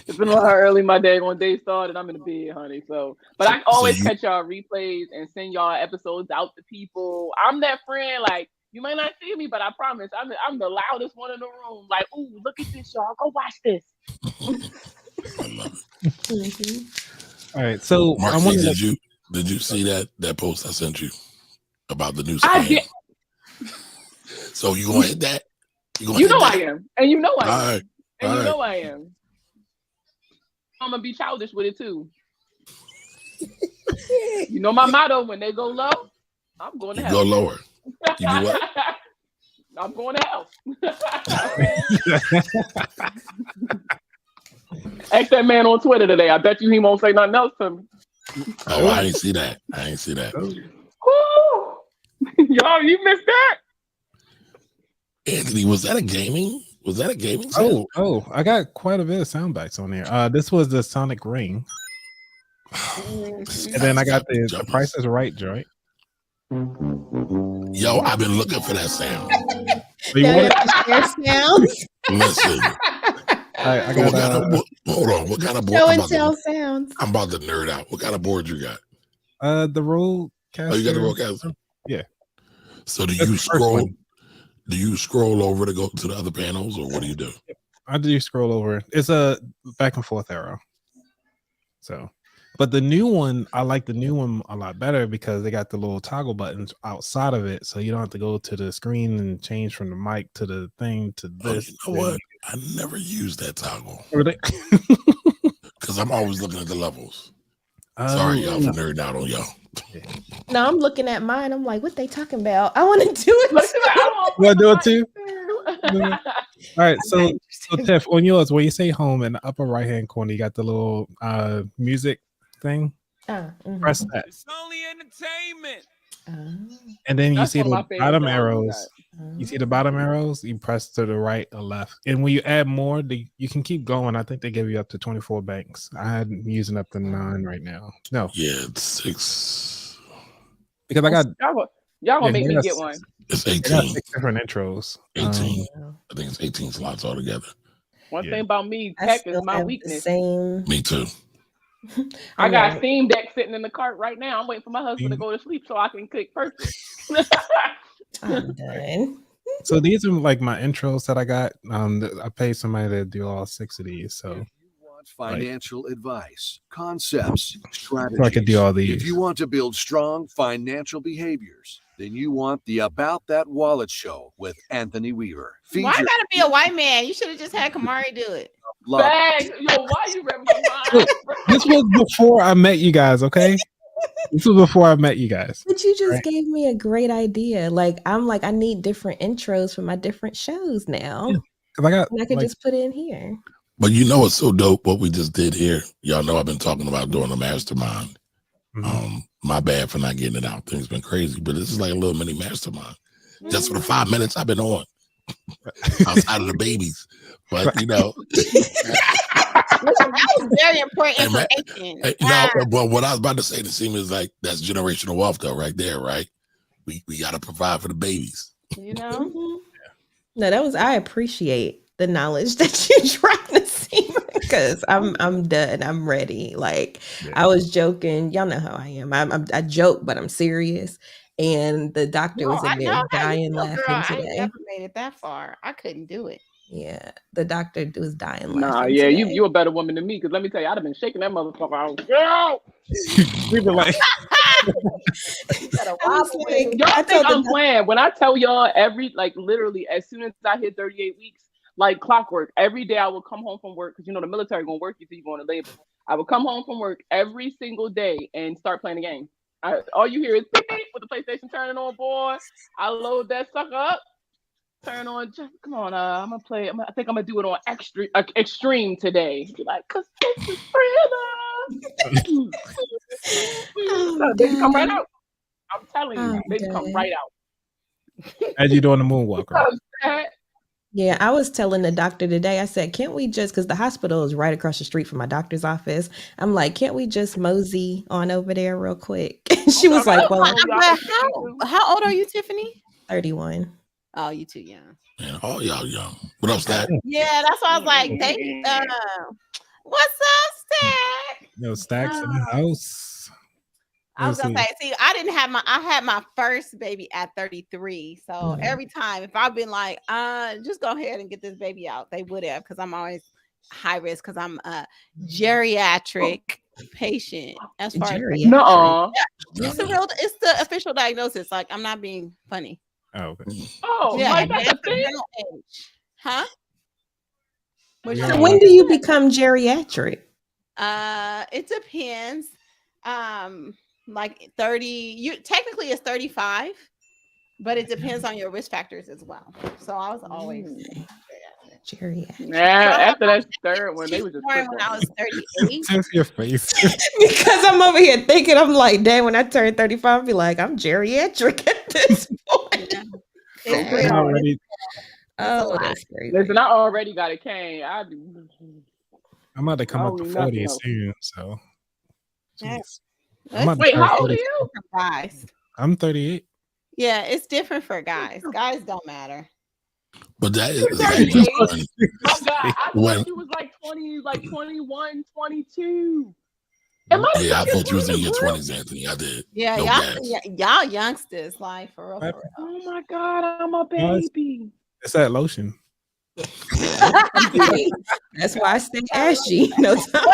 Speaker 3: Depending on how early my day started, I'm in the bed, honey. So, but I always catch y'all replays and send y'all episodes out to people. I'm that friend, like, you might not see me, but I promise I'm the loudest one in the room. Like, ooh, look at this, y'all. Go watch this.
Speaker 8: I love it.
Speaker 1: All right, so
Speaker 8: Marcy,
Speaker 1: I wanted to.
Speaker 8: did you see that post I sent you about the new
Speaker 3: I
Speaker 8: scam?
Speaker 3: did.
Speaker 8: So you gonna hit that?
Speaker 3: You know I am, and you know I am,
Speaker 8: All right.
Speaker 3: and
Speaker 8: All
Speaker 3: you
Speaker 8: right.
Speaker 3: know I am. I'm gonna be childish with it too. You know my motto: when they go low, I'm going to
Speaker 8: You
Speaker 3: hell.
Speaker 8: go lower. You do what?
Speaker 3: I'm going to hell. Ask that man on Twitter today. I bet you he won't say nothing else to me.
Speaker 8: Oh, I ain't see that.
Speaker 3: Woo! Y'all, you missed that?
Speaker 8: Anthony, was that a gaming? Sound?
Speaker 1: Oh, I got quite a bit of sound bites on there. This was the Sonic Ring, and then I got the Price is Right joint.
Speaker 8: Yo, I've been looking for that sound.
Speaker 1: So you want it?
Speaker 6: Sounds.
Speaker 8: Listen,
Speaker 1: I got
Speaker 8: hold on. What kind of board?
Speaker 6: Show and tell sounds.
Speaker 8: I'm about to nerd out. What kind of board you got?
Speaker 1: the Rodecaster.
Speaker 8: Oh, you got the Rodecaster?
Speaker 1: Yeah.
Speaker 8: So do
Speaker 1: That's
Speaker 8: you
Speaker 1: the first
Speaker 8: scroll?
Speaker 1: one.
Speaker 8: Do you scroll over to go to the other panels, or what do you do?
Speaker 1: I do scroll over. It's a back and forth arrow. So, but the new one, I like the new one a lot better because they got the little toggle buttons outside of it, so you don't have to go to the screen and change from the mic to the thing to this.
Speaker 8: Oh, you know what? I never use that toggle
Speaker 1: Really?
Speaker 8: because I'm always looking at the levels. Sorry, y'all, for nerding out on y'all.
Speaker 6: No, I'm looking at mine. I'm like, what they talking about? I want to do it.
Speaker 1: You want to do it too? All right, so
Speaker 6: interesting.
Speaker 1: Tiff, on yours, when you say home in the upper right hand corner, you got the little music thing. Press that,
Speaker 7: It's only entertainment.
Speaker 1: and then you
Speaker 3: That's
Speaker 1: see
Speaker 3: one of my
Speaker 1: the
Speaker 3: favorite
Speaker 1: bottom
Speaker 3: songs you
Speaker 1: arrows. You see the bottom arrows. You press to the right or left, and when you add more, you can keep going. I think they give you up to 24 banks. I'm using up to 9 right now. No,
Speaker 8: Yeah, it's 6.
Speaker 1: because I got
Speaker 3: Y'all gonna
Speaker 1: yeah,
Speaker 3: make
Speaker 1: I
Speaker 3: me
Speaker 1: got
Speaker 3: get
Speaker 1: six-
Speaker 3: one.
Speaker 8: It's
Speaker 1: I got
Speaker 8: 18.
Speaker 1: 6 different intros.
Speaker 8: 18. I think it's 18 slots altogether.
Speaker 3: One
Speaker 1: Yeah.
Speaker 3: thing about me,
Speaker 6: I
Speaker 3: tech
Speaker 6: still
Speaker 3: is my
Speaker 6: have the
Speaker 3: weakness.
Speaker 6: same.
Speaker 8: Me too.
Speaker 3: I
Speaker 6: I'm
Speaker 3: got
Speaker 6: like,
Speaker 3: Steam Deck sitting in the cart right now. I'm waiting for my husband to
Speaker 1: Steam-
Speaker 3: go to sleep so I can click purchase.
Speaker 6: I'm done.
Speaker 1: So these are like my intros that I got. I paid somebody to do all 6 of these, so
Speaker 2: If you want financial advice, concepts, strategies,
Speaker 1: so I could do all
Speaker 2: if
Speaker 1: these.
Speaker 2: you want to build strong financial behaviors, then you want the About That Wallet show with Anthony Weaver.
Speaker 5: Why I gotta be a white man? You should have just had Kamari do it.
Speaker 3: Bang! Yo, why you repping my mind?
Speaker 1: This was before I met you guys, okay? This was before I met you guys.
Speaker 6: But you just
Speaker 1: Right.
Speaker 6: gave me a great idea. Like I'm like, I need different intros for my different shows now.
Speaker 1: Yeah. 'Cause I got
Speaker 6: And I could
Speaker 1: like,
Speaker 6: just put it in here.
Speaker 8: But you know what's so dope? What we just did here. Y'all know I've been talking about doing a mastermind.
Speaker 1: mhm.
Speaker 8: My bad for not getting it out. Things been crazy, but this is like a little mini mastermind. Just for the 5 minutes I've been on. Outside of the babies. But you know,
Speaker 5: That was very important
Speaker 8: Hey, man.
Speaker 5: information.
Speaker 8: you know, well, what I was about to say to seem is like that's generational wealth though, right there, right? We gotta provide for the babies.
Speaker 5: You know,
Speaker 6: Mhm. No, that was I appreciate the knowledge that you're trying to see because I'm done. I'm ready. Like I was joking. Y'all know how I am. I joke, but I'm serious. And the doctor was in there dying laughing
Speaker 5: I ain't
Speaker 6: today.
Speaker 5: never made it that far. I couldn't do it.
Speaker 6: Yeah, the doctor was dying laughing.
Speaker 3: Nah, yeah,
Speaker 6: today.
Speaker 3: you a better woman than me. Cause let me tell you, I'd have been shaking that motherfucker out. Girl,
Speaker 1: We've been like,
Speaker 5: Gotta
Speaker 6: I was
Speaker 5: wobble
Speaker 6: like,
Speaker 5: it.
Speaker 3: y'all
Speaker 6: I
Speaker 3: think
Speaker 6: told the
Speaker 3: I'm playing when I tell y'all literally as soon as I hit 38 weeks, like clockwork, every day I would come home from work because you know the military gonna work you till you go into labor. I would come home from work every single day and start playing the game. All you hear is beep, beep, with the PlayStation turning on, boy. I load that sucker up, turn on. Just come on, I'm gonna play. I think I'm gonna do it on extreme today. Be like, cause this is thriller. They just come right out. I'm telling you, they just come right out.
Speaker 1: as you doing the moonwalk, right?
Speaker 6: Yeah, I was telling the doctor today, I said, can't we just, because the hospital is right across the street from my doctor's office. I'm like, can't we just mosey on over there real quick? She was like, well,
Speaker 5: How old are you, Tiffany?
Speaker 6: 31.
Speaker 5: Oh, you too young.
Speaker 8: Man, all y'all young. What else, that?
Speaker 5: Yeah, that's why I was like, what's up, Stack?
Speaker 1: No stacks in the house.
Speaker 5: I was gonna
Speaker 1: Let's
Speaker 5: say, see, I had my first baby at 33. So every time if I've been like, just go ahead and get this baby out, they would have, because I'm always high risk because I'm a geriatric patient. As far as it's the official diagnosis. Like, I'm not being funny.
Speaker 1: Oh, okay.
Speaker 3: Oh,
Speaker 5: yeah,
Speaker 3: like that's a thing?
Speaker 5: Huh?
Speaker 6: So when do you become geriatric?
Speaker 5: It depends. Like 30, you technically it's 35, but it depends on your risk factors as well. So I was always
Speaker 6: geriatric.
Speaker 3: Yeah, after that third one, they was just
Speaker 5: born when I was 38.
Speaker 1: Just your face.
Speaker 6: Because I'm over here thinking, I'm like, dang, when I turn 35, I'll be like, I'm geriatric at this point.
Speaker 5: It's
Speaker 1: already,
Speaker 6: oh, that's crazy.
Speaker 3: Listen, I already got a cane.
Speaker 1: I'm about to come up to 40
Speaker 3: else.
Speaker 1: soon, so.
Speaker 5: Yeah.
Speaker 3: Wait, how old are you?
Speaker 5: Guys.
Speaker 1: I'm 38.
Speaker 5: Yeah, it's different for guys. Guys don't matter.
Speaker 8: But that is
Speaker 3: Oh God, I thought you was like 20, like 21, 22.
Speaker 8: Yeah, I thought you was in your 20s, Anthony. I did.
Speaker 5: Yeah,
Speaker 8: No
Speaker 5: y'all youngsters, like for real, for real.
Speaker 3: Oh my God, I'm a baby.
Speaker 1: It's that lotion.
Speaker 6: That's why I stay ashy. No time.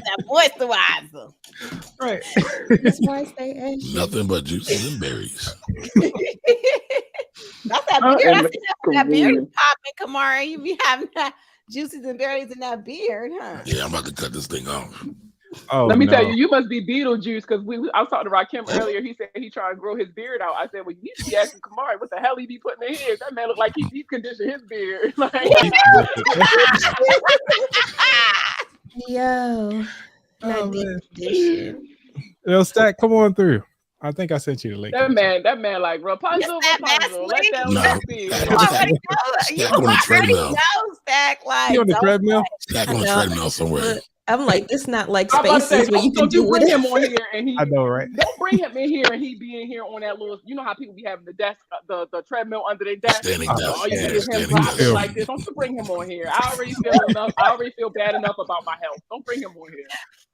Speaker 5: That moisturizer.
Speaker 1: Right.
Speaker 6: That's why I stay ashy.
Speaker 8: Nothing but juices and berries.
Speaker 5: That's that beard. I see that beard popping, Kamari. You be having that juices and berries in that beard, huh?
Speaker 8: Yeah, I'm about to cut this thing off.
Speaker 1: Oh,
Speaker 3: Let me tell
Speaker 1: no.
Speaker 3: you, you must be Beetlejuice because I was talking to Rakim earlier. He said he trying to grow his beard out. I said, well, you need to be asking Kamari what the hell he be putting in his. That man look like he deep conditioned his beard. Like,
Speaker 6: Yo,
Speaker 1: Oh,
Speaker 6: not deep
Speaker 1: man.
Speaker 6: condition.
Speaker 1: Yo, Stack, come on through. I think I sent you the link.
Speaker 3: that man like Rapunzel,
Speaker 5: Yes, that man
Speaker 3: Rapunzel. Let
Speaker 5: sweet.
Speaker 3: that
Speaker 8: No.
Speaker 3: little beard.
Speaker 5: You already know. You
Speaker 8: Stack on the
Speaker 5: already
Speaker 8: treadmill.
Speaker 5: know, Stack. Like,
Speaker 1: He on the
Speaker 5: don't-
Speaker 1: treadmill?
Speaker 8: Stack on the
Speaker 6: No.
Speaker 8: treadmill somewhere.
Speaker 6: Look, I'm like, this not like
Speaker 3: I'm about to say,
Speaker 6: spaces where you can
Speaker 3: don't you
Speaker 6: do
Speaker 3: bring him
Speaker 6: it.
Speaker 3: on here and he
Speaker 1: I know, right?
Speaker 3: don't bring him in here and he be in here on that little. You know how people be having the desk, the treadmill under their desk.
Speaker 8: Standing
Speaker 1: Oh,
Speaker 8: desk.
Speaker 3: All you
Speaker 8: Yeah,
Speaker 3: see is him
Speaker 8: standing
Speaker 3: rocking
Speaker 8: desk.
Speaker 3: like this. Don't you bring him on here? I already feel enough. I already feel bad enough about my health. Don't bring him on here.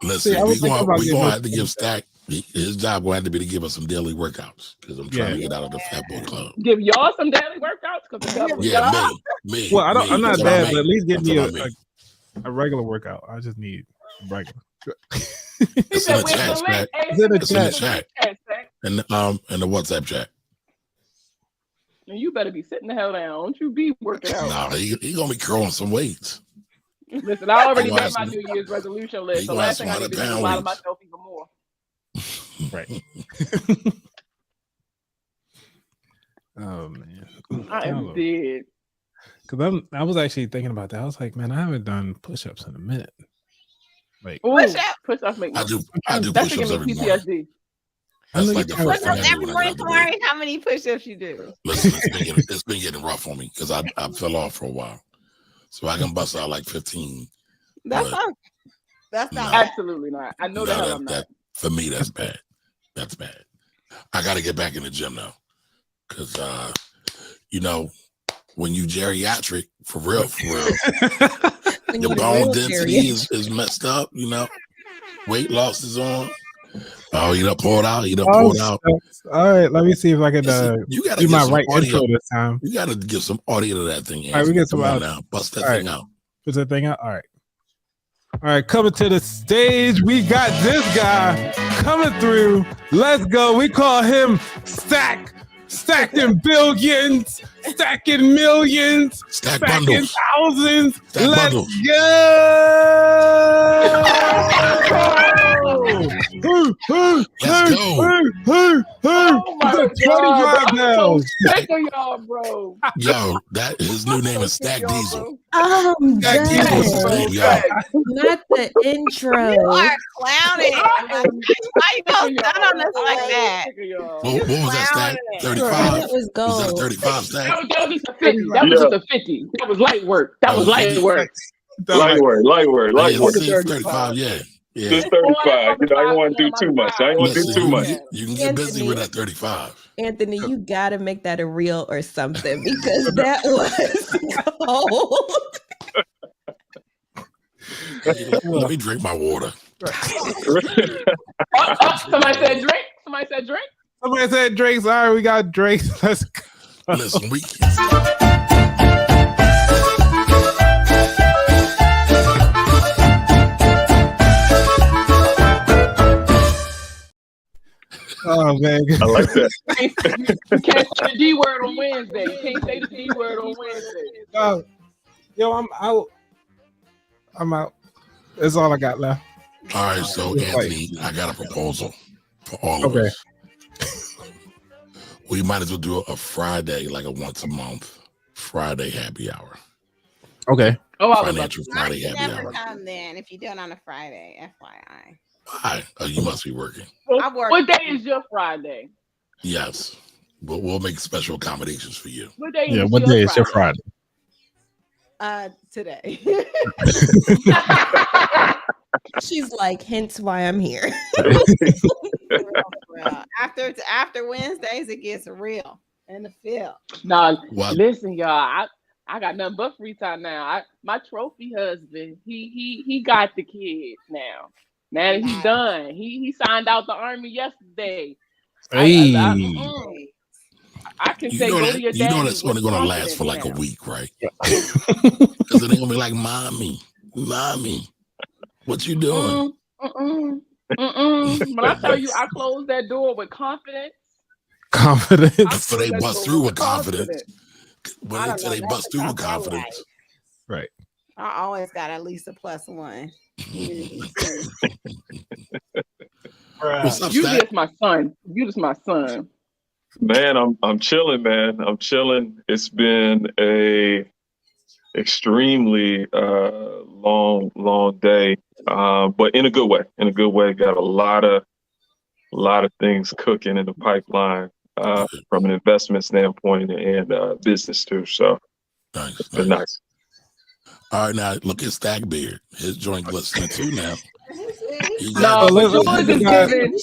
Speaker 8: Listen,
Speaker 1: See, I was
Speaker 8: we
Speaker 1: thinking about
Speaker 8: going
Speaker 1: getting
Speaker 8: to
Speaker 1: those
Speaker 8: have to give Stack, his job will have to be to give us some daily workouts because I'm trying to
Speaker 1: Yeah.
Speaker 8: get out of the Fat Boy Club.
Speaker 3: Give y'all some daily workouts because the devil.
Speaker 8: Yeah, me.
Speaker 1: Well, I'm not
Speaker 8: That's what
Speaker 1: bad,
Speaker 8: I
Speaker 1: but at
Speaker 8: mean.
Speaker 1: least give
Speaker 8: That's
Speaker 1: me
Speaker 8: what I mean.
Speaker 1: a regular workout. I just need regular.
Speaker 8: It's in the chat, Stack.
Speaker 1: It's in the
Speaker 8: It's in the chat. And the WhatsApp chat.
Speaker 3: And you better be sitting the hell down. Don't you be working out.
Speaker 8: Nah, he gonna be curling some weights.
Speaker 3: Listen, I already
Speaker 8: He
Speaker 3: made
Speaker 8: gonna
Speaker 3: my
Speaker 8: have
Speaker 3: New
Speaker 8: some-
Speaker 3: Year's resolution
Speaker 8: he
Speaker 3: list. The
Speaker 8: gonna have
Speaker 3: last
Speaker 8: some
Speaker 3: thing I need to do is
Speaker 8: 100-pound
Speaker 3: lie to
Speaker 8: weights.
Speaker 3: myself even more.
Speaker 1: Right. Oh man.
Speaker 3: I am dead.
Speaker 1: Because I was actually thinking about that. I was like, man, I haven't done push-ups in a minute. Like,
Speaker 3: Ooh,
Speaker 5: Push up.
Speaker 3: push-ups make me.
Speaker 8: I do
Speaker 3: That's
Speaker 8: push-ups
Speaker 3: giving
Speaker 8: every
Speaker 3: me
Speaker 8: morning.
Speaker 3: PTSD.
Speaker 8: That's
Speaker 1: know
Speaker 8: like
Speaker 1: you
Speaker 8: the
Speaker 1: can
Speaker 8: first
Speaker 5: Push
Speaker 8: thing
Speaker 5: ups
Speaker 8: I do
Speaker 5: every
Speaker 8: when I
Speaker 5: morning,
Speaker 8: get out the bed.
Speaker 5: Kamari. How many push ups you do?
Speaker 8: Listen, it's been getting rough on me because I fell off for a while. So I can bust out like 15.
Speaker 5: That's
Speaker 8: But-
Speaker 5: not. That's not.
Speaker 8: No.
Speaker 3: Absolutely not. I know the hell I'm not.
Speaker 8: that for me, that's bad. That's bad. I got to get back in the gym now because, when you geriatric, for real,
Speaker 6: When
Speaker 8: your
Speaker 6: you the
Speaker 8: bone
Speaker 6: real
Speaker 8: density
Speaker 6: geriatric.
Speaker 8: is messed up, weight loss is on. Oh, you done pulled out.
Speaker 1: oh, shucks. All right, let me see if I can
Speaker 8: Listen, you got to
Speaker 1: do
Speaker 8: get
Speaker 1: my
Speaker 8: some
Speaker 1: right
Speaker 8: audio.
Speaker 1: intro this time.
Speaker 8: You got to give some audio to that thing.
Speaker 1: All right, we get some
Speaker 8: Come on
Speaker 1: audio.
Speaker 8: now. Bust that
Speaker 1: All
Speaker 8: thing
Speaker 1: right.
Speaker 8: out.
Speaker 1: Put that thing out. All right. All right, coming to the stage, we got this guy coming through. Let's go. We call him Stack. Stacking billions, stacking millions,
Speaker 8: Stack
Speaker 1: stacking
Speaker 8: bundles.
Speaker 1: thousands.
Speaker 8: Stack
Speaker 1: Let's
Speaker 8: bundles.
Speaker 1: go.
Speaker 8: Let's go.
Speaker 3: Oh my God,
Speaker 1: 25
Speaker 3: I'm
Speaker 1: now.
Speaker 3: so sick of y'all, bro.
Speaker 8: Yo, his new name is
Speaker 3: So sick
Speaker 8: Stack
Speaker 3: of y'all,
Speaker 8: Diesel.
Speaker 3: bro.
Speaker 6: I'm
Speaker 8: Stack Diesel is his
Speaker 6: done.
Speaker 8: name, yo.
Speaker 6: Not the intro.
Speaker 5: You are clowning.
Speaker 3: I am
Speaker 5: Why you gonna
Speaker 3: sick of
Speaker 5: stun on
Speaker 3: y'all.
Speaker 5: us like
Speaker 3: I am
Speaker 5: that?
Speaker 3: sick of y'all.
Speaker 8: What was that, Stack?
Speaker 5: Clowning.
Speaker 8: 35?
Speaker 6: That was
Speaker 8: Was that
Speaker 6: gold.
Speaker 8: 35, Stack?
Speaker 3: That was just a 50. That was just a 50. That was light work. That was light work.
Speaker 9: Light word.
Speaker 8: Yeah, 35, yeah.
Speaker 9: Just 35. I don't want to do too much. I ain't want to do
Speaker 8: Listen,
Speaker 9: too much.
Speaker 8: you can get busy
Speaker 6: Anthony.
Speaker 8: with that 35.
Speaker 6: Anthony, you gotta make that a reel or something because that was gold.
Speaker 8: Let me drink my water.
Speaker 3: Somebody said drink. Somebody said drink.
Speaker 1: Somebody said drinks. All right, we got drinks. Let's go.
Speaker 8: Listen, we
Speaker 1: Oh man.
Speaker 9: I like that.
Speaker 3: You can't say the D word on Wednesday. You can't say the D word on Wednesday.
Speaker 1: Yo, I'm out. I'm out. That's all I got left.
Speaker 8: all right. So Anthony, I got a proposal for all of
Speaker 1: Okay.
Speaker 8: us. We might as well do a Friday, like a once a month Friday happy hour.
Speaker 1: Okay.
Speaker 3: Oh, I was like,
Speaker 8: Financial
Speaker 5: Why
Speaker 8: Friday
Speaker 5: you
Speaker 8: happy
Speaker 5: never
Speaker 8: hour.
Speaker 5: come then if you do it on a Friday? FYI.
Speaker 8: Why? Oh, you must be working.
Speaker 5: I work.
Speaker 3: what day is your Friday?
Speaker 8: Yes. But we'll make special accommodations for you.
Speaker 3: What day
Speaker 1: Yeah.
Speaker 3: is
Speaker 1: What
Speaker 3: your
Speaker 1: day is your
Speaker 3: Friday?
Speaker 1: Friday?
Speaker 5: Today.
Speaker 6: She's like, hence why I'm here.
Speaker 5: Real. After Wednesdays, it gets real in the field.
Speaker 3: Nah,
Speaker 8: What?
Speaker 3: listen, y'all. I got nothing but free time now. My trophy husband, he got the kids now. Now that he's done, he signed out the army yesterday.
Speaker 1: Hey.
Speaker 3: I can
Speaker 8: You
Speaker 3: say
Speaker 8: know
Speaker 3: go
Speaker 8: that
Speaker 3: to your
Speaker 8: you know
Speaker 3: daddy
Speaker 8: that's only
Speaker 3: with
Speaker 8: gonna last for like a
Speaker 3: confidence
Speaker 8: week, right? Because they're gonna be like, mommy, what you doing?
Speaker 3: When I tell you I closed that door with confidence.
Speaker 1: Confidence.
Speaker 8: After they bust through with confidence. When
Speaker 5: I don't
Speaker 8: until
Speaker 5: know
Speaker 8: they
Speaker 5: nothing
Speaker 8: bust through with
Speaker 5: about my
Speaker 8: confidence.
Speaker 1: Right.
Speaker 5: I always got at least a +1.
Speaker 8: What's up,
Speaker 3: You
Speaker 8: Stack?
Speaker 3: just my son. You just my son.
Speaker 9: Man, I'm chilling, man. I'm chilling. It's been a extremely long day, but in a good way. In a good way. Got a lot of things cooking in the pipeline from an investment standpoint and business too. So
Speaker 8: Nice,
Speaker 9: it's been
Speaker 8: nice.
Speaker 9: nice.
Speaker 8: All right, now look at Stack Beard. His joint glistening too now. He
Speaker 3: No,
Speaker 8: got
Speaker 3: but
Speaker 1: look,
Speaker 3: yours is
Speaker 1: guys.
Speaker 3: giving.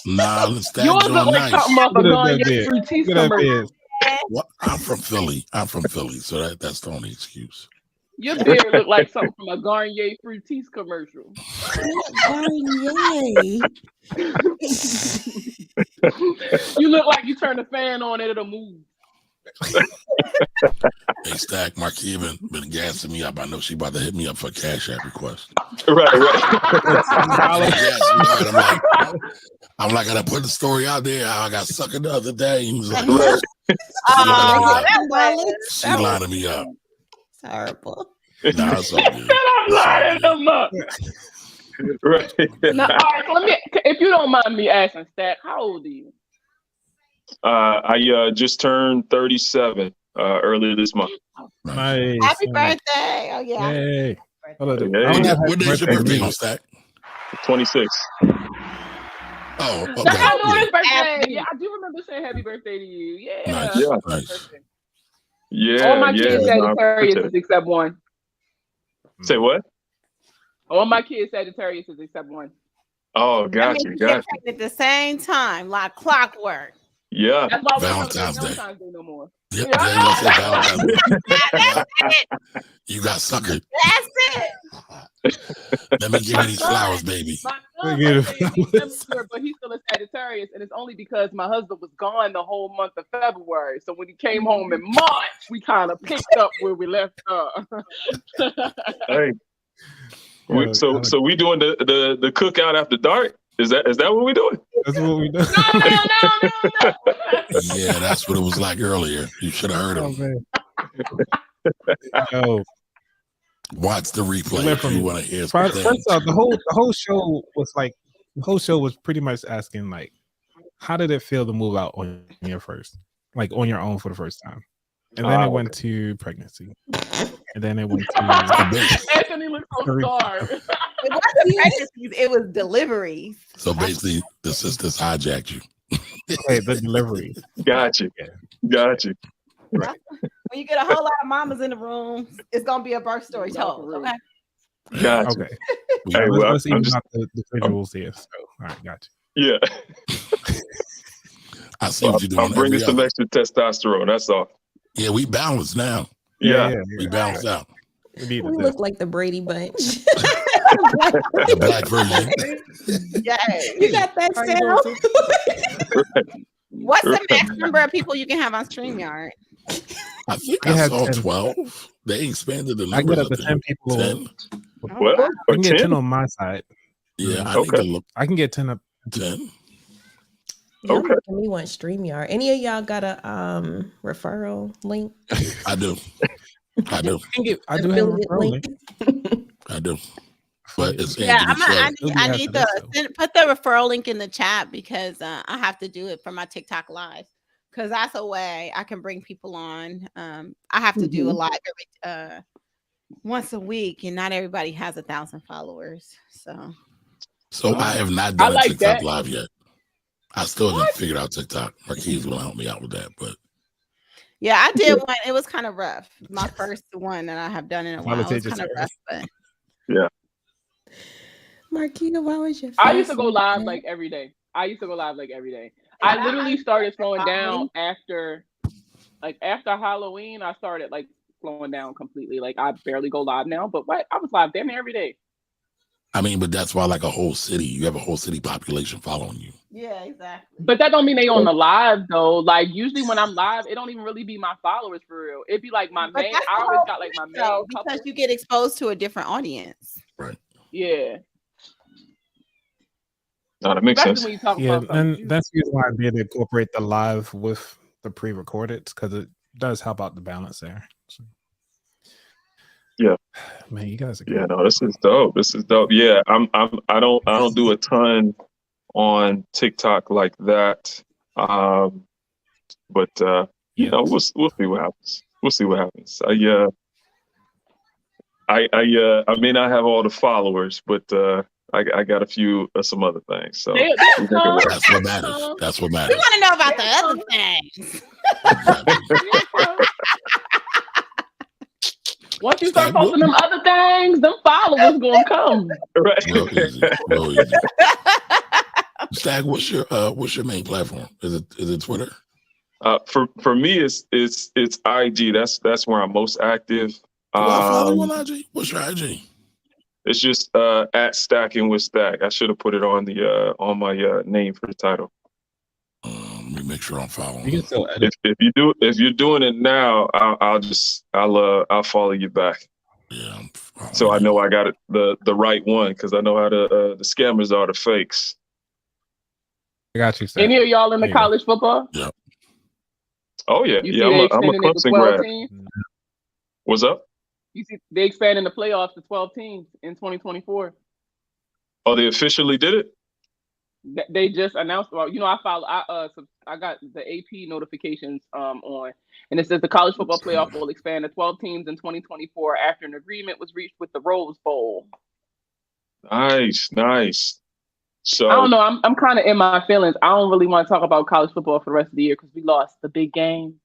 Speaker 8: nah, the Stack
Speaker 3: Yours
Speaker 8: joint
Speaker 3: look like
Speaker 8: nice.
Speaker 3: something off a
Speaker 1: Look at that
Speaker 3: Garnier
Speaker 1: beard.
Speaker 3: Fructis
Speaker 1: Look at that
Speaker 3: commercial.
Speaker 1: beard.
Speaker 8: What? I'm from Philly, so that's the only excuse.
Speaker 3: Your beard look like something from a Garnier Fructis commercial.
Speaker 6: Garnier.
Speaker 3: You look like you turn the fan on and it'll move.
Speaker 8: Hey, Stack, Marquis been gassing me up. I know she about to hit me up for a Cash App request.
Speaker 9: Right.
Speaker 8: I'm like, I put the story out there. How I got suckered the other day. He was like, she lining me up.
Speaker 6: It's horrible.
Speaker 8: Nah, it's all good.
Speaker 3: I'm lining them up.
Speaker 9: Right.
Speaker 3: Now, all right, let me. If you don't mind me asking, Stack, how old are you?
Speaker 9: I just turned 37 earlier this month.
Speaker 1: Nice.
Speaker 5: Happy birthday! Oh yeah.
Speaker 1: Yay. Hold on.
Speaker 9: Hey.
Speaker 1: I don't have
Speaker 8: What day's your
Speaker 1: birthday
Speaker 8: birthday on
Speaker 1: music.
Speaker 8: Stack?
Speaker 9: 26.
Speaker 8: Oh, okay.
Speaker 3: That's my daughter's
Speaker 8: Yeah.
Speaker 3: birthday. Yeah, I do remember saying happy birthday to you. Yeah.
Speaker 8: Nice,
Speaker 9: Yeah.
Speaker 8: nice.
Speaker 9: Yeah.
Speaker 3: All my
Speaker 9: yeah.
Speaker 3: kids
Speaker 9: No, I
Speaker 3: Sagittarius
Speaker 9: appreciate
Speaker 3: except one.
Speaker 9: it. Say what?
Speaker 3: All my kids Sagittarius except one.
Speaker 9: Oh,
Speaker 5: That
Speaker 9: got
Speaker 5: means
Speaker 9: you.
Speaker 5: you
Speaker 9: Got
Speaker 5: get
Speaker 9: you.
Speaker 5: pregnant at the same time, like clockwork.
Speaker 9: Yeah.
Speaker 3: That's why we don't
Speaker 8: Valentine's
Speaker 3: have
Speaker 8: Day.
Speaker 3: Valentine's Day no more.
Speaker 8: Yeah, yeah, you gonna say Valentine's Day.
Speaker 5: That's it.
Speaker 8: You got suckered.
Speaker 5: That's it.
Speaker 8: Let me give you these flowers, baby.
Speaker 3: My
Speaker 1: Look
Speaker 3: son's
Speaker 1: at him.
Speaker 3: birthday is December, but he's still a Sagittarius, and it's only because my husband was gone the whole month of February. So when he came home in March, we kind of picked up where we left off.
Speaker 9: Hey. So we doing the cookout after dark? Is that what we doing?
Speaker 1: That's what we do.
Speaker 3: No.
Speaker 8: Yeah, that's what it was like earlier. You should have heard
Speaker 1: Oh,
Speaker 8: him.
Speaker 1: man. Yo,
Speaker 8: Watch the replay
Speaker 1: went
Speaker 8: if
Speaker 1: from-
Speaker 8: you want to hear some
Speaker 1: first
Speaker 8: things.
Speaker 1: off, the whole show was pretty much asking like, how did it feel to move out on your first, like on your own for the first time, and then it went to pregnancy, and then it went to
Speaker 3: Anthony looks so scarred.
Speaker 5: It wasn't pregnancies, it was deliveries.
Speaker 8: So basically, the sisters hijacked you.
Speaker 1: okay, the delivery.
Speaker 9: Got you. Got you.
Speaker 5: When you get a whole lot of mamas in the room, it's gonna be a birth story told. Okay.
Speaker 9: Got you.
Speaker 1: Okay,
Speaker 9: Hey, well,
Speaker 1: let's
Speaker 9: I'm
Speaker 1: even
Speaker 9: just-
Speaker 1: out the visuals here. So, all right, got
Speaker 9: Yeah.
Speaker 8: I see what you're doing.
Speaker 9: I'm bringing
Speaker 8: every
Speaker 9: some
Speaker 8: other-
Speaker 9: extra testosterone. That's all.
Speaker 8: Yeah, we balance now.
Speaker 1: you.
Speaker 9: Yeah.
Speaker 8: We balance out.
Speaker 1: We needed
Speaker 6: We
Speaker 1: this.
Speaker 6: look like the Brady Bunch.
Speaker 8: The black version.
Speaker 6: You got that sound?
Speaker 5: What's the max number of people you can have on StreamYard?
Speaker 8: I think
Speaker 1: We
Speaker 8: I
Speaker 1: had
Speaker 8: saw
Speaker 1: 10.
Speaker 8: 12. They expanded the
Speaker 1: I
Speaker 8: numbers.
Speaker 1: get up to 10 people.
Speaker 8: 10.
Speaker 9: What?
Speaker 1: I
Speaker 9: Or
Speaker 1: can get 10
Speaker 9: 10?
Speaker 1: on my side.
Speaker 8: Yeah, I
Speaker 9: Okay.
Speaker 8: need to look
Speaker 1: I can get 10 up.
Speaker 8: 10.
Speaker 6: Y'all
Speaker 9: Okay.
Speaker 6: making me want StreamYard. Any of y'all got a referral link?
Speaker 8: I do. I do.
Speaker 1: I do have a
Speaker 6: Affiliate
Speaker 1: referral
Speaker 6: link?
Speaker 1: link.
Speaker 8: I do. But it's
Speaker 5: Yeah,
Speaker 8: Anthony
Speaker 5: I
Speaker 8: Flood.
Speaker 5: need, I need put the referral link in the chat because I have to do it for my TikTok live because that's a way I can bring people on. I have to do a live every once a week, and not everybody has 1,000 followers. So
Speaker 8: I have not done
Speaker 3: like
Speaker 8: a TikTok
Speaker 3: that.
Speaker 8: live yet. I still haven't figured out TikTok. Marquise will help me out with that, but
Speaker 5: yeah, I did one. It was kind of rough. My first one that I have done in a while. It was kind of rough, but
Speaker 9: Yeah.
Speaker 6: Marquita, why was your
Speaker 3: I used to
Speaker 6: face
Speaker 3: go
Speaker 6: like
Speaker 3: live
Speaker 6: that?
Speaker 3: like every day. I literally started slowing down after Halloween. I started like slowing down completely. Like I barely go live now, but I was live damn near every day.
Speaker 8: I mean, but that's why like a whole city, you have a whole city population following you.
Speaker 5: yeah, exactly.
Speaker 3: But that don't mean they on the live though. Like usually when I'm live, it don't even really be my followers for real. It'd be like my
Speaker 5: But
Speaker 3: main.
Speaker 5: that's
Speaker 3: I
Speaker 5: the
Speaker 3: always
Speaker 5: whole
Speaker 3: got like my
Speaker 5: point,
Speaker 3: main
Speaker 5: though,
Speaker 3: couple.
Speaker 5: because you get exposed to a different audience.
Speaker 3: Yeah.
Speaker 9: No, that makes
Speaker 3: Especially
Speaker 9: sense.
Speaker 3: when you talk
Speaker 1: Yeah,
Speaker 3: about something.
Speaker 1: and that's the reason why I did incorporate the live with the pre-recorded because it does help out the balance there. So,
Speaker 9: Yeah.
Speaker 1: Man, you guys are
Speaker 9: Yeah,
Speaker 1: good.
Speaker 9: no, this is dope. This is dope. Yeah, I don't do a ton on TikTok like that. But you
Speaker 1: Yeah.
Speaker 9: know, we'll see what happens. We'll see what happens. I may not have all the followers, but I got a few some other things. So
Speaker 3: They'll
Speaker 9: we make it
Speaker 3: come.
Speaker 9: work.
Speaker 8: That's what matters. That's what
Speaker 5: We
Speaker 8: matters.
Speaker 5: want to know about the other things.
Speaker 3: Once you start
Speaker 8: Stag, what-
Speaker 3: posting them other things, them followers gonna come.
Speaker 9: Right.
Speaker 8: real easy. Real easy. Stag, what's your main platform? Is it Twitter?
Speaker 9: For me, it's IG. That's where I'm most active.
Speaker 8: Do I follow you on IG? What's your IG?
Speaker 9: It's just at Stacking with Stack. I should have put it on the on my name for the title.
Speaker 8: Let me make sure I'm following.
Speaker 1: You can still edit.
Speaker 9: If you're doing it now, I'll follow you back.
Speaker 8: Yeah.
Speaker 9: So I know I got it the right one because I know how the scammers are, the fakes.
Speaker 1: I got you, Steph.
Speaker 3: Any of y'all in the
Speaker 1: There you go.
Speaker 3: college football?
Speaker 8: Yeah.
Speaker 9: Oh yeah,
Speaker 3: You
Speaker 9: yeah.
Speaker 3: see they
Speaker 9: I'm a
Speaker 3: extended it to
Speaker 9: Clemson
Speaker 3: 12
Speaker 9: grad.
Speaker 3: teams?
Speaker 9: What's up?
Speaker 3: You see they expanding the playoffs to 12 teams in 2024.
Speaker 9: Oh, they officially did it?
Speaker 3: They just announced. Well, you know, I got the AP notifications on, and it says the college football playoff will expand to 12 teams in 2024 after an agreement was reached with the Rose Bowl.
Speaker 9: Nice. So
Speaker 3: I don't know. I'm kind of in my feelings. I don't really want to talk about college football for the rest of the year because we lost the big game.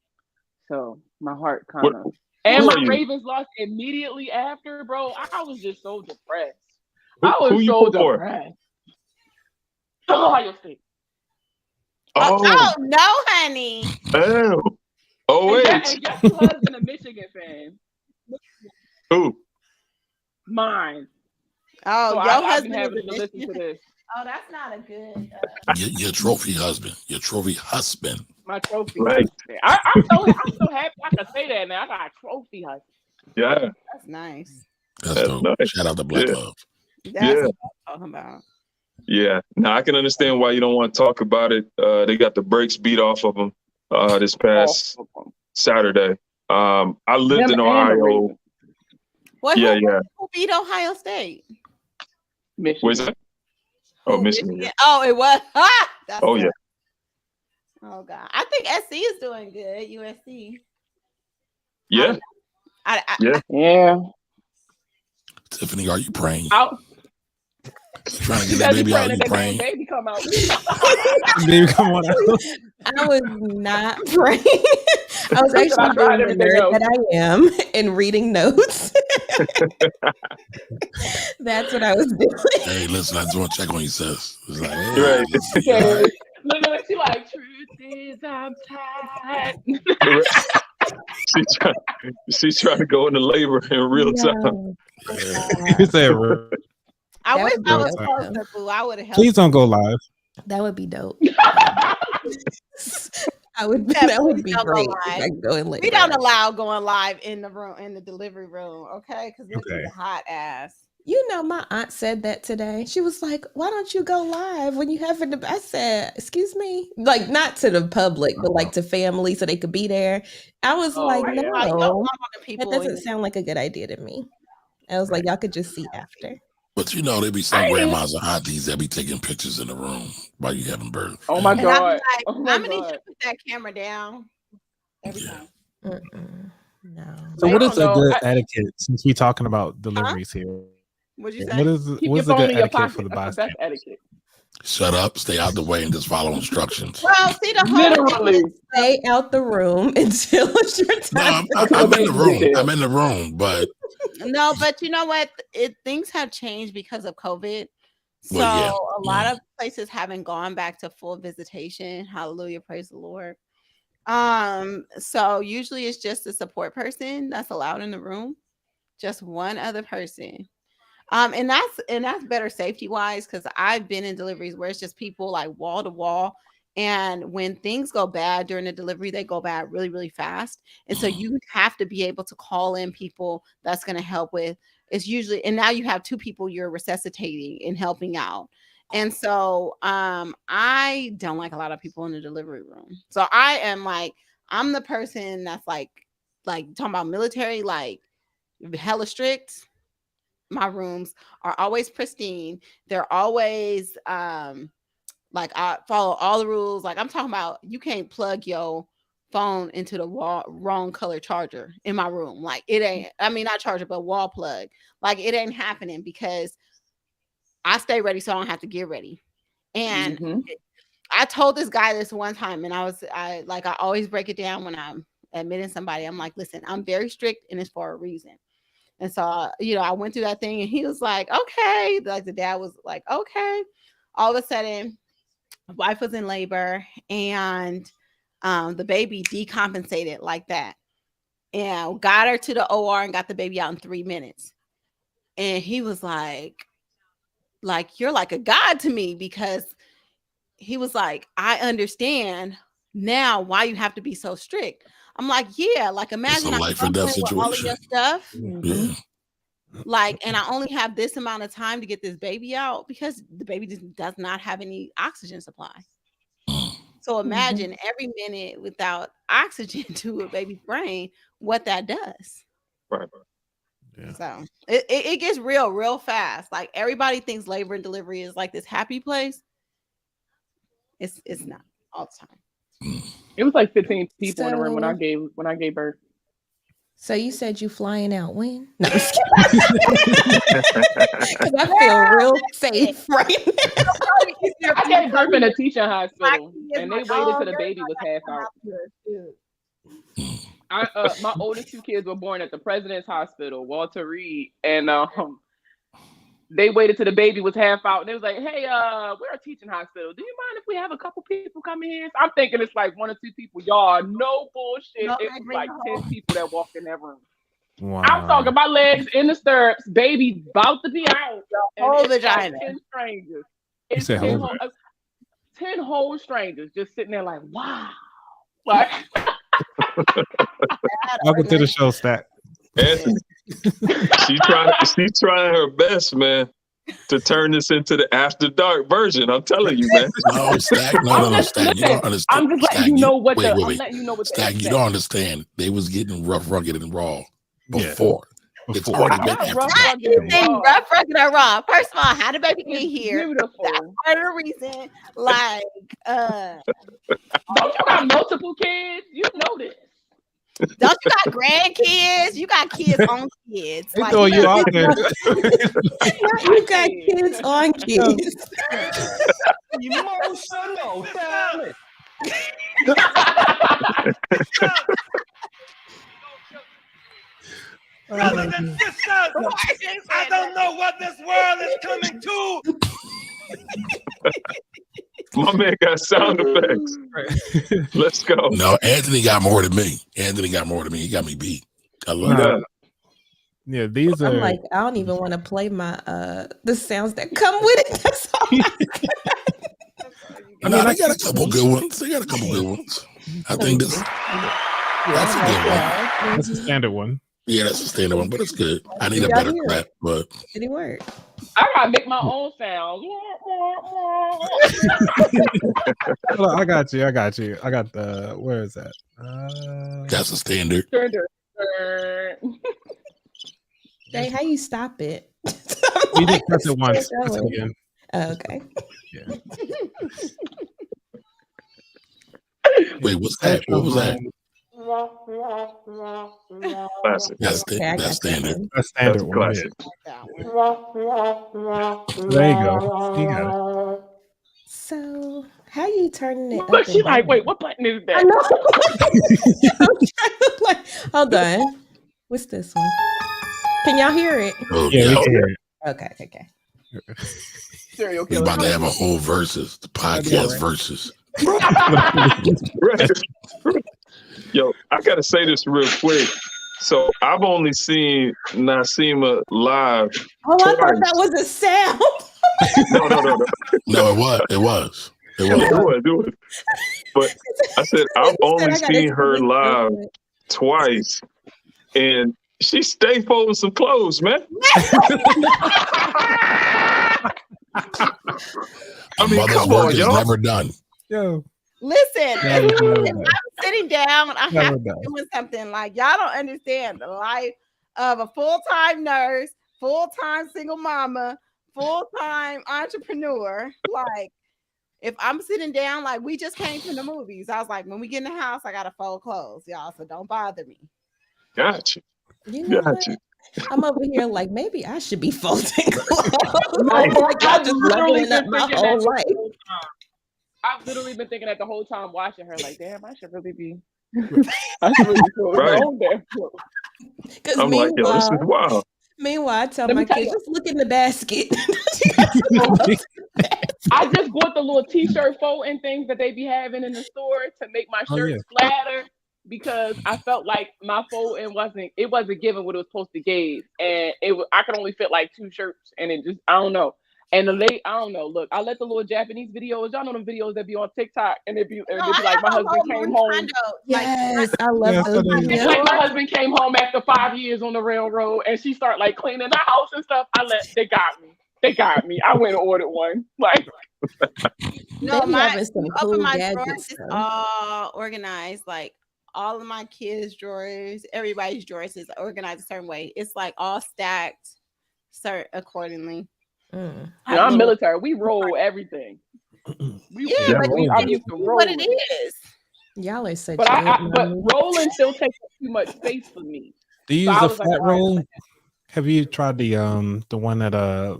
Speaker 3: So my heart kind of. And
Speaker 9: who
Speaker 3: my
Speaker 9: are you?
Speaker 3: Ravens lost immediately after, bro. I was just so depressed.
Speaker 9: Who you pull for?
Speaker 3: depressed. Ohio State.
Speaker 9: Oh,
Speaker 5: no, honey.
Speaker 9: oh wait.
Speaker 3: And guess who has been a Michigan fan?
Speaker 9: Who?
Speaker 3: Mine.
Speaker 5: Oh,
Speaker 3: So
Speaker 5: your
Speaker 3: I've been
Speaker 5: husband
Speaker 3: having
Speaker 5: is
Speaker 3: to
Speaker 5: a
Speaker 3: listen to
Speaker 5: Michigan.
Speaker 3: this.
Speaker 5: Oh, that's not a good.
Speaker 8: Your trophy husband. Your trophy husband.
Speaker 3: My trophy
Speaker 9: Right.
Speaker 3: husband. I'm so happy I can say that now. I got a trophy husband.
Speaker 9: Yeah.
Speaker 5: That's nice.
Speaker 8: That's dope.
Speaker 9: nice.
Speaker 8: Shout out to Black
Speaker 9: Yeah.
Speaker 8: Love.
Speaker 5: That's
Speaker 9: Yeah.
Speaker 5: what I'm talking about.
Speaker 9: Yeah. Now I can understand why you don't want to talk about it. They got the brakes beat off of them this past Saturday. I lived in Ohio.
Speaker 5: What?
Speaker 9: Yeah,
Speaker 5: Who beat Ohio State?
Speaker 3: Michigan.
Speaker 9: Where's that? Oh, Michigan.
Speaker 5: Oh, it was. That's
Speaker 9: Oh
Speaker 5: right.
Speaker 9: yeah.
Speaker 5: Oh God, I think SC is doing good. USC.
Speaker 9: Yeah.
Speaker 3: Yeah.
Speaker 8: Tiffany, are you praying?
Speaker 3: Out.
Speaker 8: Trying to get that baby out? Are you praying?
Speaker 3: Baby come out.
Speaker 1: Baby, come on out.
Speaker 6: I was not praying. I was actually
Speaker 3: I tried
Speaker 6: doing the
Speaker 3: everything
Speaker 6: nerd
Speaker 3: else.
Speaker 6: that I am and reading notes. That's what I was doing.
Speaker 8: Hey, listen, I just want to check on you, sis. It's like, hey,
Speaker 9: Right.
Speaker 8: listen, you all right?
Speaker 3: Look, she like, truth is I'm tired.
Speaker 9: She's trying to go into labor in real time.
Speaker 1: You said,
Speaker 5: I
Speaker 6: That
Speaker 5: wish
Speaker 6: would be
Speaker 5: I was
Speaker 6: dope.
Speaker 5: closer, boo. I would have helped.
Speaker 1: please don't go live.
Speaker 6: That would be dope. That would be
Speaker 5: don't go
Speaker 6: great.
Speaker 5: live.
Speaker 6: If I could go in later.
Speaker 5: We don't allow going live in the room, in the delivery room, okay? Because it's
Speaker 1: Okay.
Speaker 5: hot ass.
Speaker 6: You know, my aunt said that today. She was like, "Why don't you go live when you have it?" I said, "Excuse me," like not to the public, but like to family, so they could be there. I was like,
Speaker 3: yeah.
Speaker 6: "No,
Speaker 5: Like, don't want the
Speaker 6: that
Speaker 5: people
Speaker 6: doesn't
Speaker 5: in-
Speaker 6: sound like a good idea to me." I was like, "Y'all could just see after."
Speaker 8: But you know, there be some grandmas and aunties that be taking pictures in the room while you having birth.
Speaker 3: Oh my
Speaker 5: And I'm
Speaker 3: God.
Speaker 5: like,
Speaker 3: Oh my
Speaker 5: I'm gonna need you
Speaker 3: God.
Speaker 5: to put that camera down every
Speaker 8: Yeah.
Speaker 5: time.
Speaker 6: Mm-mm. No.
Speaker 1: So
Speaker 3: They
Speaker 1: what
Speaker 3: don't
Speaker 1: is a
Speaker 3: know.
Speaker 1: good etiquette since we're talking about deliveries here?
Speaker 5: What'd you say?
Speaker 1: What is
Speaker 3: Keep
Speaker 1: what's
Speaker 3: your
Speaker 1: the
Speaker 3: phone
Speaker 1: good
Speaker 3: in your
Speaker 1: etiquette
Speaker 3: pocket.
Speaker 1: for the
Speaker 3: That's the
Speaker 1: bystander?
Speaker 3: best etiquette.
Speaker 8: Shut up, stay out the way, and just follow instructions.
Speaker 5: Well, see the whole
Speaker 3: Literally.
Speaker 6: Stay out the room until it's your
Speaker 8: No,
Speaker 6: time.
Speaker 8: I'm in the room. I'm in the room, but
Speaker 5: No, but you know what? Things have changed because of COVID. So
Speaker 8: Well, yeah,
Speaker 5: a lot
Speaker 8: yeah.
Speaker 5: of places haven't gone back to full visitation. Hallelujah, praise the Lord. So usually it's just a support person that's allowed in the room, just one other person. And that's better safety wise because I've been in deliveries where it's just people like wall to wall. And when things go bad during the delivery, they go bad really, really fast. And so you have to be able to call in people that's going to help with. It's usually, and now you have two people you're resuscitating and helping out. And so I don't like a lot of people in the delivery room. So I'm the person that's like talking about military, like hella strict. My rooms are always pristine. They're always like I follow all the rules. Like I'm talking about, you can't plug your phone into the wrong color charger in my room. Like it ain't, I mean, not charger, but wall plug. Like it ain't happening because I stay ready so I don't have to get ready. And I told this guy this one time, and I always break it down when I'm admitting somebody. I'm like, listen, I'm very strict and it's for a reason. And so, you know, I went through that thing and he was like, okay. Like the dad was like, okay. All of a sudden, my wife was in labor and the baby decompensated like that. And got her to the OR and got the baby out in 3 minutes. And he was like, you're like a god to me, because he was like, I understand now why you have to be so strict. I'm like, yeah, like imagine I
Speaker 8: life or death situation.
Speaker 5: All of your stuff.
Speaker 8: Yeah.
Speaker 5: Like, and I only have this amount of time to get this baby out because the baby does not have any oxygen supply. So imagine every minute without oxygen to a baby's brain, what that does.
Speaker 9: Right.
Speaker 1: Yeah.
Speaker 5: So it gets real fast. Like everybody thinks labor and delivery is like this happy place. It's not all the time.
Speaker 3: It was like 15 people in the room when I gave birth.
Speaker 6: So you said you flying out when? No, I'm just kidding. 'Cause I feel real safe right now.
Speaker 3: I gave birth in a teaching hospital, and they waited till the baby was half out. My oldest 2 kids were born at the President's Hospital, Walter Reed, and they waited till the baby was half out, and they was like, "Hey, we're a teaching hospital. Do you mind if we have a couple people come in here?" So I'm thinking it's like 1 or 2 people. Y'all, no bullshit.
Speaker 5: No,
Speaker 3: it was like 10 people that walked in that room.
Speaker 1: Wow.
Speaker 3: I'm talking my legs in the stirrups, baby about to be out.
Speaker 5: Whole
Speaker 3: and it's like
Speaker 5: vagina.
Speaker 3: 10 strangers.
Speaker 1: You
Speaker 3: It's
Speaker 1: said
Speaker 3: 10
Speaker 1: whole
Speaker 3: whole, 10 whole strangers just sitting there like, wow. Like,
Speaker 1: Welcome to the show, Stat.
Speaker 9: Anthony, she's trying her best, man, to turn this into the after dark version. I'm telling you, man.
Speaker 8: No, Stack. No, Stack. You don't understand.
Speaker 3: I'm just letting you know what I'm letting you know what
Speaker 8: Stack, you don't understand. They was getting rough, rugged, and raw
Speaker 1: Yeah.
Speaker 8: before. It's already been after
Speaker 3: rough,
Speaker 8: dark.
Speaker 3: rugged, and raw.
Speaker 5: Rough, rugged, or raw. First of all, how did baby get here?
Speaker 3: Beautiful.
Speaker 5: That's part of the reason. Like,
Speaker 3: Don't you got multiple kids? You know this.
Speaker 5: don't you got grandkids? You got kids on kids.
Speaker 1: They
Speaker 5: Like,
Speaker 1: throw you out there.
Speaker 6: You got kids on kids.
Speaker 7: Emotional talent. Brothers and sisters, I don't know what this world is coming to.
Speaker 9: My man got sound effects. Let's go.
Speaker 8: No, Anthony got more than me. He got me beat. I love
Speaker 9: Yeah.
Speaker 8: that.
Speaker 1: Yeah, these
Speaker 6: I'm
Speaker 1: are
Speaker 6: like, I don't even want to play my the sounds that come with it. That's all.
Speaker 8: No, they got a couple good ones. I think that's a good one.
Speaker 1: that's a standard one.
Speaker 8: Yeah, that's a standard one, but it's good. I need a
Speaker 6: Y'all
Speaker 8: better
Speaker 6: hear
Speaker 8: clap, but
Speaker 6: Did it work?
Speaker 3: I gotta make my own sounds.
Speaker 1: Hold on, I got you. I got the, where is that?
Speaker 8: that's a standard.
Speaker 6: Dang, how you stop it?
Speaker 1: You just press it once.
Speaker 6: Keep
Speaker 1: Press it
Speaker 6: going.
Speaker 1: again.
Speaker 6: Oh, okay.
Speaker 1: Yeah.
Speaker 8: Wait, what's that? What was that?
Speaker 9: Classic.
Speaker 8: That's
Speaker 6: Okay, I got
Speaker 8: that's standard.
Speaker 6: that one.
Speaker 1: That's standard
Speaker 9: That's a
Speaker 1: one.
Speaker 9: classic.
Speaker 1: Yeah. There you go. You got it.
Speaker 6: So, how you turning it up?
Speaker 3: But she
Speaker 6: and
Speaker 3: like,
Speaker 6: down?
Speaker 3: wait, what button is
Speaker 6: I
Speaker 3: that?
Speaker 6: know. I'm trying to like, hold on. What's this one? Can y'all hear it?
Speaker 8: Oh,
Speaker 1: Yeah, we
Speaker 8: yeah.
Speaker 1: can hear it.
Speaker 6: Okay.
Speaker 3: Serial
Speaker 8: We're
Speaker 3: killer.
Speaker 8: about to have a whole versus, the podcast versus.
Speaker 9: Right. Yo, I gotta say this real quick. So I've only seen Nasima live.
Speaker 6: Oh, I thought
Speaker 9: twice.
Speaker 6: that was a sound.
Speaker 9: No.
Speaker 8: No, it was.
Speaker 9: Do it. But I said I've only seen her live twice, and she stay folding some clothes, man.
Speaker 8: A mother's
Speaker 9: come
Speaker 8: work
Speaker 9: on,
Speaker 8: is
Speaker 9: y'all.
Speaker 8: never done.
Speaker 1: Yo.
Speaker 5: listen,
Speaker 1: Never
Speaker 5: if
Speaker 1: done.
Speaker 5: I'm sitting down, I
Speaker 1: Never
Speaker 5: have to
Speaker 1: done.
Speaker 5: be doing something. Like, y'all don't understand the life of a full-time nurse, full-time single mama, full-time entrepreneur. Like, if I'm sitting down, like we just came from the movies, I was like, when we get in the house, I gotta fold clothes, y'all. So don't bother me.
Speaker 9: Gotcha.
Speaker 6: You know what?
Speaker 9: Gotcha.
Speaker 6: I'm over here like maybe I should be folding clothes.
Speaker 3: No,
Speaker 6: like
Speaker 3: I've
Speaker 6: I'm just
Speaker 3: literally
Speaker 6: leveling up
Speaker 3: been
Speaker 6: my
Speaker 3: thinking
Speaker 6: whole
Speaker 3: that
Speaker 6: life.
Speaker 3: the whole time. I've literally been thinking that the whole time watching her, like, damn, I should really be. I should really be folding
Speaker 9: Right.
Speaker 3: my own damn clothes.
Speaker 6: Because
Speaker 9: I'm like, yo, this is wild.
Speaker 6: meanwhile, I tell
Speaker 3: Let me
Speaker 6: my
Speaker 3: tell
Speaker 6: kids,
Speaker 3: you.
Speaker 6: just look in the basket.
Speaker 3: I just bought the little t-shirt folding things that they be having in the store to make my
Speaker 1: Oh,
Speaker 3: shirts flatter because I felt like my folding wasn't giving what it was supposed to give, and I could only fit like 2 shirts, and it just I don't know. And I don't know. Look, I let the little Japanese videos. Y'all know them videos that be on TikTok, and it be like my husband came home.
Speaker 6: Yes, I love
Speaker 1: Yes,
Speaker 6: those
Speaker 1: I do.
Speaker 3: It's
Speaker 6: videos.
Speaker 3: like my husband came home after 5 years on the railroad, and she started like cleaning the house and stuff. They got me. They got me. I went and ordered one. Like,
Speaker 5: No,
Speaker 6: They be
Speaker 5: my
Speaker 6: having some
Speaker 5: you
Speaker 6: cool
Speaker 5: open my
Speaker 6: gadgets,
Speaker 5: drawers, it's
Speaker 6: though.
Speaker 5: all organized. Like all of my kids' drawers, everybody's drawers is organized a certain way. It's like all stacked, accordingly.
Speaker 6: Mm.
Speaker 3: I'm military. We roll everything.
Speaker 5: Yeah, but
Speaker 3: I'm used to
Speaker 5: what
Speaker 3: rolling.
Speaker 5: it is.
Speaker 6: Y'all are such
Speaker 3: But but
Speaker 6: good
Speaker 3: rolling still takes up too much space for me.
Speaker 1: Do you
Speaker 3: So
Speaker 1: use
Speaker 3: I
Speaker 1: a
Speaker 3: was like,
Speaker 1: flat
Speaker 3: all right,
Speaker 1: roll? Have you tried the one that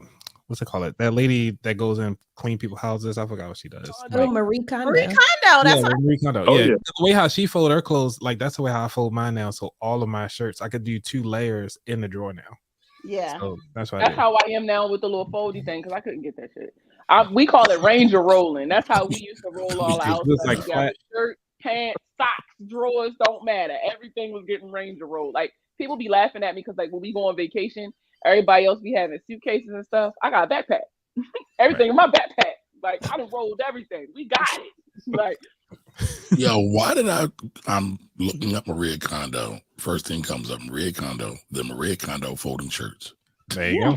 Speaker 1: what's it called? That lady that goes and clean people's houses. I forgot what she does.
Speaker 6: Oh, Marie Kondo.
Speaker 5: Marie Kondo. That's
Speaker 1: yeah,
Speaker 5: what
Speaker 1: Marie Kondo.
Speaker 9: Oh,
Speaker 1: yeah,
Speaker 9: yeah.
Speaker 1: the way how she fold her clothes, like that's the way how I fold mine now. So all of my shirts, I could do 2 layers in the drawer now.
Speaker 5: Yeah.
Speaker 1: So that's what I
Speaker 3: That's
Speaker 1: do.
Speaker 3: how I am now with the little foldy thing because I couldn't get that shit. We call it Ranger rolling. That's how we used to roll all our
Speaker 1: It's
Speaker 3: stuff
Speaker 1: like
Speaker 3: together.
Speaker 1: flat.
Speaker 3: Shirt, pants, socks, drawers, don't matter. Everything was getting Ranger rolled. Like people be laughing at me because like when we go on vacation, everybody else be having suitcases and stuff. I got a backpack. Everything in my backpack. Like I done rolled everything. We got it. Like
Speaker 8: Yo, why did I'm looking up Maria Kondo. First thing comes up, Maria Kondo, the Maria Kondo folding shirts.
Speaker 1: There you go.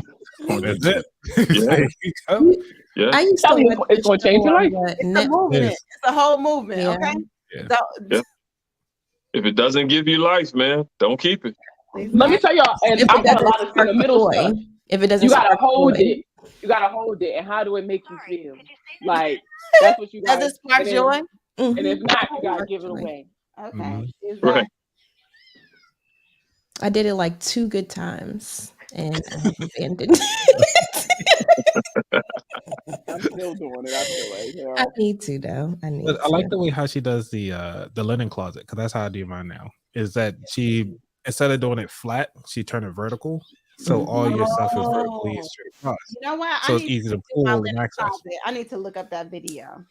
Speaker 8: On
Speaker 1: That's
Speaker 8: YouTube.
Speaker 1: it. There you go.
Speaker 9: Yeah.
Speaker 6: I used to
Speaker 3: Tell you,
Speaker 6: watch
Speaker 3: it's
Speaker 6: the
Speaker 3: gonna change your
Speaker 6: show
Speaker 3: life.
Speaker 6: on
Speaker 5: it's a
Speaker 6: Netflix.
Speaker 5: movement.
Speaker 1: Yes.
Speaker 5: It's a whole movement.
Speaker 6: Yeah.
Speaker 5: Okay.
Speaker 1: Yeah.
Speaker 5: So
Speaker 9: Yeah. If it doesn't give you life, man, don't keep it.
Speaker 3: let me tell y'all, and
Speaker 6: If
Speaker 3: I
Speaker 6: it
Speaker 3: got a
Speaker 6: doesn't
Speaker 3: lot of
Speaker 6: spark
Speaker 3: sentimental
Speaker 6: joy,
Speaker 3: stuff.
Speaker 6: if it doesn't
Speaker 3: You gotta
Speaker 6: spark
Speaker 3: hold
Speaker 6: joy.
Speaker 3: it. You gotta hold it. And how do it make you feel? Like that's what you
Speaker 5: does
Speaker 3: gotta
Speaker 5: it spark
Speaker 3: and then-
Speaker 5: joy?
Speaker 3: And if
Speaker 6: Mhm.
Speaker 3: not, you gotta give it away.
Speaker 5: Okay.
Speaker 1: Mhm.
Speaker 5: Is
Speaker 9: Right.
Speaker 6: I did it like 2 good times and I have abandoned it.
Speaker 3: I'm still doing it. I feel like
Speaker 6: I need to though. I need
Speaker 1: But I
Speaker 6: to.
Speaker 1: like the way how she does the linen closet because that's how I do mine now. Is that she instead of doing it flat, she turned it vertical, so all your stuff is vertically
Speaker 5: Oh.
Speaker 1: straight across.
Speaker 5: You know what?
Speaker 1: So
Speaker 5: I
Speaker 1: it's
Speaker 5: need
Speaker 1: easy to
Speaker 5: do my
Speaker 1: pull and
Speaker 5: linen
Speaker 1: access.
Speaker 5: closet. I need to look up that video.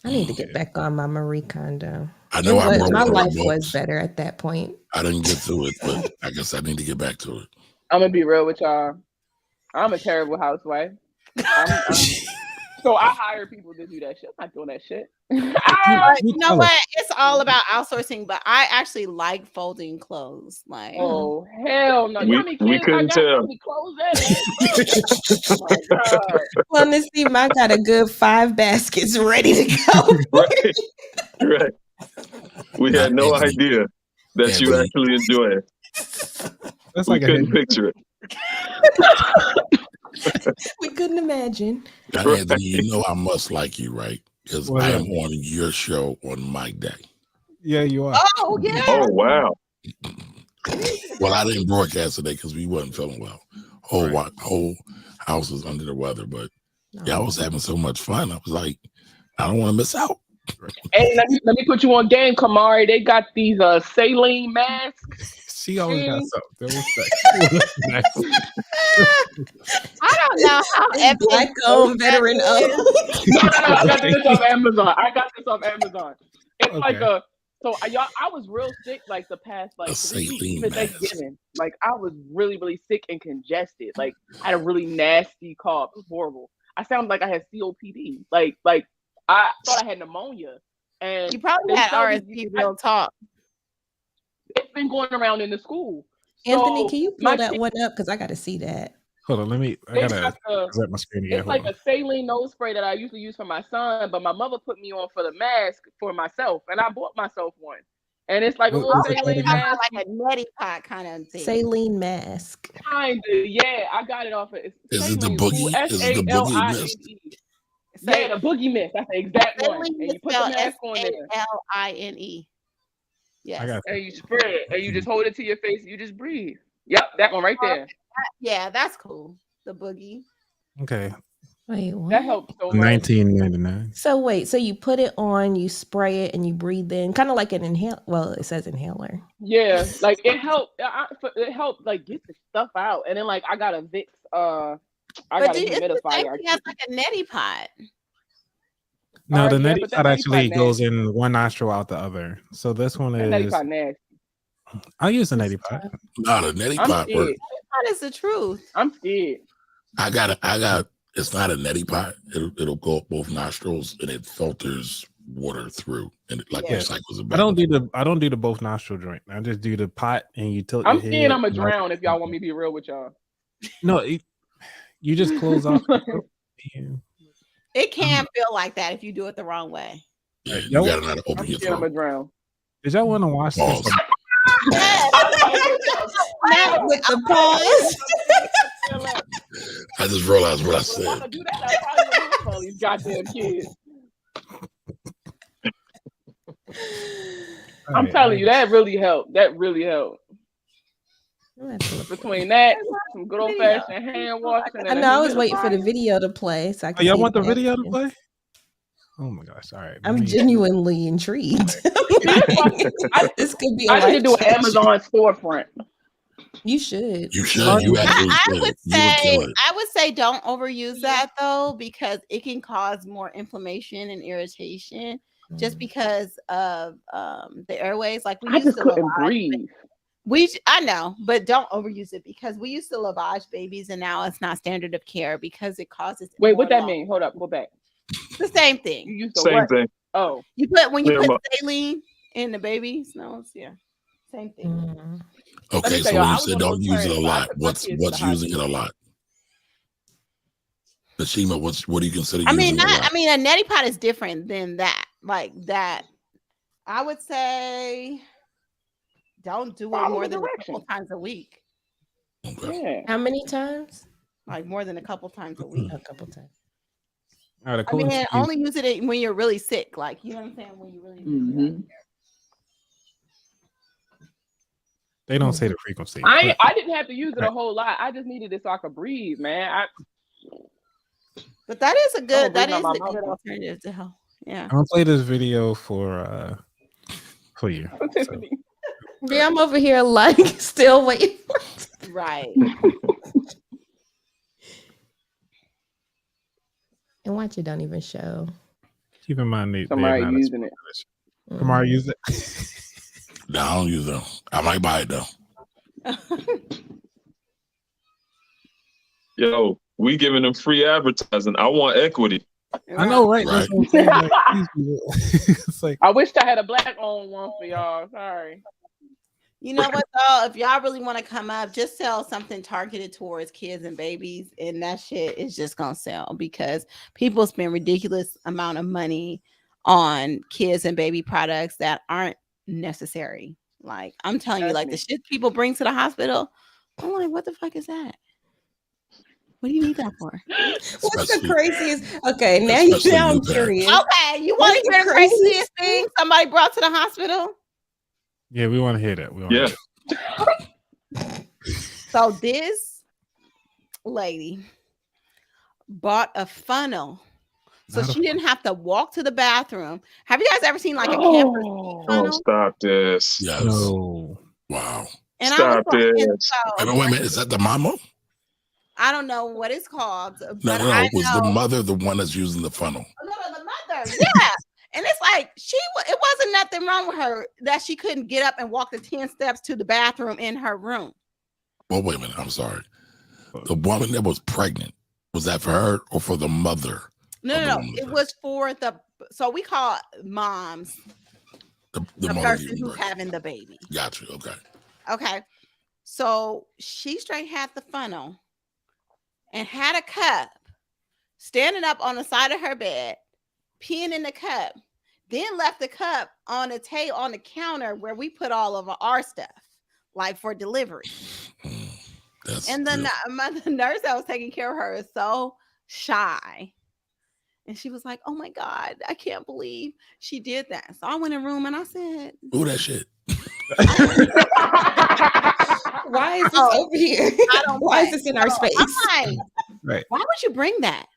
Speaker 6: I need to get back on my Marie Kondo.
Speaker 8: I know I wrote
Speaker 6: My
Speaker 8: one of
Speaker 6: life
Speaker 8: the
Speaker 6: was
Speaker 8: books.
Speaker 6: better at that point.
Speaker 8: I didn't get to it, but I guess I need to get back to it.
Speaker 3: I'm gonna be real with y'all. I'm a terrible housewife. So I hire people to do that shit. I'm not doing that shit.
Speaker 5: But you know what? It's all about outsourcing, but I actually like folding clothes. Like,
Speaker 3: Oh hell no!
Speaker 9: We-
Speaker 3: How many
Speaker 9: we
Speaker 3: kids I
Speaker 9: couldn't
Speaker 3: got?
Speaker 9: tell.
Speaker 3: How many clothes that is? Oh my god!
Speaker 6: Well, Nassim, I got a good 5 baskets ready to go.
Speaker 9: Right. Right. We had no
Speaker 8: Anthony.
Speaker 9: idea that you
Speaker 8: Anthony.
Speaker 9: actually enjoy it.
Speaker 1: That's
Speaker 9: We
Speaker 1: like a
Speaker 9: couldn't
Speaker 1: hidden.
Speaker 9: picture it.
Speaker 6: We couldn't imagine.
Speaker 8: Now,
Speaker 9: Right.
Speaker 8: Anthony, you know I must like you, right? Because
Speaker 1: What
Speaker 8: I
Speaker 1: up?
Speaker 8: am on your show on my day.
Speaker 1: Yeah, you are.
Speaker 5: oh yeah.
Speaker 9: Oh wow.
Speaker 8: Well, I didn't broadcast today because we wasn't feeling well. Whole house was under the weather, but yeah, I was having so much fun. I was like, I don't want to miss out.
Speaker 3: Hey, let me put you on game, Kamari. They got these saline masks.
Speaker 1: She always got
Speaker 3: See?
Speaker 1: something. What's that?
Speaker 5: I don't know how epic
Speaker 6: Black owned, veteran owned.
Speaker 3: No, I got this off Amazon. It's like
Speaker 1: Okay.
Speaker 3: I was real sick like the past like
Speaker 8: A
Speaker 3: 3 weeks
Speaker 8: saline
Speaker 3: for
Speaker 8: mask.
Speaker 3: Thanksgiving. Like I was really, really sick and congested. Like I had a really nasty cough. It was horrible. I sounded like I had COPD. Like I thought I had pneumonia. And
Speaker 5: You probably
Speaker 3: they
Speaker 5: had
Speaker 3: told me-
Speaker 5: RSV real talk.
Speaker 3: It's been going around in the school.
Speaker 6: Anthony,
Speaker 3: So,
Speaker 6: can you
Speaker 3: my
Speaker 6: pull that
Speaker 3: kid-
Speaker 6: one up? Because I got to see that.
Speaker 1: Hold on, I
Speaker 3: they
Speaker 1: gotta
Speaker 3: got the-
Speaker 1: set my screen again.
Speaker 3: It's
Speaker 1: Hold
Speaker 3: like
Speaker 1: on.
Speaker 3: a saline nose spray that I usually use for my son, but my mother put me on for the mask for myself, and I bought myself one. And it's like a
Speaker 1: What
Speaker 3: little
Speaker 1: was it called
Speaker 3: saline
Speaker 1: again?
Speaker 3: mask.
Speaker 5: Like a neti pot kind of thing.
Speaker 6: Saline mask.
Speaker 3: Kinda, yeah. I got it off of
Speaker 8: Is it the
Speaker 3: saline.
Speaker 8: boogie? Is it the boogie mist?
Speaker 3: Yeah, the boogie mist. That's the exact one.
Speaker 5: Saline
Speaker 3: And
Speaker 5: is
Speaker 3: you put the
Speaker 5: spelled
Speaker 3: mask on there.
Speaker 5: SALINE.
Speaker 1: I
Speaker 5: Yes.
Speaker 1: got
Speaker 3: And you spread it. And you just hold it to your face. And you just breathe. Yep, that one right there.
Speaker 5: Yeah, that's cool. The boogie.
Speaker 1: okay.
Speaker 6: Wait, what?
Speaker 3: That helps so much.
Speaker 1: 1999.
Speaker 6: So wait, so you put it on, you spray it, and you breathe in, kind of like an inhale. Well, it says inhaler.
Speaker 3: Yeah, like it helped. It helped like get the stuff out. And then like I got a Vicks. I got a
Speaker 5: it's the same
Speaker 3: humidifier.
Speaker 5: thing as like a neti pot.
Speaker 1: No, the
Speaker 3: yeah,
Speaker 1: neti
Speaker 3: but that
Speaker 1: pot
Speaker 3: neti
Speaker 1: actually
Speaker 3: pot
Speaker 1: goes in one nostril out the other. So this one
Speaker 3: That neti
Speaker 1: is.
Speaker 3: pot nasty.
Speaker 1: I use the neti pot.
Speaker 8: No, the neti
Speaker 3: I'm
Speaker 8: pot works.
Speaker 3: scared.
Speaker 5: That is the truth.
Speaker 3: I'm scared.
Speaker 8: I got. It's not a neti pot. It'll go up both nostrils and it filters water through and it like
Speaker 1: Yeah.
Speaker 8: recycles it
Speaker 1: I
Speaker 8: back.
Speaker 1: don't do the both nostril joint. I just do the pot and you tilt
Speaker 3: I'm
Speaker 1: your
Speaker 3: scared
Speaker 1: head.
Speaker 3: I'm gonna
Speaker 1: and like-
Speaker 3: drown if y'all want me to be real with y'all.
Speaker 1: No, you just close off.
Speaker 5: It can feel like that if you do it the wrong way.
Speaker 8: Yeah, you
Speaker 1: Yo-
Speaker 8: gotta know how to open
Speaker 3: I'm
Speaker 8: your
Speaker 3: scared I'm
Speaker 8: throat.
Speaker 3: gonna drown.
Speaker 1: Did y'all want to watch this?
Speaker 8: Pause.
Speaker 6: Not with the pause.
Speaker 8: I just realized what I
Speaker 3: If I
Speaker 8: said.
Speaker 3: could do that, I probably would do it for all these goddamn kids. I'm telling you, that really helped. That really helped. Between that, some good old fashioned hand washing.
Speaker 6: I know. I was waiting for the video to play, so I
Speaker 1: Oh,
Speaker 6: can.
Speaker 1: y'all
Speaker 6: see
Speaker 1: want the video to
Speaker 6: action.
Speaker 1: play? Oh my gosh! All right,
Speaker 6: I'm genuinely intrigued. This could be.
Speaker 3: I need to do an Amazon storefront.
Speaker 6: You should.
Speaker 8: You should. You actually
Speaker 5: I
Speaker 8: should.
Speaker 5: would
Speaker 8: You would kill
Speaker 5: say
Speaker 8: it.
Speaker 5: I would say don't overuse that though, because it can cause more inflammation and irritation just because of the airways. Like we
Speaker 3: I
Speaker 5: used
Speaker 3: just
Speaker 5: to
Speaker 3: couldn't
Speaker 5: lavage.
Speaker 3: breathe.
Speaker 5: I know, but don't overuse it because we used to lavage babies and now it's not standard of care because it causes.
Speaker 3: Wait,
Speaker 5: more
Speaker 3: what that
Speaker 5: long-
Speaker 3: mean? Hold up, go back.
Speaker 5: It's the same thing.
Speaker 3: You used to
Speaker 9: Same
Speaker 3: what?
Speaker 9: thing.
Speaker 3: Oh,
Speaker 5: You put when you
Speaker 9: Clear 'em
Speaker 5: put
Speaker 9: up.
Speaker 5: saline in the baby's nose, yeah, same thing.
Speaker 6: Mm.
Speaker 8: Okay,
Speaker 3: tell
Speaker 8: so
Speaker 3: y'all,
Speaker 8: when
Speaker 3: I
Speaker 8: you
Speaker 3: was
Speaker 8: say
Speaker 3: on
Speaker 8: don't
Speaker 3: those
Speaker 8: use it a
Speaker 3: plans, but I
Speaker 8: lot,
Speaker 3: took my
Speaker 8: what's
Speaker 3: kids to the
Speaker 8: using it a lot? Nashima, what do you consider
Speaker 5: I
Speaker 8: using
Speaker 5: mean,
Speaker 8: it a
Speaker 5: not.
Speaker 8: lot?
Speaker 5: I mean, a neti pot is different than that. Like that, I would say, don't do it
Speaker 3: Follow
Speaker 5: more
Speaker 3: the
Speaker 5: than a couple
Speaker 3: directions.
Speaker 5: times a week.
Speaker 8: Okay.
Speaker 3: yeah.
Speaker 6: How many times?
Speaker 5: Like more than a couple times a week.
Speaker 6: A couple times.
Speaker 1: All right,
Speaker 5: I
Speaker 1: cool.
Speaker 5: mean, only use it when you're really sick. Like you know what I'm saying? When you really.
Speaker 3: Mhm.
Speaker 1: They don't say the frequency.
Speaker 3: I didn't have to use it a whole lot. I just needed it so I could breathe, man.
Speaker 5: But that is a good. That
Speaker 3: breathe
Speaker 5: is
Speaker 3: out
Speaker 5: a
Speaker 3: my
Speaker 5: good
Speaker 3: mouth.
Speaker 5: alternative to health. Yeah.
Speaker 1: I'm gonna play this video for you. So,
Speaker 6: Yeah, I'm over here like still waiting.
Speaker 5: Right.
Speaker 6: And watch it don't even show.
Speaker 1: keep in mind they
Speaker 3: Somebody
Speaker 1: they're not
Speaker 3: using it.
Speaker 1: Kamara use it.
Speaker 8: No, I don't use them. I might buy it though.
Speaker 9: Yo, we giving them free advertising. I want equity.
Speaker 1: I know, right? That's what I'm saying. Like, these people- it's like
Speaker 3: I wish I had a black owned one for y'all. Sorry.
Speaker 5: You know what though? If y'all really want to come up, just sell something targeted towards kids and babies, and that shit is just gonna sell because people spend ridiculous amount of money on kids and baby products that aren't necessary. Like I'm telling you, like the shit people bring to the hospital, I'm like, what the fuck is that? What do you need that for?
Speaker 6: What's the
Speaker 8: Especially-
Speaker 6: crazy? Okay, now
Speaker 8: especially
Speaker 6: I'm
Speaker 8: new parents.
Speaker 6: curious.
Speaker 5: Okay, you want to
Speaker 6: What's
Speaker 5: hear
Speaker 6: the
Speaker 5: the craziest thing somebody brought to the hospital?
Speaker 1: yeah, we want to hear that. We wanna
Speaker 9: Yeah.
Speaker 1: hear
Speaker 5: So this lady bought a funnel so
Speaker 1: Not a
Speaker 5: she didn't have to walk to the bathroom. Have you guys ever seen like a camper seat
Speaker 9: Oh,
Speaker 5: funnel?
Speaker 9: stop this.
Speaker 8: Yes.
Speaker 1: that. No.
Speaker 8: Wow.
Speaker 5: And
Speaker 9: Stop
Speaker 5: and
Speaker 9: this.
Speaker 8: Wait a minute. Is that the mama?
Speaker 5: I don't know what it's called, but
Speaker 8: No, no, no.
Speaker 5: I
Speaker 8: Was
Speaker 5: know.
Speaker 8: the mother the one that's using the funnel?
Speaker 5: No, the mother, yeah. And it's like it wasn't nothing wrong with her that she couldn't get up and walk the 10 steps to the bathroom in her room.
Speaker 8: Well, wait a minute. I'm sorry. The woman that was pregnant, was that for her or for the mother?
Speaker 5: No,
Speaker 8: of the
Speaker 5: no,
Speaker 8: woman
Speaker 5: no.
Speaker 8: that's
Speaker 5: It was for so we call moms
Speaker 8: The
Speaker 5: the
Speaker 8: mother
Speaker 5: person
Speaker 8: using
Speaker 5: who's
Speaker 8: the-
Speaker 5: having the baby.
Speaker 8: Got you. Okay.
Speaker 5: Okay. So she straight had the funnel and had a cup standing up on the side of her bed, peeing in the cup. then left the cup on the table on the counter where we put all of our stuff, like for delivery. And then the nurse that was taking care of her is so shy. And she was like, oh my God, I can't believe she did that. So I went in the room and I said,
Speaker 8: "Ooh, that shit."
Speaker 6: Why is this over here? Why is this in our space?
Speaker 5: I'm like,
Speaker 1: Right.
Speaker 5: why would you bring that?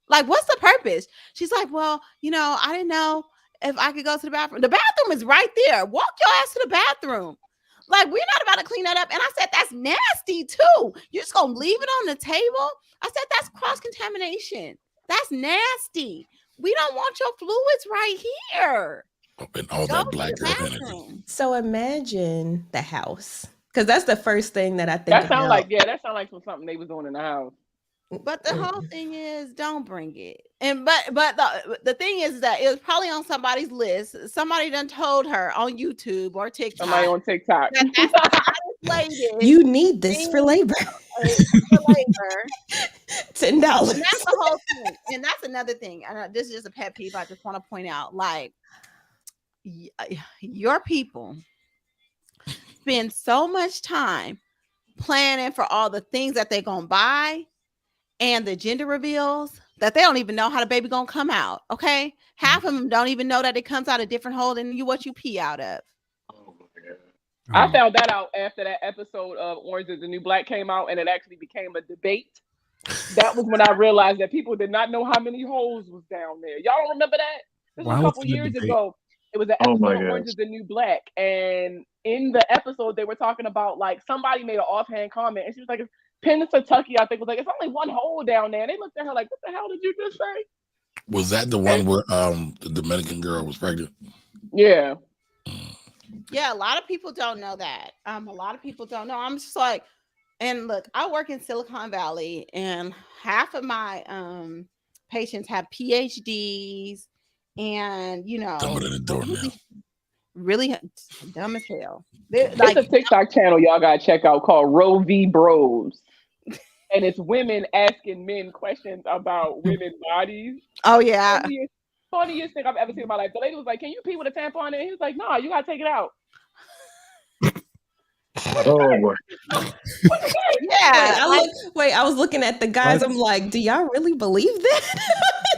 Speaker 5: Like, what's the purpose? She's like, well, I didn't know if I could go to the bathroom. The bathroom is right there. Walk your ass to the bathroom. Like, we're not about to clean that up. And I said, that's nasty too. You're just gonna leave it on the table? I said, that's cross-contamination. That's nasty. We don't want your fluids right here.
Speaker 8: And all that black girl energy.
Speaker 6: So imagine the house, because that's the first thing that I think.
Speaker 3: That sounds like something they was doing in the house.
Speaker 5: But the whole thing is, don't bring it. And but the thing is that it was probably on somebody's list. Somebody done told her on YouTube or TikTok.
Speaker 3: Somebody on TikTok.
Speaker 6: You need this for labor. $10.
Speaker 5: And that's the whole thing. And that's another thing. And this is just a pet peeve I just want to point out. Like, your people spend so much time planning for all the things that they're gonna buy and the gender reveals that they don't even know how the baby gonna come out. Okay, half of them don't even know that it comes out a different hole than what you pee out of.
Speaker 3: I found that out after that episode of Orange is the New Black came out, and it actually became a debate. That was when I realized that people did not know how many holes was down there. Y'all don't remember that? This was a couple years ago. It was an episode of Orange is the New Black, and in the episode they were talking about, like, somebody made an offhand comment, and she was like, Pennsatucky, I think, was like, it's only one hole down there. And they looked at her like, what the hell did you just say?
Speaker 8: Was that the one where the Dominican girl was pregnant?
Speaker 3: Yeah.
Speaker 5: Yeah, a lot of people don't know that. A lot of people don't know. I'm just like, and look, I work in Silicon Valley, and half of my patients have PhDs, and really dumb as hell.
Speaker 3: It's a TikTok channel y'all gotta check out called Roe v. Bros. And it's women asking men questions about women's bodies.
Speaker 5: Oh yeah.
Speaker 3: Funniest thing I've ever seen in my life. The lady was like, can you pee with a tampon in? He was like, no, you gotta take it out.
Speaker 9: Oh boy.
Speaker 5: Yeah.
Speaker 6: I was looking at the guys. I'm like, do y'all really believe that?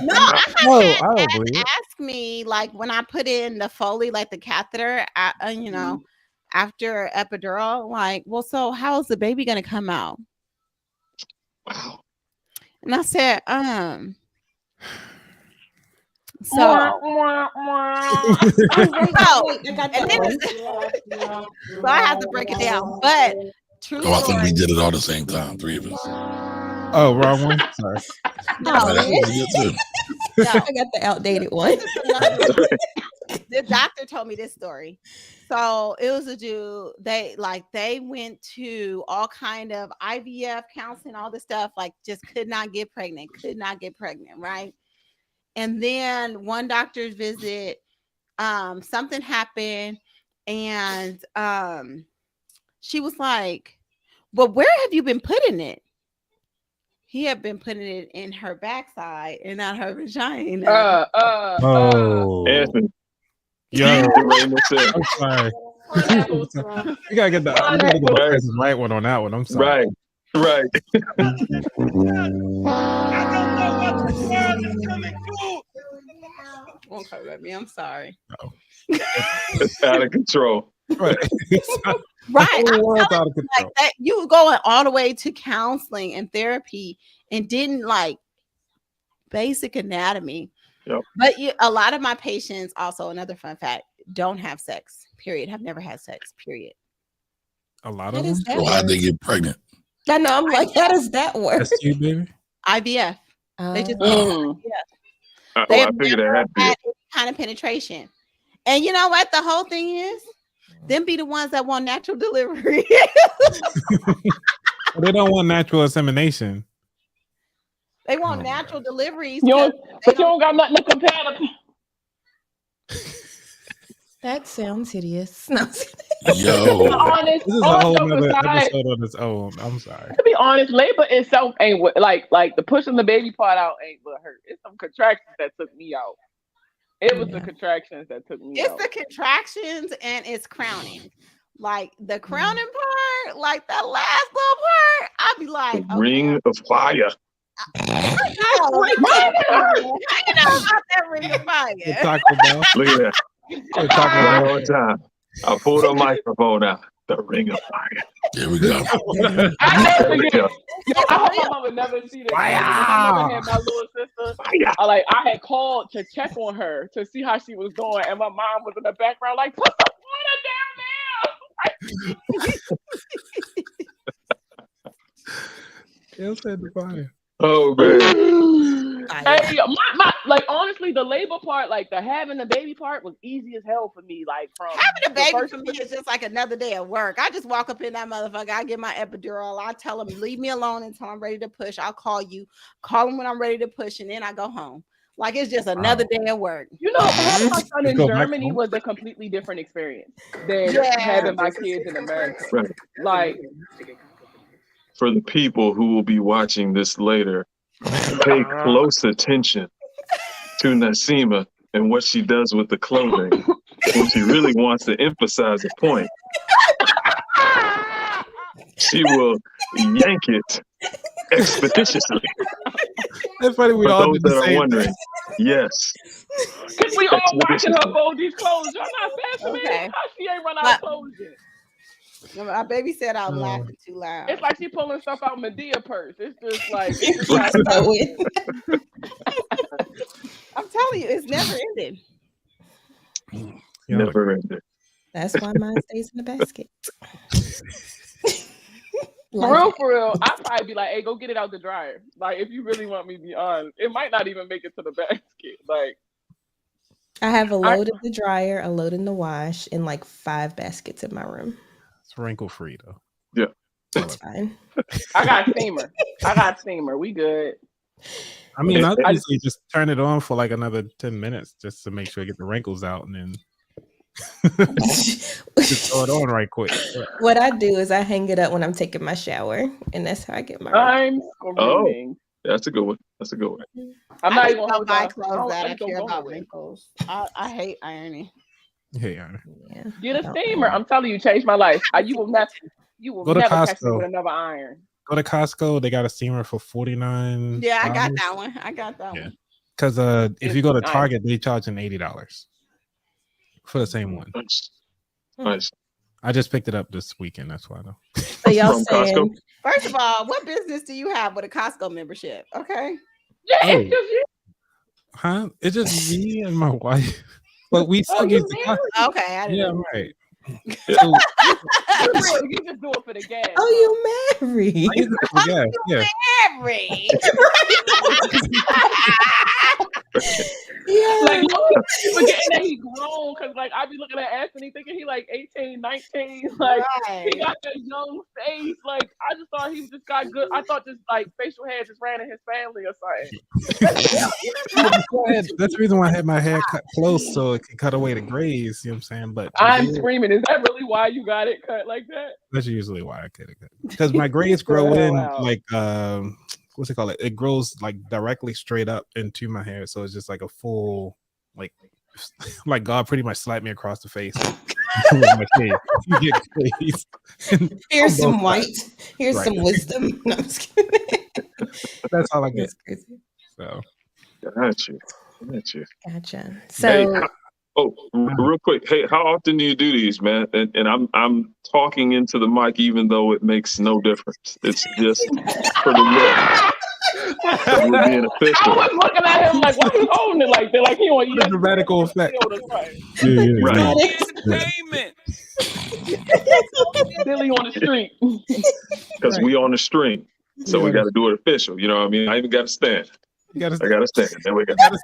Speaker 5: No, I don't believe it. Ask me, like, when I put in the Foley, like the catheter, after epidural, like, well, so how's the baby gonna come out?
Speaker 9: Wow.
Speaker 5: And I said, so I have to break it down. But
Speaker 8: I think we did it all the same time, three of us.
Speaker 1: Oh, wrong one. Sorry.
Speaker 6: No, I got the outdated one.
Speaker 5: The doctor told me this story. So it was a dude. They went to all kind of IVF counseling, all this stuff. Like, just could not get pregnant, right? And then one doctor's visit, something happened, and she was like, "Well, where have you been putting it?" He had been putting it in her backside and not her vagina.
Speaker 9: Anthony.
Speaker 1: Yo, I'm sorry. You gotta get the right one on that one. I'm sorry.
Speaker 9: Right.
Speaker 5: Won't come at me. I'm sorry.
Speaker 1: No.
Speaker 9: It's out of control.
Speaker 1: Right.
Speaker 5: Right. Like that, you were going all the way to counseling and therapy and didn't like basic anatomy.
Speaker 9: Yep.
Speaker 5: But a lot of my patients, also another fun fact, don't have sex. Period. Have never had sex. Period.
Speaker 1: A lot of them.
Speaker 8: So how'd they get pregnant?
Speaker 6: I know. I'm like, how does that work?
Speaker 1: That's you, baby.
Speaker 5: IVF. They just
Speaker 9: They have never
Speaker 5: had any kind of penetration. And you know what? The whole thing is, them be the ones that want natural delivery.
Speaker 1: They don't want natural insemination.
Speaker 5: They want natural deliveries.
Speaker 3: But you don't got nothing to compare to.
Speaker 6: That sounds hideous. No.
Speaker 8: Yo,
Speaker 3: honest,
Speaker 1: this is a whole other episode on its own. I'm sorry.
Speaker 3: To be honest, labor itself ain't what, like the pushing the baby part out ain't what hurt. It's some contractions that took me out. It was
Speaker 6: Yeah.
Speaker 3: the contractions that took me
Speaker 5: It's
Speaker 3: out.
Speaker 5: the contractions and it's crowning. Like the crowning part, like that last little part, I'd be like,
Speaker 9: The Ring of Fire.
Speaker 5: How you know about that ring of
Speaker 1: The
Speaker 5: fire?
Speaker 1: Taco Bell.
Speaker 9: Look at that.
Speaker 1: The Taco
Speaker 9: One
Speaker 1: Bell.
Speaker 9: more time. I pulled the microphone out. The Ring of Fire.
Speaker 8: Here we go.
Speaker 3: I never
Speaker 9: There we
Speaker 3: forget.
Speaker 9: go.
Speaker 3: Yo, I hope my mom would never see this. When my mother had my little sister,
Speaker 9: Fire.
Speaker 3: I had called to check on her to see how she was doing, and my mom was in the background like, put the water down
Speaker 1: It said the fire.
Speaker 9: Oh man.
Speaker 3: there. Hey, my like honestly, the labor part, like the having the baby part, was easy as hell for me. Like from
Speaker 5: Having a
Speaker 3: the
Speaker 5: baby
Speaker 3: first
Speaker 5: for me is just like another day at work. I just walk up in that motherfucker. I get my epidural. I tell them, leave me alone until I'm ready to push. I'll call you. Call them when I'm ready to push, and then I go home. Like it's just another day at work.
Speaker 3: You know, having my son in
Speaker 1: Go back
Speaker 3: Germany
Speaker 1: home.
Speaker 3: was a completely different experience than
Speaker 5: Yeah.
Speaker 3: having my kids in America.
Speaker 9: Right.
Speaker 3: Like,
Speaker 9: For the people who will be watching this later, pay close attention to Nasima and what she does with the clothing when she really wants to emphasize a point. She will yank it expeditiously.
Speaker 1: It's funny we
Speaker 9: For
Speaker 1: all
Speaker 9: those
Speaker 1: did the
Speaker 9: that are
Speaker 1: same
Speaker 9: wondering,
Speaker 1: thing.
Speaker 9: yes.
Speaker 3: cause we all watching her
Speaker 9: Expeditiously.
Speaker 3: fold these clothes. Y'all not fascinated?
Speaker 5: Okay.
Speaker 3: How she ain't run out
Speaker 5: But-
Speaker 3: of clothes yet?
Speaker 5: My baby said I'm laughing too loud.
Speaker 3: It's like she pulling stuff out Medea purse. It's just like,
Speaker 5: I'm telling you, it's never ending.
Speaker 1: You know,
Speaker 9: Never ended.
Speaker 6: That's why mine stays in the basket.
Speaker 3: for real, I'd probably be like, hey, go get it out the dryer. Like, if you really want me to be honest, it might not even make it to the basket. Like,
Speaker 6: I have a load in the dryer, a load in the wash, and like 5 baskets in my room.
Speaker 1: it's wrinkle free though.
Speaker 6: It's fine.
Speaker 3: I got steamer. We good.
Speaker 1: I mean, I
Speaker 3: I-
Speaker 1: usually just turn it on for like another 10 minutes just to make sure I get the wrinkles out and then just throw it on right quick.
Speaker 6: What I do is I hang it up when I'm taking my shower, and that's how I get my.
Speaker 3: I'm screaming.
Speaker 9: That's a good one. That's a good one.
Speaker 3: I'm not
Speaker 5: I
Speaker 3: even
Speaker 5: just
Speaker 3: gonna
Speaker 5: don't
Speaker 3: hold
Speaker 5: buy
Speaker 3: y'all.
Speaker 5: clothes that I
Speaker 3: just don't
Speaker 5: care
Speaker 3: go
Speaker 5: about
Speaker 3: nowhere.
Speaker 5: wrinkles. I hate ironing.
Speaker 1: Yeah.
Speaker 6: Yeah.
Speaker 3: Get a
Speaker 6: don't
Speaker 3: steamer.
Speaker 6: know.
Speaker 3: I'm telling you, changed my life. You will
Speaker 1: Go to
Speaker 3: never catch me
Speaker 1: Costco.
Speaker 3: with another iron.
Speaker 1: Go to Costco, they got a steamer for $49.
Speaker 5: Yeah, I got that one.
Speaker 1: Yeah. Because if you go to
Speaker 3: Nice.
Speaker 1: Target, they charge an $80 for the same one.
Speaker 9: Nice. Nice.
Speaker 1: I just picked it up this weekend. That's why though.
Speaker 6: So y'all
Speaker 9: From Costco?
Speaker 6: saying
Speaker 5: First of all, what business do you have with a Costco membership? Okay.
Speaker 3: Yeah,
Speaker 1: Oh.
Speaker 3: it's just you.
Speaker 1: Huh? It's just me and my wife. But we still
Speaker 3: you
Speaker 1: use the Costco.
Speaker 5: Okay, I didn't
Speaker 1: Yeah,
Speaker 5: know.
Speaker 1: right.
Speaker 9: Yeah.
Speaker 1: So,
Speaker 3: You just do it for the gas.
Speaker 6: oh, you married?
Speaker 1: I use it for gas. Yeah.
Speaker 5: Every.
Speaker 6: Yeah.
Speaker 3: Like, you forgetting that he grown, because, like, I be looking at Anthony thinking he, like, 18, 19. Like,
Speaker 5: Right.
Speaker 3: he got that young face. Like, I just thought he just got good. I thought just, like, facial hair just ran in his family or something.
Speaker 1: That's the reason why I had my hair cut close so it could cut away the grays. You know what I'm saying? But
Speaker 3: I'm screaming. Is that really why you got it cut like that?
Speaker 1: that's usually why I get it cut. Because my grays grow in
Speaker 3: Wow.
Speaker 1: like what's it called? It grows like directly straight up into my hair, so it's just like a full like God pretty much slapped me across the face. With my hair. You get grays.
Speaker 6: Here's
Speaker 1: On
Speaker 6: some
Speaker 1: both
Speaker 6: white.
Speaker 1: sides.
Speaker 6: Here's
Speaker 1: Right.
Speaker 6: some wisdom. No, I'm just kidding.
Speaker 1: That's all I get.
Speaker 6: That's crazy.
Speaker 1: So
Speaker 9: Got you.
Speaker 6: Gotcha.
Speaker 9: Hey,
Speaker 6: So
Speaker 9: real quick. Hey, how often do you do these, man? And I'm talking into the mic, even though it makes no difference. It's just for the look. So we're being
Speaker 3: I
Speaker 9: official.
Speaker 3: was looking at him like, why he holding it like that? Like he on
Speaker 1: the dramatical effect.
Speaker 9: Right.
Speaker 3: Billy on the street.
Speaker 9: Because we on the stream. So we
Speaker 1: Yeah.
Speaker 9: got to do it official. You know what I mean? I even got to stand.
Speaker 1: You gotta
Speaker 9: I got to stand. There we go.
Speaker 6: stand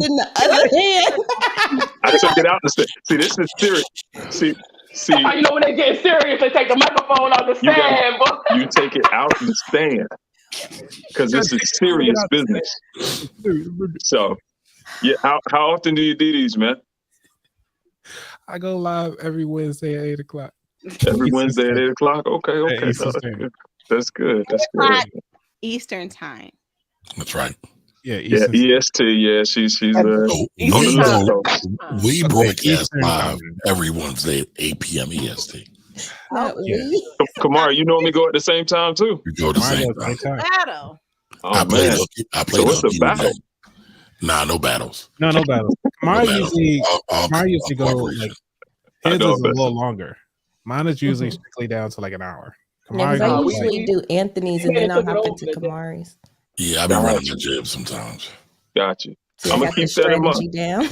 Speaker 6: in the other hand.
Speaker 9: I took it out the stand. See, this is serious. See,
Speaker 3: How you know when they get serious, they take the microphone out the
Speaker 9: You gotta-
Speaker 3: stand. But
Speaker 9: you take it out the stand because this is serious business. So, yeah, how often do you do these, man?
Speaker 1: I go live every Wednesday at 8:00.
Speaker 9: Every Wednesday at 8:00. Okay.
Speaker 1: Yeah,
Speaker 9: No,
Speaker 1: Eastern Standard.
Speaker 9: that's good. That's
Speaker 5: O'clock
Speaker 9: good.
Speaker 5: Eastern time.
Speaker 8: That's right.
Speaker 1: Yeah,
Speaker 9: Yeah,
Speaker 1: Eastern.
Speaker 9: EST. Yeah, she's
Speaker 8: No,
Speaker 3: Eastern time.
Speaker 8: we
Speaker 1: Okay,
Speaker 8: broadcast
Speaker 1: Eastern
Speaker 8: live
Speaker 1: time.
Speaker 8: every Wednesday at 8 p.m. EST.
Speaker 6: Not
Speaker 1: Yeah.
Speaker 6: we.
Speaker 9: Kamari, you normally go at the same time too.
Speaker 8: We go the
Speaker 1: Mine
Speaker 8: same
Speaker 1: goes
Speaker 8: time.
Speaker 1: same time.
Speaker 5: Battle.
Speaker 9: Oh
Speaker 8: I played
Speaker 9: man.
Speaker 8: hooky. I
Speaker 9: So
Speaker 8: played
Speaker 9: what's the
Speaker 8: hooky
Speaker 9: battle?
Speaker 8: today. Nah, no battles.
Speaker 1: No battles.
Speaker 8: No
Speaker 1: Kamari
Speaker 8: battles.
Speaker 1: usually
Speaker 8: All
Speaker 1: go
Speaker 8: cooperation.
Speaker 1: like
Speaker 9: I
Speaker 1: his
Speaker 9: know
Speaker 1: is a
Speaker 9: about
Speaker 1: little
Speaker 9: it.
Speaker 1: longer. Mine is usually
Speaker 6: Mhm.
Speaker 1: strictly down to like an hour.
Speaker 6: Yeah, because
Speaker 1: Kamari
Speaker 6: I
Speaker 3: Nah,
Speaker 1: goes
Speaker 3: we-
Speaker 1: like
Speaker 6: usually do Anthony's and
Speaker 3: we
Speaker 6: then I'll
Speaker 3: took it
Speaker 6: hop
Speaker 3: over
Speaker 6: into
Speaker 3: today.
Speaker 6: Kamari's.
Speaker 8: Yeah, I be running
Speaker 9: Gotcha.
Speaker 8: my jib sometimes.
Speaker 9: Got you.
Speaker 6: So
Speaker 9: I'm
Speaker 6: I
Speaker 9: gonna
Speaker 6: got the
Speaker 9: keep that in mind.
Speaker 6: strategy down.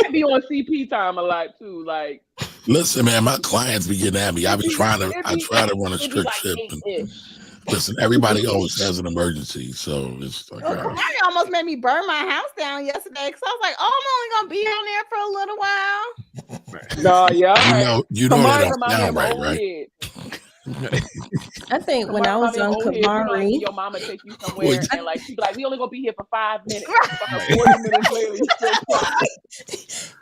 Speaker 3: I be on CP time a lot too. Like
Speaker 8: Listen, man, my clients be getting at me. I try to run a
Speaker 3: it be
Speaker 8: strict
Speaker 3: like
Speaker 8: ship. And
Speaker 3: 8-ish.
Speaker 8: listen, everybody always has an emergency, so it's like,
Speaker 5: Well, Kamari almost made me burn my house down yesterday because I was like, "Oh, I'm only gonna be on there for a little while."
Speaker 3: No, yeah.
Speaker 8: you know
Speaker 3: Kamari
Speaker 8: that don't
Speaker 3: remind me
Speaker 8: sound
Speaker 3: of my
Speaker 8: right,
Speaker 3: old
Speaker 8: right?
Speaker 3: head.
Speaker 6: I think when
Speaker 3: Kamari
Speaker 6: I was
Speaker 3: remind me of
Speaker 6: on
Speaker 3: old head. You know, like when
Speaker 6: Kamari,
Speaker 3: your mama take you somewhere and like she be like, "We only gonna be here for 5 minutes."
Speaker 5: Right.
Speaker 3: 40 minutes later, you still crying.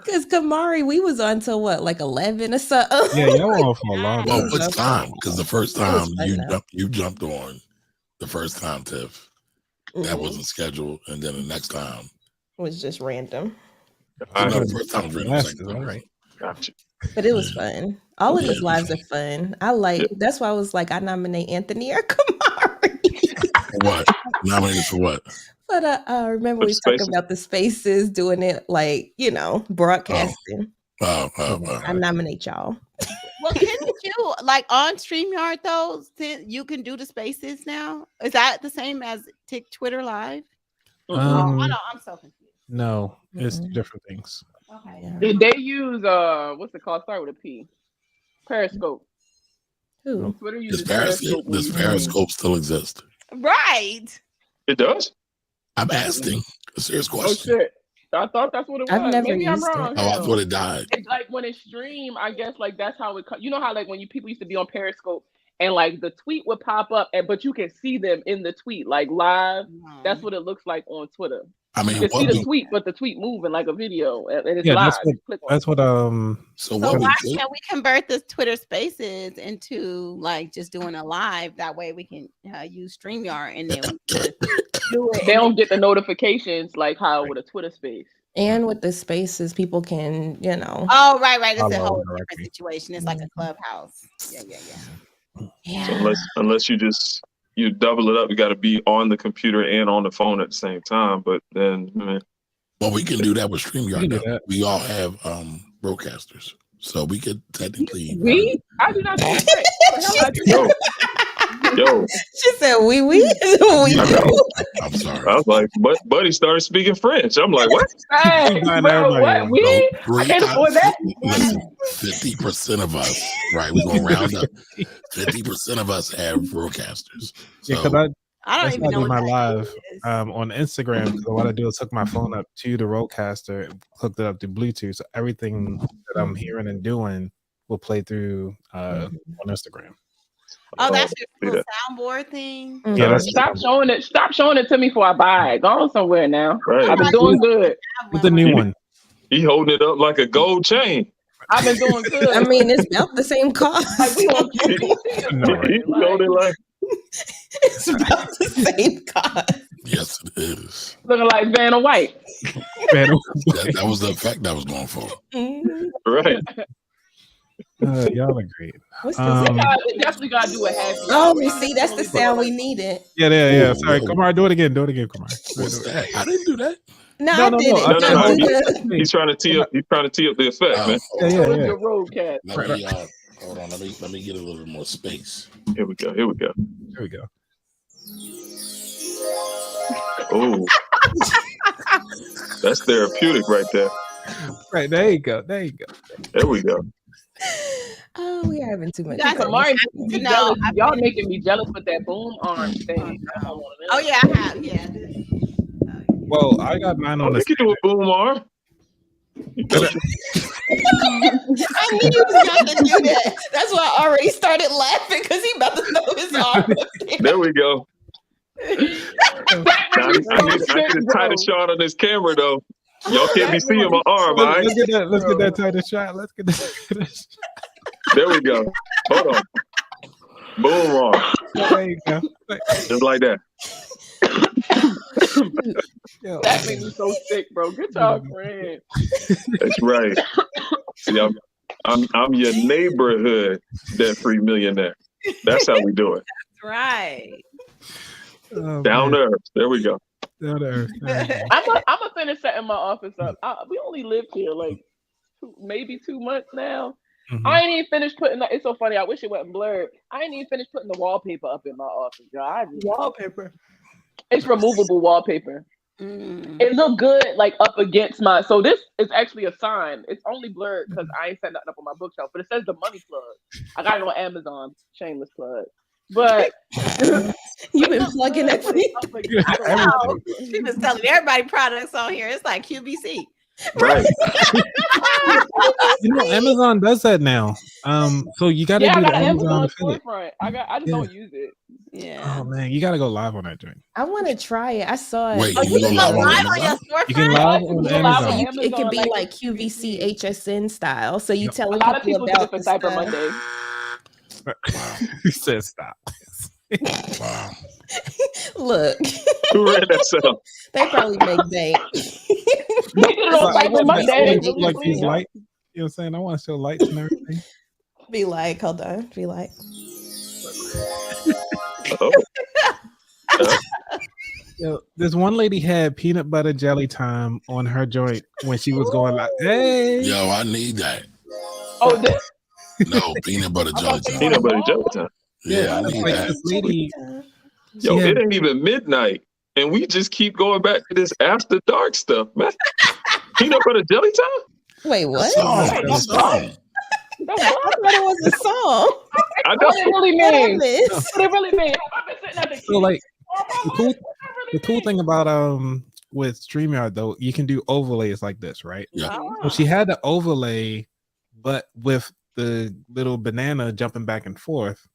Speaker 6: because Kamari, we was on till what, like 11 or something.
Speaker 1: yeah, y'all on for a long
Speaker 8: Well,
Speaker 1: time.
Speaker 8: what's time? Because the first
Speaker 6: It was
Speaker 8: time
Speaker 6: fun, though.
Speaker 8: you jumped on the first time, Tiff, that
Speaker 6: Mhm.
Speaker 8: wasn't scheduled, and then the next time,
Speaker 6: It was just random,
Speaker 9: All
Speaker 8: no,
Speaker 9: right.
Speaker 8: the first time was random.
Speaker 1: Last
Speaker 8: Second
Speaker 1: is
Speaker 8: time
Speaker 1: all
Speaker 8: was
Speaker 1: right.
Speaker 9: Gotcha.
Speaker 6: but it was fun. All of
Speaker 8: Yeah,
Speaker 6: these
Speaker 8: it was
Speaker 6: lives
Speaker 8: fun.
Speaker 6: are fun. I like.
Speaker 9: Yeah.
Speaker 6: That's why I was like, I nominate Anthony or Kamari.
Speaker 8: For what? Nominated for what?
Speaker 6: But remember
Speaker 9: For
Speaker 6: we
Speaker 9: the
Speaker 6: talked
Speaker 9: spaces.
Speaker 6: about the spaces, doing it like broadcasting. I nominate y'all.
Speaker 5: Well, couldn't you like on StreamYard though? You can do the spaces now. Is that the same as Twitter Live? Oh, I know. I'm so confused.
Speaker 1: No, it's
Speaker 6: Mm-mm.
Speaker 1: different things.
Speaker 5: Okay.
Speaker 6: Yeah.
Speaker 3: Did they use what's it called? Start with a P. Periscope.
Speaker 6: Who?
Speaker 3: Twitter
Speaker 8: Does
Speaker 3: uses Periscope. when
Speaker 8: Does
Speaker 3: you
Speaker 8: Periscope still exist?
Speaker 5: Right.
Speaker 9: It does?
Speaker 8: I'm asking a serious
Speaker 3: stream. Oh
Speaker 8: question.
Speaker 3: shit! I thought that's what it was.
Speaker 6: I've never
Speaker 3: Maybe I'm
Speaker 6: used it.
Speaker 3: wrong.
Speaker 8: Oh, I
Speaker 3: Hell.
Speaker 8: thought it died.
Speaker 3: It's like when it stream, I guess like that's how it. You know how like when people used to be on Periscope and like the tweet would pop up, but you can see them in the tweet like live. That's what it looks like on Twitter.
Speaker 8: I mean,
Speaker 3: You can see
Speaker 8: what
Speaker 3: the
Speaker 8: we,
Speaker 3: tweet, but the tweet moving like a video, and it's
Speaker 1: Yeah,
Speaker 3: live.
Speaker 1: that's what
Speaker 3: You click on
Speaker 1: that's what
Speaker 8: so
Speaker 5: So
Speaker 8: what we
Speaker 5: why
Speaker 8: could,
Speaker 5: can't we convert the Twitter Spaces into like just doing a live? That way we can use StreamYard and then we can do it.
Speaker 3: They don't get the notifications like how with a Twitter space.
Speaker 6: And with the spaces, people can,
Speaker 5: Oh, right. It's a
Speaker 1: Follow
Speaker 5: whole
Speaker 1: directly.
Speaker 5: different situation. It's like a clubhouse. Yeah.
Speaker 9: So
Speaker 6: yeah.
Speaker 9: unless you double it up, you got to be on the computer and on the phone at the same time. But then, I mean,
Speaker 8: well, we can do that with
Speaker 1: We can
Speaker 8: StreamYard.
Speaker 1: do
Speaker 8: Now.
Speaker 1: that.
Speaker 8: We all have broadcasters, so we could technically.
Speaker 3: We? I do not think that. What the hell I do?
Speaker 9: yo,
Speaker 6: She said, we.
Speaker 8: I know. I'm sorry.
Speaker 9: I was like, Buddy started speaking French. I'm like, what?
Speaker 3: Hey,
Speaker 1: Blind
Speaker 3: bro,
Speaker 1: everybody
Speaker 3: what?
Speaker 1: on.
Speaker 3: We?
Speaker 8: No,
Speaker 3: I can't afford that.
Speaker 8: Listen, 50% of us, right? We're gonna round up. 50% of us have broadcasters.
Speaker 1: Yeah,
Speaker 8: So
Speaker 1: because
Speaker 5: I don't
Speaker 1: that's
Speaker 5: even
Speaker 1: why I
Speaker 5: know
Speaker 1: do
Speaker 5: what
Speaker 1: my
Speaker 5: that
Speaker 1: live
Speaker 5: is.
Speaker 1: on Instagram. Because what I do is hook my phone up to the Rodecaster, hooked it up to Bluetooth, so everything that I'm hearing and doing will play through on Instagram.
Speaker 5: Oh, that's
Speaker 9: see
Speaker 5: your little
Speaker 9: that.
Speaker 5: soundboard thing.
Speaker 6: Mhm.
Speaker 1: Yeah, that's
Speaker 3: Stop showing it. Stop showing it to me before I buy it. Go on somewhere now.
Speaker 9: Right.
Speaker 3: I've been doing good.
Speaker 1: What's the new one.
Speaker 9: He holding it up like a gold chain.
Speaker 3: I've been doing good.
Speaker 6: I mean, it's about the same cost.
Speaker 3: like we on QVC.
Speaker 1: No, right.
Speaker 9: He holding it like
Speaker 6: It's about the same cost.
Speaker 8: yes, it is.
Speaker 3: Looking like Vanna White.
Speaker 1: Man,
Speaker 8: That was the effect I was going for.
Speaker 6: Mhm.
Speaker 9: right.
Speaker 1: y'all are great.
Speaker 6: What's this?
Speaker 3: Definitely gotta do a happy.
Speaker 6: Oh,
Speaker 3: hour.
Speaker 6: you see, that's the sound we needed.
Speaker 1: Yeah.
Speaker 8: Oh,
Speaker 1: Sorry,
Speaker 8: whoa.
Speaker 1: Kamar, do it again. Do it again, Kamar.
Speaker 8: What's that? I didn't do that.
Speaker 6: No,
Speaker 1: No,
Speaker 6: I
Speaker 1: no,
Speaker 6: did
Speaker 1: no,
Speaker 6: it.
Speaker 1: no,
Speaker 9: no,
Speaker 6: No,
Speaker 9: no,
Speaker 6: do the-
Speaker 9: He's trying to tee up. He's trying to tee up the effect, man.
Speaker 1: Yeah.
Speaker 3: So is your roadcast.
Speaker 8: Let me hold on. Let me get a little bit more space.
Speaker 9: Here we go.
Speaker 1: There we go.
Speaker 9: Oh, that's therapeutic right there.
Speaker 1: Right, there you go. There
Speaker 9: we go.
Speaker 6: Oh, we are having too much.
Speaker 5: That's
Speaker 6: fun.
Speaker 3: Kamari making me
Speaker 5: No,
Speaker 3: jealous.
Speaker 5: I've
Speaker 3: Y'all
Speaker 5: been-
Speaker 3: making me jealous with that boom arm thing.
Speaker 5: Oh yeah, I have. Yeah.
Speaker 1: Well, I got mine
Speaker 9: Oh,
Speaker 1: on
Speaker 9: you
Speaker 1: the
Speaker 9: can do a boom arm.
Speaker 5: I knew you was gonna do that. That's why I already started laughing because he about to throw his arm.
Speaker 9: There we go. Now, I need a tighter shot on this camera though. Y'all can't be seeing my arm, all right?
Speaker 1: Let's get that tighter shot. Let's get that.
Speaker 9: There we go. Hold on. Boom arm.
Speaker 1: There you go.
Speaker 9: Just like that.
Speaker 3: That made me so sick, bro. Get y'all friend.
Speaker 9: That's right. See, I'm your neighborhood debt-free millionaire. That's how we do it.
Speaker 5: Right.
Speaker 1: Oh,
Speaker 9: Down
Speaker 1: man.
Speaker 9: to earth. There we go.
Speaker 1: Down to earth.
Speaker 3: I'm gonna finish setting my office up. We only lived here like maybe 2 months now.
Speaker 1: Mhm.
Speaker 3: I ain't even finished putting. It's so funny. I wish it wasn't blurred. I ain't even finished putting the wallpaper up in my office. Wallpaper. It's removable wallpaper. It looked good like up against my. So this is actually a sign. It's only blurred because I ain't set nothing up on my bookshelf. But it says the money plug. I got it on Amazon. Shameless plug. But
Speaker 6: You've been plugging everything.
Speaker 5: She was telling everybody products on here. It's like QVC.
Speaker 9: Right.
Speaker 1: You know, Amazon does that now. So you got to
Speaker 3: I
Speaker 1: do
Speaker 3: got
Speaker 1: the
Speaker 3: an
Speaker 1: Amazon
Speaker 3: Amazon
Speaker 1: affiliate.
Speaker 3: storefront. I just don't use it.
Speaker 5: Yeah.
Speaker 1: Oh man, you got to go live on that joint.
Speaker 6: I want to try it. I saw it.
Speaker 8: Wait,
Speaker 5: Oh,
Speaker 8: you
Speaker 5: you
Speaker 8: go
Speaker 5: can go
Speaker 8: live on
Speaker 5: live on your
Speaker 8: Amazon?
Speaker 1: You can
Speaker 5: storefront?
Speaker 1: live
Speaker 3: You
Speaker 1: on
Speaker 3: can go live on
Speaker 1: Amazon.
Speaker 6: It could be
Speaker 3: Amazon,
Speaker 6: like QVC HSN style. So you
Speaker 1: Yep.
Speaker 3: A
Speaker 6: telling
Speaker 3: lot of
Speaker 6: people
Speaker 3: people do it
Speaker 6: about
Speaker 3: for
Speaker 6: the
Speaker 3: Cyber
Speaker 6: stuff.
Speaker 3: Monday.
Speaker 1: He said stop.
Speaker 8: Wow.
Speaker 6: Look,
Speaker 9: Who ran that cell?
Speaker 6: they probably make bank.
Speaker 3: They did it on Cyber Monday.
Speaker 1: Look like these lights. You know what I'm saying? I want to show lights and everything.
Speaker 6: Be like, hold on. Be like,
Speaker 9: Oh.
Speaker 1: Yo, this one lady had peanut butter jelly time on her joint when she was going like, "Hey,
Speaker 8: Yo, I need that.
Speaker 3: Oh, this.
Speaker 8: No, peanut butter jelly time.
Speaker 9: Peanut butter jelly time.
Speaker 8: Yeah, I
Speaker 1: it's
Speaker 8: need
Speaker 1: like
Speaker 8: that.
Speaker 1: this lady."
Speaker 9: Yo,
Speaker 1: She had-
Speaker 9: it ain't even midnight, and we just keep going back to this after dark stuff, man. Peanut butter jelly time?
Speaker 6: wait, what?
Speaker 8: Song,
Speaker 3: Wait,
Speaker 8: the song.
Speaker 3: No,
Speaker 6: I
Speaker 3: what?
Speaker 6: thought it was a song.
Speaker 9: I
Speaker 3: What it
Speaker 9: know.
Speaker 3: really
Speaker 6: What I
Speaker 3: means?
Speaker 6: missed?
Speaker 3: What it really means? I've been sitting at the
Speaker 1: So like
Speaker 3: TV.
Speaker 1: the cool thing about with StreamYard though, you can do overlays like this, right?
Speaker 8: Yeah.
Speaker 1: So she had the overlay, but with the little banana jumping back and forth,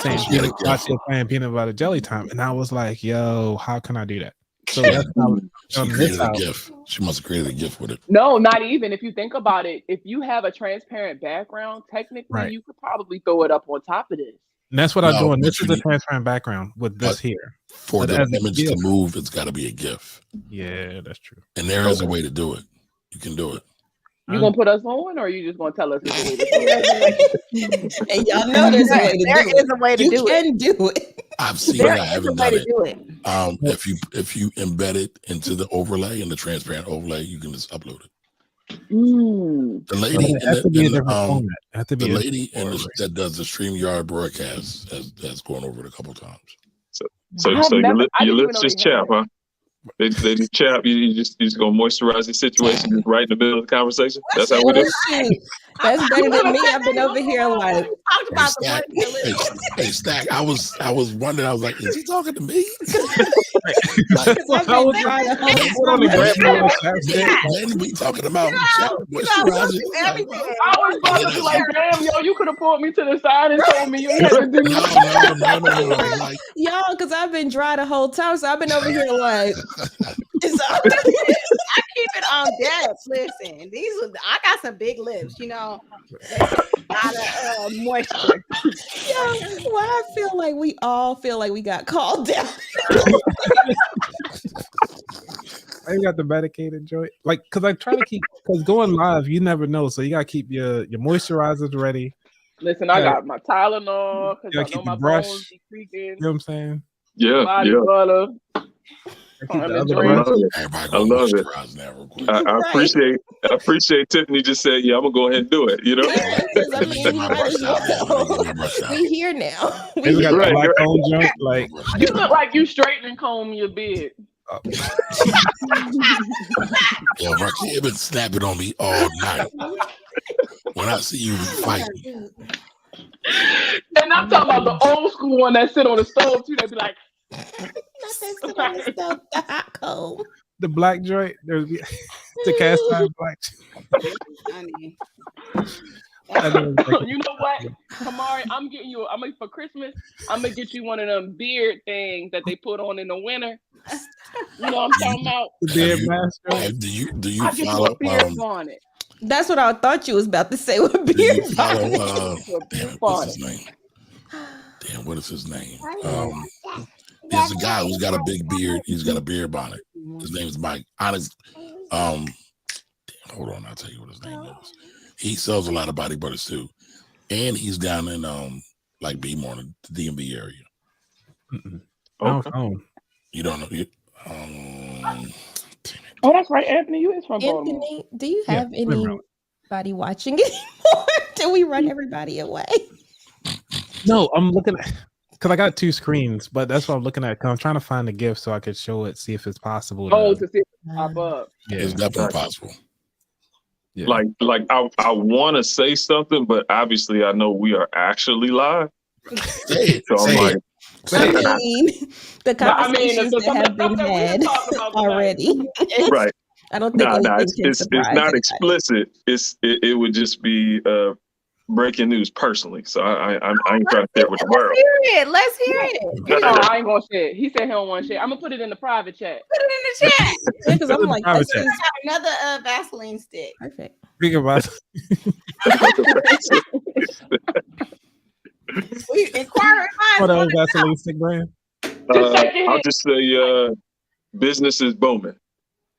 Speaker 1: saying
Speaker 5: Ah.
Speaker 8: She had a
Speaker 1: while
Speaker 8: gift.
Speaker 1: she was playing peanut butter jelly time, and I was like, "Yo, how can I do that?" So that's how
Speaker 8: She
Speaker 1: on this
Speaker 8: created a
Speaker 1: house.
Speaker 8: gift. She must have created a gift with it.
Speaker 3: No, not even. If you think about it, if you have a transparent background, technically
Speaker 1: Right.
Speaker 3: you could probably throw it up on top of this.
Speaker 1: And that's what I'm
Speaker 8: No,
Speaker 1: doing.
Speaker 8: but
Speaker 1: This
Speaker 8: you
Speaker 1: is the
Speaker 8: need-
Speaker 1: transparent background with this
Speaker 8: But-
Speaker 1: here.
Speaker 8: For
Speaker 1: But
Speaker 8: the
Speaker 1: as a
Speaker 8: image to
Speaker 1: gift.
Speaker 8: move, it's got to be a gift.
Speaker 1: Yeah, that's true.
Speaker 8: And there is a way to do it. You can do it.
Speaker 3: You gonna put us on, or you just gonna tell us? It's a way to do it?
Speaker 6: And y'all know there's a way to
Speaker 5: There
Speaker 6: do
Speaker 5: is
Speaker 6: it.
Speaker 5: a way to
Speaker 6: You
Speaker 5: do it.
Speaker 6: can do it.
Speaker 8: I've seen
Speaker 5: There
Speaker 8: it. I
Speaker 5: is a
Speaker 8: haven't
Speaker 5: way
Speaker 8: done
Speaker 5: to
Speaker 8: it.
Speaker 5: do it.
Speaker 8: If you embed it into the overlay and the transparent overlay, you can just upload it.
Speaker 3: Mm.
Speaker 8: The
Speaker 1: But
Speaker 8: lady
Speaker 1: it has to be a
Speaker 8: in
Speaker 1: different
Speaker 8: the,
Speaker 1: format. It has to be
Speaker 8: the
Speaker 1: a
Speaker 8: lady in
Speaker 1: different
Speaker 8: the,
Speaker 1: format.
Speaker 8: that does the StreamYard broadcast has gone over it a couple times.
Speaker 9: So
Speaker 3: I've
Speaker 9: your,
Speaker 3: never- I
Speaker 9: your
Speaker 3: didn't even
Speaker 9: lips
Speaker 3: know
Speaker 9: just
Speaker 3: they had
Speaker 9: chap, huh? They just chap. You just gonna moisturize the situation just right in the middle of the conversation. That's how we do.
Speaker 6: Well, shoot, that's better than me. I've been over here like,
Speaker 5: We talked about the
Speaker 8: Stack,
Speaker 5: one.
Speaker 8: hey, Stack, I was wondering. I was like, is he talking to me?
Speaker 1: I was trying to put on the grandma chapstick.
Speaker 8: Then we talking about moisturizing.
Speaker 5: Everything.
Speaker 3: I was about to be like, damn, yo, you could have pulled me to the side and told me you had to do
Speaker 8: No. Like,
Speaker 6: y'all, because I've been dry the whole time. So I've been over here like,
Speaker 5: I keep it on deck. Listen, I got some big lips, you know. A lot of moisture.
Speaker 6: yo, why I feel like we all feel like we got called down.
Speaker 1: I got the medicated joint, like, cause I try to keep, cause going live, you never know, so you gotta keep your moisturizers ready.
Speaker 3: Listen, I
Speaker 1: Yeah.
Speaker 3: got my Tylenol because
Speaker 1: Yeah,
Speaker 3: I
Speaker 1: keep
Speaker 3: know my
Speaker 1: your brush.
Speaker 3: bones be creaking.
Speaker 1: You know what I'm saying?
Speaker 9: Yeah,
Speaker 3: Body
Speaker 9: yeah.
Speaker 3: butter.
Speaker 1: I keep
Speaker 3: I'm
Speaker 1: the
Speaker 3: in
Speaker 1: other
Speaker 3: drink.
Speaker 9: I
Speaker 1: brush.
Speaker 9: love it.
Speaker 8: everybody
Speaker 9: I
Speaker 8: gonna
Speaker 9: love it.
Speaker 8: moisturize now real quick.
Speaker 9: I appreciate Tiffany just said, yeah, I'm gonna go ahead and do it. You know.
Speaker 6: Because I mean, we
Speaker 8: My
Speaker 6: might as
Speaker 8: brush out now. Let me
Speaker 6: well.
Speaker 8: get my brush out.
Speaker 6: We here now.
Speaker 1: They got the
Speaker 9: Right,
Speaker 1: black
Speaker 9: right.
Speaker 1: phone joint, like,
Speaker 3: You look like you straighten and comb your beard.
Speaker 8: Yo, Roxy, you've been snapping on me all night. When I see you fight,
Speaker 3: And I'm talking about the old school one that sit on the stove too. They be like,
Speaker 6: The hot cold.
Speaker 1: the black joint, there's the cast iron black.
Speaker 5: Honey.
Speaker 1: I know, like,
Speaker 3: you know what, Kamari, for Christmas, I'm gonna get you one of them beard things that they put on in the winter. You know what I'm talking about?
Speaker 1: the beard
Speaker 8: you-
Speaker 1: mask joint.
Speaker 8: do you
Speaker 3: I get you
Speaker 8: follow
Speaker 3: a beard bonnet.
Speaker 6: That's what I thought you was about to say with
Speaker 8: do
Speaker 6: beard
Speaker 8: you follow
Speaker 6: bonnet.
Speaker 8: damn it, what's his name? Damn, what is his name? There's a guy who's got a big beard. He's got a beard bonnet. His name is Mike. Honest, hold on, I'll tell you what his name is. He sells a lot of body butters too, and he's down in like Bmore, the DMV area.
Speaker 1: Oh,
Speaker 8: you don't know?
Speaker 3: Oh, that's right, Anthony. You is from Baltimore.
Speaker 6: Anthony, do you have anybody watching anymore? Do we run everybody away?
Speaker 1: No, I'm looking at because I got 2 screens, but that's what I'm looking at. Cause I'm trying to find the gift so I could show it, see if it's possible.
Speaker 3: To see if it pop up.
Speaker 8: Yeah, it's definitely possible.
Speaker 9: Yeah. Like I want to say something, but obviously I know we are actually live.
Speaker 8: Say it.
Speaker 9: So I'm like,
Speaker 6: I mean, the conversations that have been had already.
Speaker 9: Right.
Speaker 6: I don't think
Speaker 9: it's not explicit. It would just be breaking news personally. So I ain't trying to share it with the world.
Speaker 5: Let's hear it.
Speaker 3: No, I ain't gonna share it. He said he don't want to share. I'm gonna put it in the private chat.
Speaker 5: Put it in the chat.
Speaker 6: Because I'm like, this is
Speaker 5: another Vaseline stick.
Speaker 6: perfect.
Speaker 1: Speaking about
Speaker 5: We inquire
Speaker 1: what else Vaseline stick brand?
Speaker 9: I'll just say business is booming.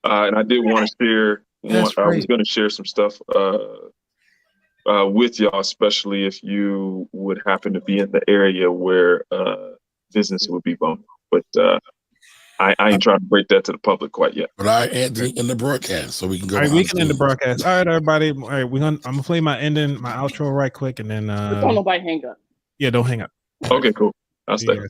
Speaker 9: And I did want to share. I was going to share some stuff with y'all, especially if you would happen to be in the area where business would be booming. But I ain't trying to break that to the public quite yet.
Speaker 8: But I Anthony in the broadcast, so we can go.
Speaker 1: All right, we can end the broadcast. All right, everybody. All right, I'm gonna play my outro right quick, and then
Speaker 3: Don't nobody hang up.
Speaker 1: Yeah, don't hang up.
Speaker 9: Okay, cool. I'll stay.
Speaker 1: Yeah.